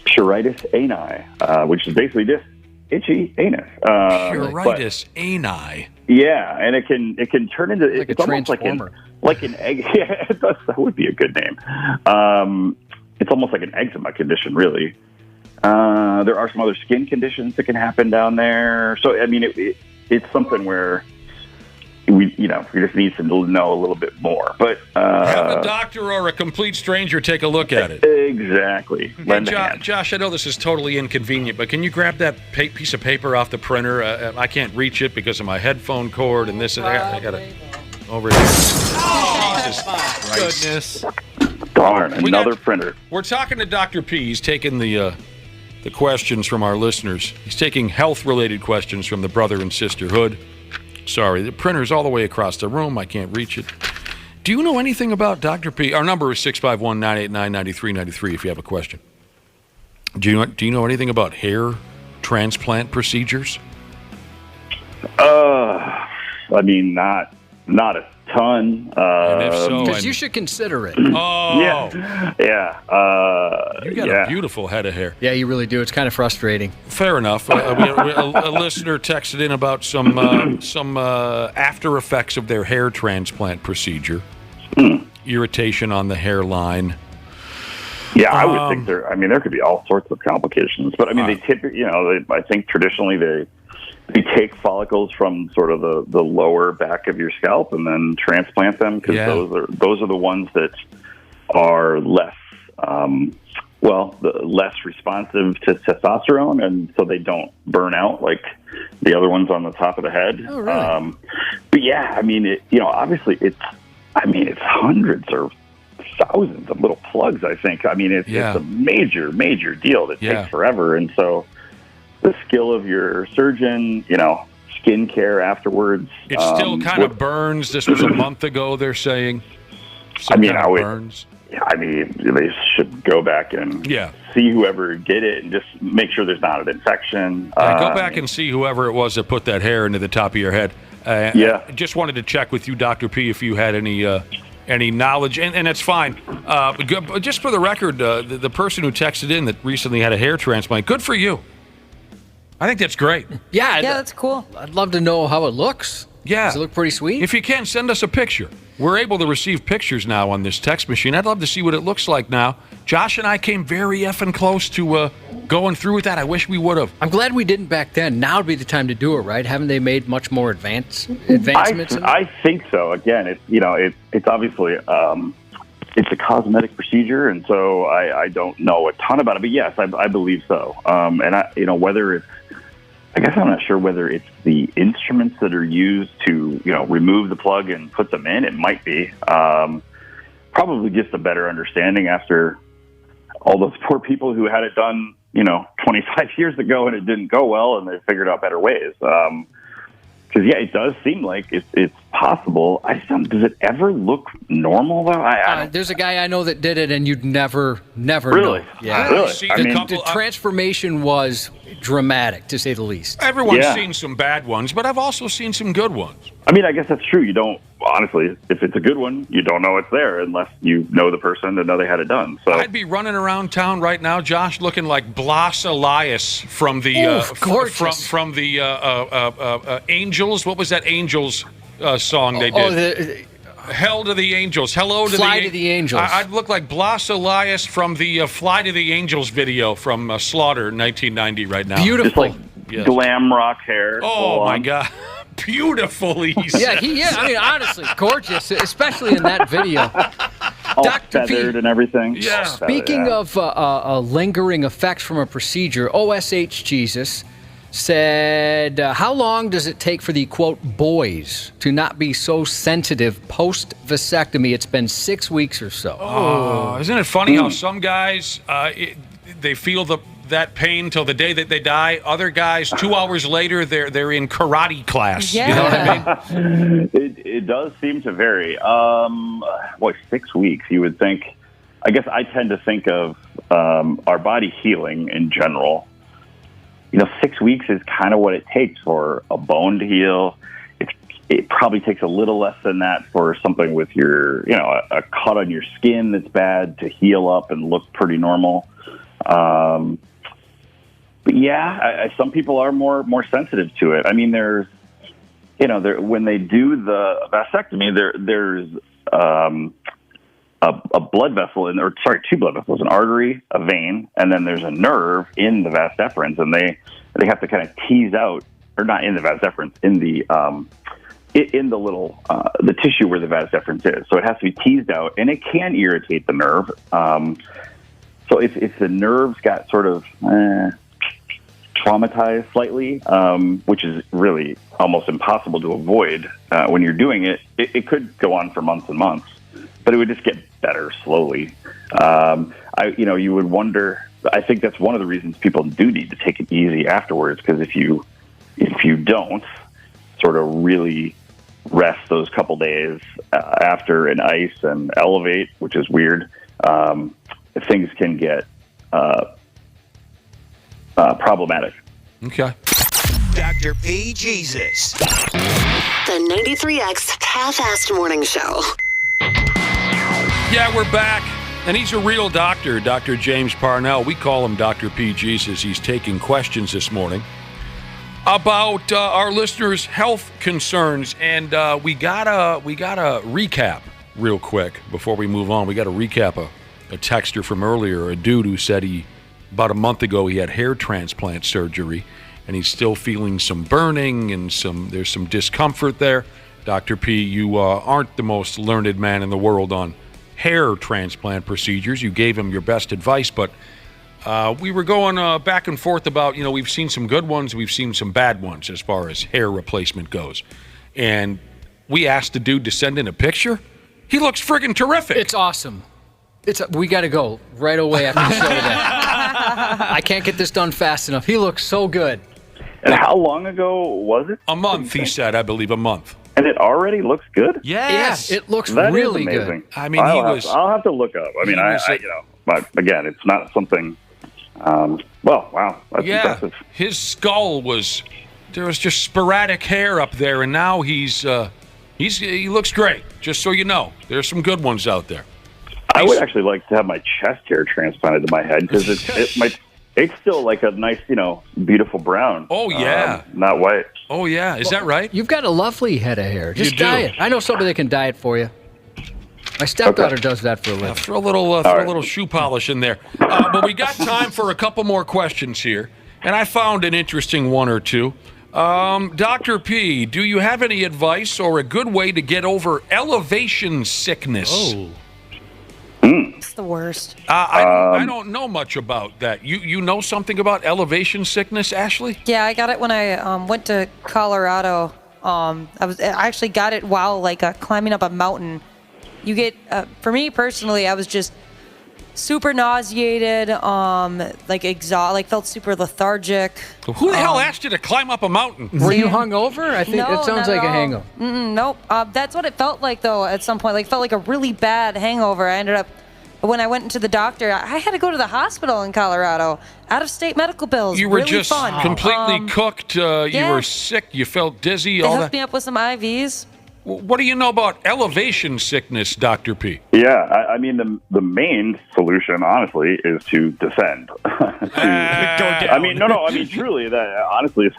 pruritus ani, which is basically just itchy anus. Pruritus ani. Yeah, and it can turn into like it's a almost transformer. like an egg. Yeah, that would be a good name. It's almost like an eczema condition, really. There are some other skin conditions that can happen down there. So, I mean, it's something where, we just need to know a little bit more. But have a doctor or a complete stranger take a look at it. Exactly. And Josh, I know this is totally inconvenient, but can you grab that piece of paper off the printer? I can't reach it because of my headphone cord and this and that. I got it over here. Jesus Christ. Goodness. Darn, another printer. We're talking to Dr. P. He's taking the questions from our listeners. He's taking health-related questions from the brother and sisterhood. Sorry, the printer's all the way across the room. I can't reach it. Do you know anything about Dr. P? Our number is 651-989-9393 if you have a question. Do you know anything about hair transplant procedures? I mean, not a ton. Because you should consider it. Oh. Yeah. You got a beautiful head of hair. Yeah, you really do. It's kind of frustrating. Fair enough. A listener texted in about some after effects of their hair transplant procedure. Irritation on the hairline. Yeah, I would think there could be all sorts of complications. But I mean, I think traditionally they take follicles from sort of the lower back of your scalp and then transplant them because those are the ones that are less less responsive to testosterone, and so they don't burn out like the other ones on the top of the head. Oh, really? But yeah, I mean, obviously it's hundreds or thousands of little plugs. I think. I mean, it's a major deal that takes forever, and so the skill of your surgeon, skin care afterwards. It still kind of burns. This was a month ago, they're saying. Burns. Yeah, I mean, they should go back and see whoever did it and just make sure there's not an infection. Go back and see whoever it was that put that hair into the top of your head. I just wanted to check with you, Dr. P, if you had any knowledge, and it's fine. Just for the record, the person who texted in that recently had a hair transplant, good for you. I think that's great. Yeah, that's cool. I'd love to know how it looks. Yeah. Does it look pretty sweet? If you can, send us a picture. We're able to receive pictures now on this text machine. I'd love to see what it looks like now. Josh and I came very effing close to going through with that. I wish we would have. I'm glad we didn't back then. Now would be the time to do it, right? Haven't they made much more advancements? I think so. Again, it's obviously it's a cosmetic procedure, and so I don't know a ton about it. But yes, I believe so. And whether it's, I guess I'm not sure whether it's the instruments that are used to, remove the plug and put them in. It might be. Probably just a better understanding after all those poor people who had it done, 25 years ago and it didn't go well, and they figured out better ways. Because, it does seem like it's possible. Does it ever look normal, though? There's a guy I know that did it, and you'd never really know. Yeah. Really? The transformation was dramatic, to say the least. Everyone's seen some bad ones, but I've also seen some good ones. I mean, I guess that's true. You don't, honestly, if it's a good one, you don't know it's there unless you know the person and know they had it done. So I'd be running around town right now, Josh, looking like Blas Elias from the from the Angels. What was that Angels song they did? Hell to the Angels. Hello to Fly to the Angels. I'd look like Blas Elias from the Fly to the Angels video from Slaughter in 1990 right now. Beautiful. Just like glam rock hair. Oh, my God. Beautiful, he said. I mean, honestly, gorgeous, especially in that video. All Dr. feathered and everything. Yeah. Speaking of lingering effects from a procedure, OSH Jesus said, how long does it take for the, quote, boys to not be so sensitive post-vasectomy? It's been 6 weeks or so. Oh, isn't it funny how some guys, they feel that pain till the day that they die? Other guys, 2 hours later, they're in karate class. Yeah. You know what I mean? It does seem to vary. 6 weeks, you would think. I guess I tend to think of our body healing in general. 6 weeks is kind of what it takes for a bone to heal. It probably takes a little less than that for something with your, a cut on your skin that's bad to heal up and look pretty normal. But yeah, some people are more sensitive to it. I mean, there's, when they do the vasectomy, there's a blood vessel, two blood vessels, an artery, a vein, and then there's a nerve in the vas deferens, and they have to kind of tease out, or not in the vas deferens, in the in the little the tissue where the vas deferens is. So it has to be teased out, and it can irritate the nerve. So if the nerves got sort of traumatized slightly, which is really almost impossible to avoid when you're doing it, it could go on for months and months, but it would just get better slowly. You would wonder. I think that's one of the reasons people do need to take it easy afterwards, because if you don't sort of really rest those couple days after an ice and elevate, which is weird, things can get problematic. Okay. Dr. P. Jesus. The 93X Half-Assed Morning Show. Yeah, we're back. And he's a real doctor, Dr. James Parnell. We call him Dr. P. Jesus. He's taking questions this morning about our listeners' health concerns. And we gotta recap real quick before we move on. We got to recap a texter from earlier, a dude who said about a month ago he had hair transplant surgery, and he's still feeling some burning and there's some discomfort there. Dr. P, you aren't the most learned man in the world on hair transplant procedures. You gave him your best advice, but we were going back and forth about, we've seen some good ones, we've seen some bad ones as far as hair replacement goes. And we asked the dude to send in a picture. He looks friggin' terrific. It's awesome. We got to go right away after the show today. I can't get this done fast enough. He looks so good. And how long ago was it? A month, he said, I believe a month. And it already looks good? Yes. It looks that really is amazing. good. I mean, I'll have to look up. I mean, but again, it's not something, wow, that's impressive. His skull there was just sporadic hair up there, and now he looks great, just so you know. There's some good ones out there. I would actually like to have my chest hair transplanted to my head, because it's still like a nice, beautiful brown. Oh, yeah. Not white. Oh, yeah. Is that right? You've got a lovely head of hair. Just You do. dye it. I know somebody that can dye it for you. My stepdaughter does that for a living. Throw a little shoe polish in there. But we got time for a couple more questions here, and I found an interesting one or two. Dr. P, do you have any advice or a good way to get over elevation sickness? Oh. It's the worst. I don't know much about that. You know something about elevation sickness, Ashley? Yeah, I got it when I went to Colorado. I actually got it while climbing up a mountain. You get, for me personally, I was just super nauseated, felt super lethargic. Who the hell asked you to climb up a mountain? Were you hungover? I think No, it sounds not like at a all. hangover. Nope. That's what it felt like, though, at some point. It felt like a really bad hangover. I ended up, when I went into the doctor, I had to go to the hospital in Colorado. Out-of-state medical bills. You were really just fun. completely cooked. You yeah. were sick. You felt dizzy. They All hooked that. me up with some IVs. What do you know about elevation sickness, Dr. P? Yeah, I mean, the main solution, honestly, is to descend. I mean, truly, that honestly,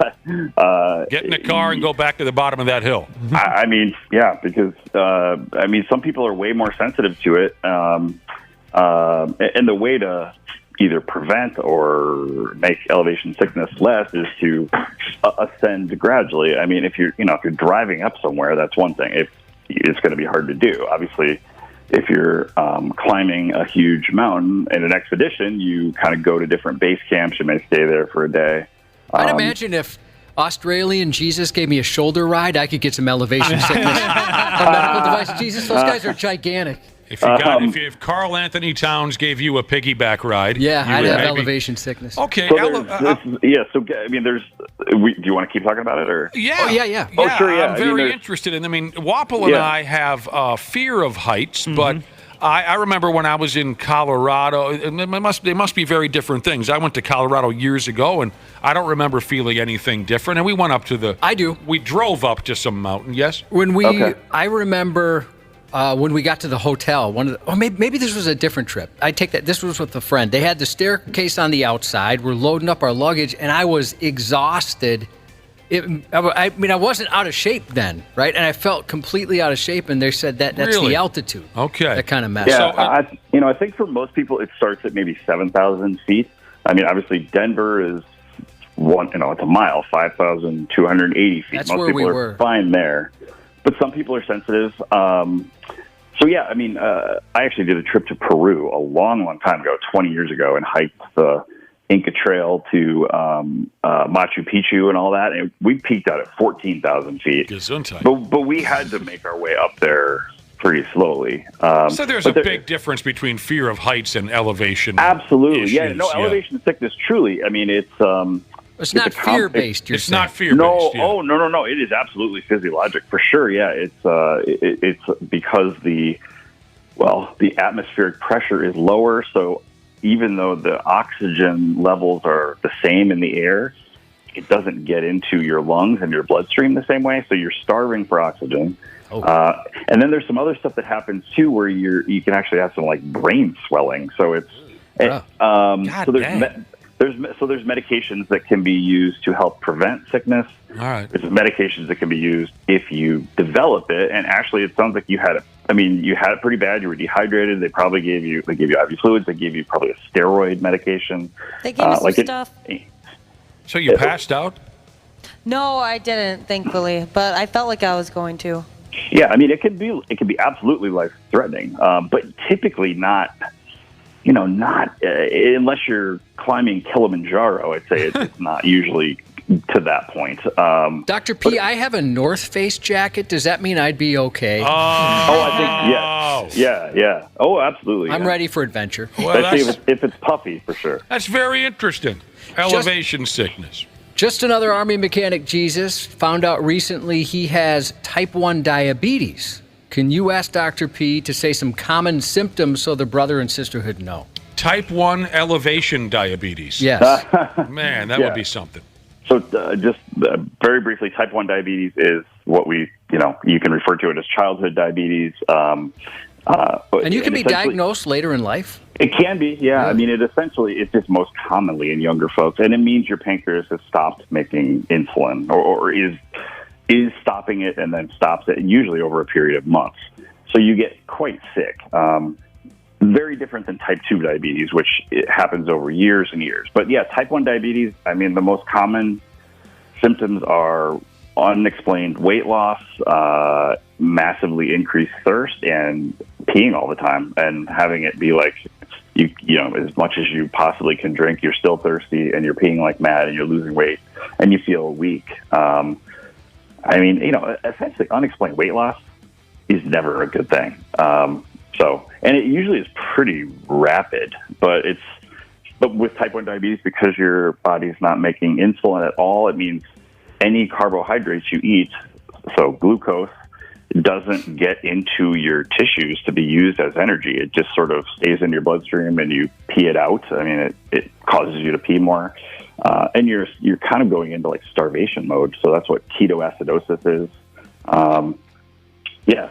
get in the car and go back to the bottom of that hill. I mean, yeah, because some people are way more sensitive to it, and the way to either prevent or make elevation sickness less is to ascend gradually. I mean, if you're driving up somewhere, that's one thing. It's going to be hard to do. Obviously, if you're climbing a huge mountain in an expedition, you kind of go to different base camps. You may stay there for a day. I'd imagine if Australian Jesus gave me a shoulder ride, I could get some elevation sickness. A medical device. Jesus, those guys are gigantic. If Carl Anthony Towns gave you a piggyback ride, yeah, I'd have maybe elevation sickness. Okay, do you want to keep talking about it, or? Yeah. Oh, yeah. Oh, sure, yeah. I'm very interested in. Wapple and I have fear of heights, but I remember when I was in Colorado. They must be very different things. I went to Colorado years ago, and I don't remember feeling anything different. And we went up to I do. We drove up to some mountain. Yes. I remember. When we got to the hotel, maybe this was a different trip. I take that. This was with a friend. They had the staircase on the outside. We're loading up our luggage, and I was exhausted. I wasn't out of shape then, right? And I felt completely out of shape, and they said that's really? The altitude. Okay. That kind of mess. Yeah, I think for most people it starts at maybe 7,000 feet. I mean, obviously Denver is it's a mile, 5,280 feet. That's most where people we are were. fine there. but some people are sensitive. So yeah, I mean, I actually did a trip to Peru a long, long time ago, 20 years ago, and hiked the Inca Trail to Machu Picchu and all that. And we peaked out at 14,000 feet. But we had to make our way up there pretty slowly. So there's a big difference between fear of heights and elevation. Absolutely. issues, Yeah, no, elevation sickness, truly. I mean, it's not fear-based, you're It's saying. not fear-based. No, yeah. no. It is absolutely physiologic for sure. Yeah, it's because the atmospheric pressure is lower. So even though the oxygen levels are the same in the air, it doesn't get into your lungs and your bloodstream the same way. So you're starving for oxygen. And then there's some other stuff that happens too, where you can actually have some like brain swelling. So there's medications that can be used to help prevent sickness. All right. There's medications that can be used if you develop it. And actually, it sounds like you had it pretty bad. You were dehydrated. They probably gave you IV fluids. They gave you probably a steroid medication. They gave me some stuff. So you passed out? No, I didn't, thankfully, but I felt like I was going to. Yeah, I mean, it can be absolutely life-threatening, but typically not. Not unless you're climbing Kilimanjaro. I'd say it's not usually to that point. Dr. P, I have a North Face jacket. Does that mean I'd be okay? I think yes. Yeah. Oh, absolutely. I'm yeah. ready for adventure. Especially if it's puffy, for sure. That's very interesting. Elevation sickness. Just another Army mechanic, Jesus, found out recently he has type 1 diabetes. Can you ask Dr. P to say some common symptoms so the brother and sisterhood know? Type 1 elevation diabetes. Yes. Man, that Yeah. would be something. So just very briefly, type 1 diabetes is what you can refer to it as childhood diabetes. And you can be essentially- diagnosed later in life? It can be, yeah. I mean, it's just most commonly in younger folks, and it means your pancreas has stopped making insulin, or is stopping it and then stops it, usually over a period of months. So you get quite sick. Very different than type 2 diabetes, which it happens over years and years. But yeah, type 1 diabetes, I mean, the most common symptoms are unexplained weight loss, massively increased thirst, and peeing all the time, and having it be like, as much as you possibly can drink, you're still thirsty, and you're peeing like mad, and you're losing weight, and you feel weak. I mean, essentially unexplained weight loss is never a good thing. And it usually is pretty rapid, but with type 1 diabetes, because your body's not making insulin at all, it means any carbohydrates you eat, so glucose, doesn't get into your tissues to be used as energy. It just sort of stays in your bloodstream and you pee it out. I mean, it causes you to pee more. And you're kind of going into like starvation mode. So that's what ketoacidosis is. So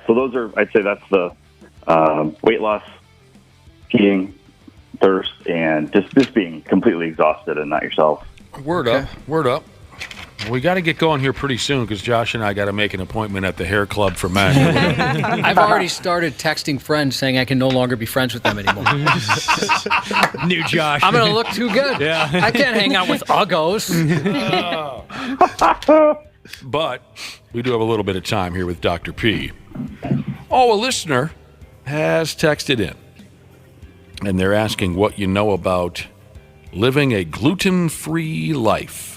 those are, I'd say that's the weight loss, peeing, thirst, and just being completely exhausted and not yourself. Word up. We got to get going here pretty soon because Josh and I got to make an appointment at the hair club for men. I've already started texting friends saying I can no longer be friends with them anymore. New Josh. I'm going to look too good. Yeah. I can't hang out with uggos. But we do have a little bit of time here with Dr. P. Oh, a listener has texted in, and they're asking what you know about living a gluten-free life.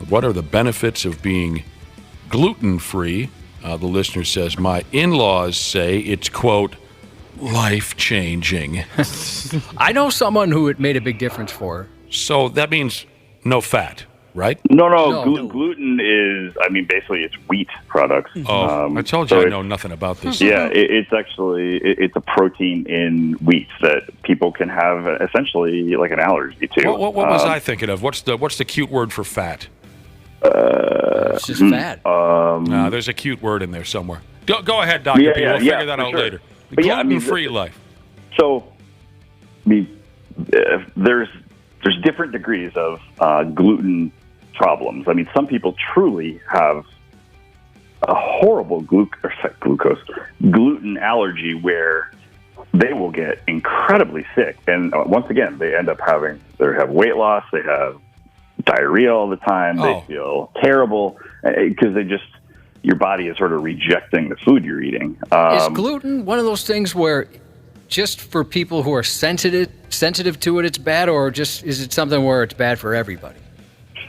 What are the benefits of being gluten-free? The listener says, my in-laws say it's, quote, life-changing. I know someone who it made a big difference for. So that means no fat, right? No. Gluten is, I mean, basically it's wheat products. I told you I know nothing about this. Yeah, it's actually, it's a protein in wheat that people can have essentially like an allergy to. What was I thinking of? What's the cute word for fat? It's just fat. No, there's a cute word in there somewhere. Go ahead, Dr. P. We'll figure that out later. But gluten-free life. So, there's different degrees of gluten problems. I mean, some people truly have a horrible gluten allergy where they will get incredibly sick. And once again, they end up they have weight loss, they have diarrhea all the time, they feel terrible because your body is sort of rejecting the food you're eating. Is gluten one of those things where just for people who are sensitive to it, it's bad, or just is it something where it's bad for everybody?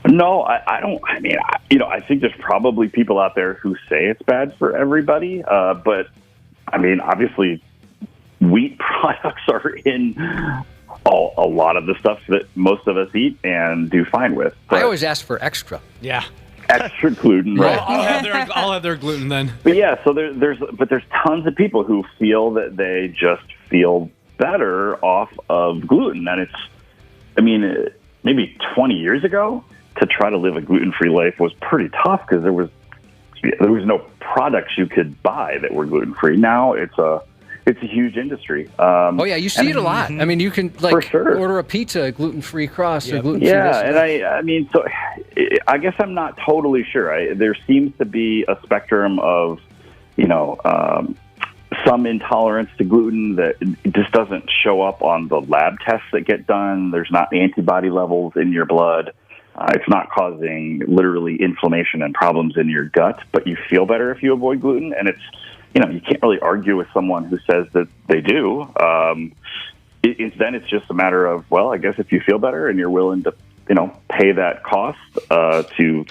No, I don't. I mean, I think there's probably people out there who say it's bad for everybody. But I mean, obviously, wheat products are in a lot of the stuff that most of us eat and do fine with. I always ask for extra. Yeah. Extra gluten, right? I'll have their gluten then. But yeah, so there's tons of people who feel that they just feel better off of gluten, and maybe 20 years ago, to try to live a gluten-free life was pretty tough because there was no products you could buy that were gluten-free. Now it's a huge industry. You see it a lot. I mean, you can order a pizza gluten-free crust or gluten-free. Yeah, and I guess I'm not totally sure. There seems to be a spectrum of, some intolerance to gluten that just doesn't show up on the lab tests that get done. There's not antibody levels in your blood. It's not causing literally inflammation and problems in your gut, but you feel better if you avoid gluten. And it's, you can't really argue with someone who says that they do. Then it's just a matter of, well, I guess if you feel better and you're willing to, pay that cost to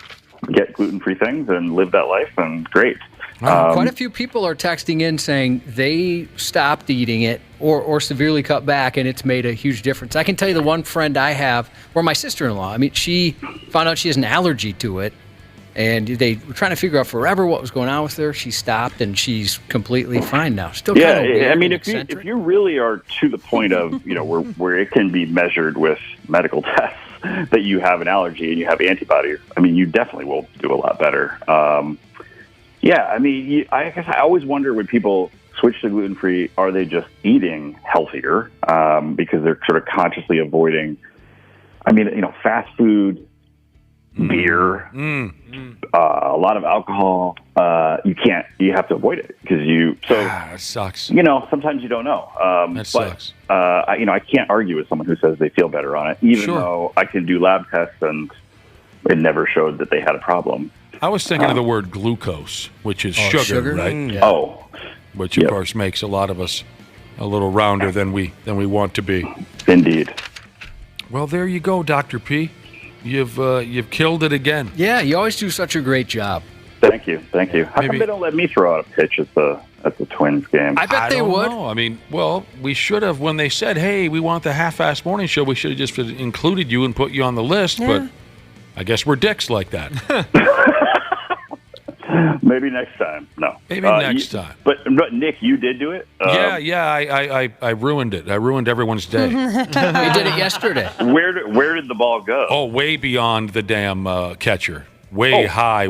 get gluten-free things and live that life, and great. Quite a few people are texting in saying they stopped eating it or severely cut back, and it's made a huge difference. I can tell you the one friend I have, or my sister-in-law, she found out she has an allergy to it, and they were trying to figure out forever what was going on with her. She stopped, and she's completely fine now. Still kind of weird. I mean, if you really are to the point of, where it can be measured with medical tests that you have an allergy and you have antibodies, you definitely will do a lot better. I guess I always wonder when people switch to gluten-free, are they just eating healthier because they're sort of consciously avoiding, fast food, beer, a lot of alcohol. You have to avoid it because that sucks. Sometimes you don't know. That sucks. I can't argue with someone who says they feel better on it, even though I can do lab tests and it never showed that they had a problem. I was thinking of the word glucose, which is sugar, right? Yeah. Which of course makes a lot of us a little rounder than we want to be. Indeed. Well, there you go, Dr. P. You've killed it again. Yeah, you always do such a great job. Thank you. How come they don't let me throw out a pitch at the Twins game? I bet they would. Know. We should have, when they said, "Hey, we want the half-assed morning show," we should have just included you and put you on the list. Yeah. But I guess we're dicks like that. Maybe next time. No. Maybe next time. But Nick, you did do it? I ruined it. I ruined everyone's day. You did it yesterday. Where did the ball go? Oh, way beyond the damn catcher. Way high.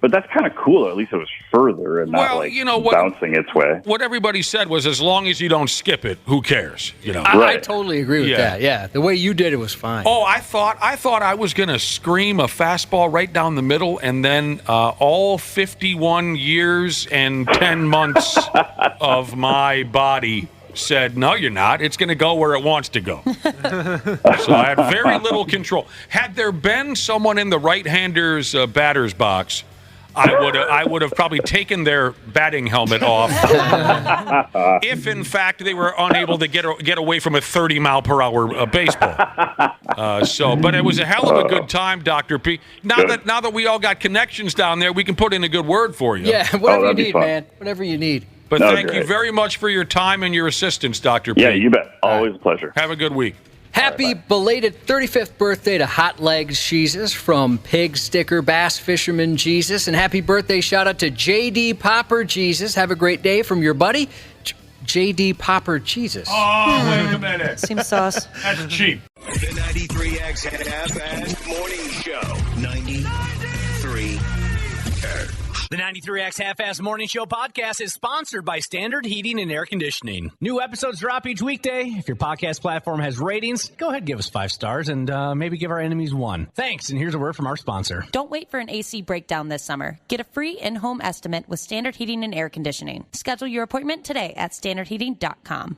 But that's kind of cool. At least it was further and not bouncing its way. What everybody said was, as long as you don't skip it, who cares? I totally agree with that. Yeah, the way you did it was fine. Oh, I thought I was going to scream a fastball right down the middle, and then all 51 years and 10 months of my body said, "No, you're not. It's going to go where it wants to go." So I had very little control. Had there been someone in the right-hander's batter's box, I would have probably taken their batting helmet off if, in fact, they were unable to get away from a 30-mile-per-hour baseball. But it was a hell of a good time, Dr. P. Now that we all got connections down there, we can put in a good word for you. Yeah, whatever you need, man. Whatever you need. But thank you very much for your time and your assistance, Dr. P. Yeah, you bet. Always a pleasure. Have a good week. Happy belated 35th birthday to Hot Legs Jesus from Pig Sticker Bass Fisherman Jesus. And happy birthday shout out to J.D. Popper Jesus. Have a great day from your buddy, J.D. Popper Jesus. Oh, wait a minute. Seems sauce. That's cheap. The 93X Half-Assed Morning Show. 93. The 93X Half-Assed Morning Show podcast is sponsored by Standard Heating and Air Conditioning. New episodes drop each weekday. If your podcast platform has ratings, go ahead and give us 5 stars and maybe give our enemies 1. Thanks, and here's a word from our sponsor. Don't wait for an AC breakdown this summer. Get a free in-home estimate with Standard Heating and Air Conditioning. Schedule your appointment today at standardheating.com.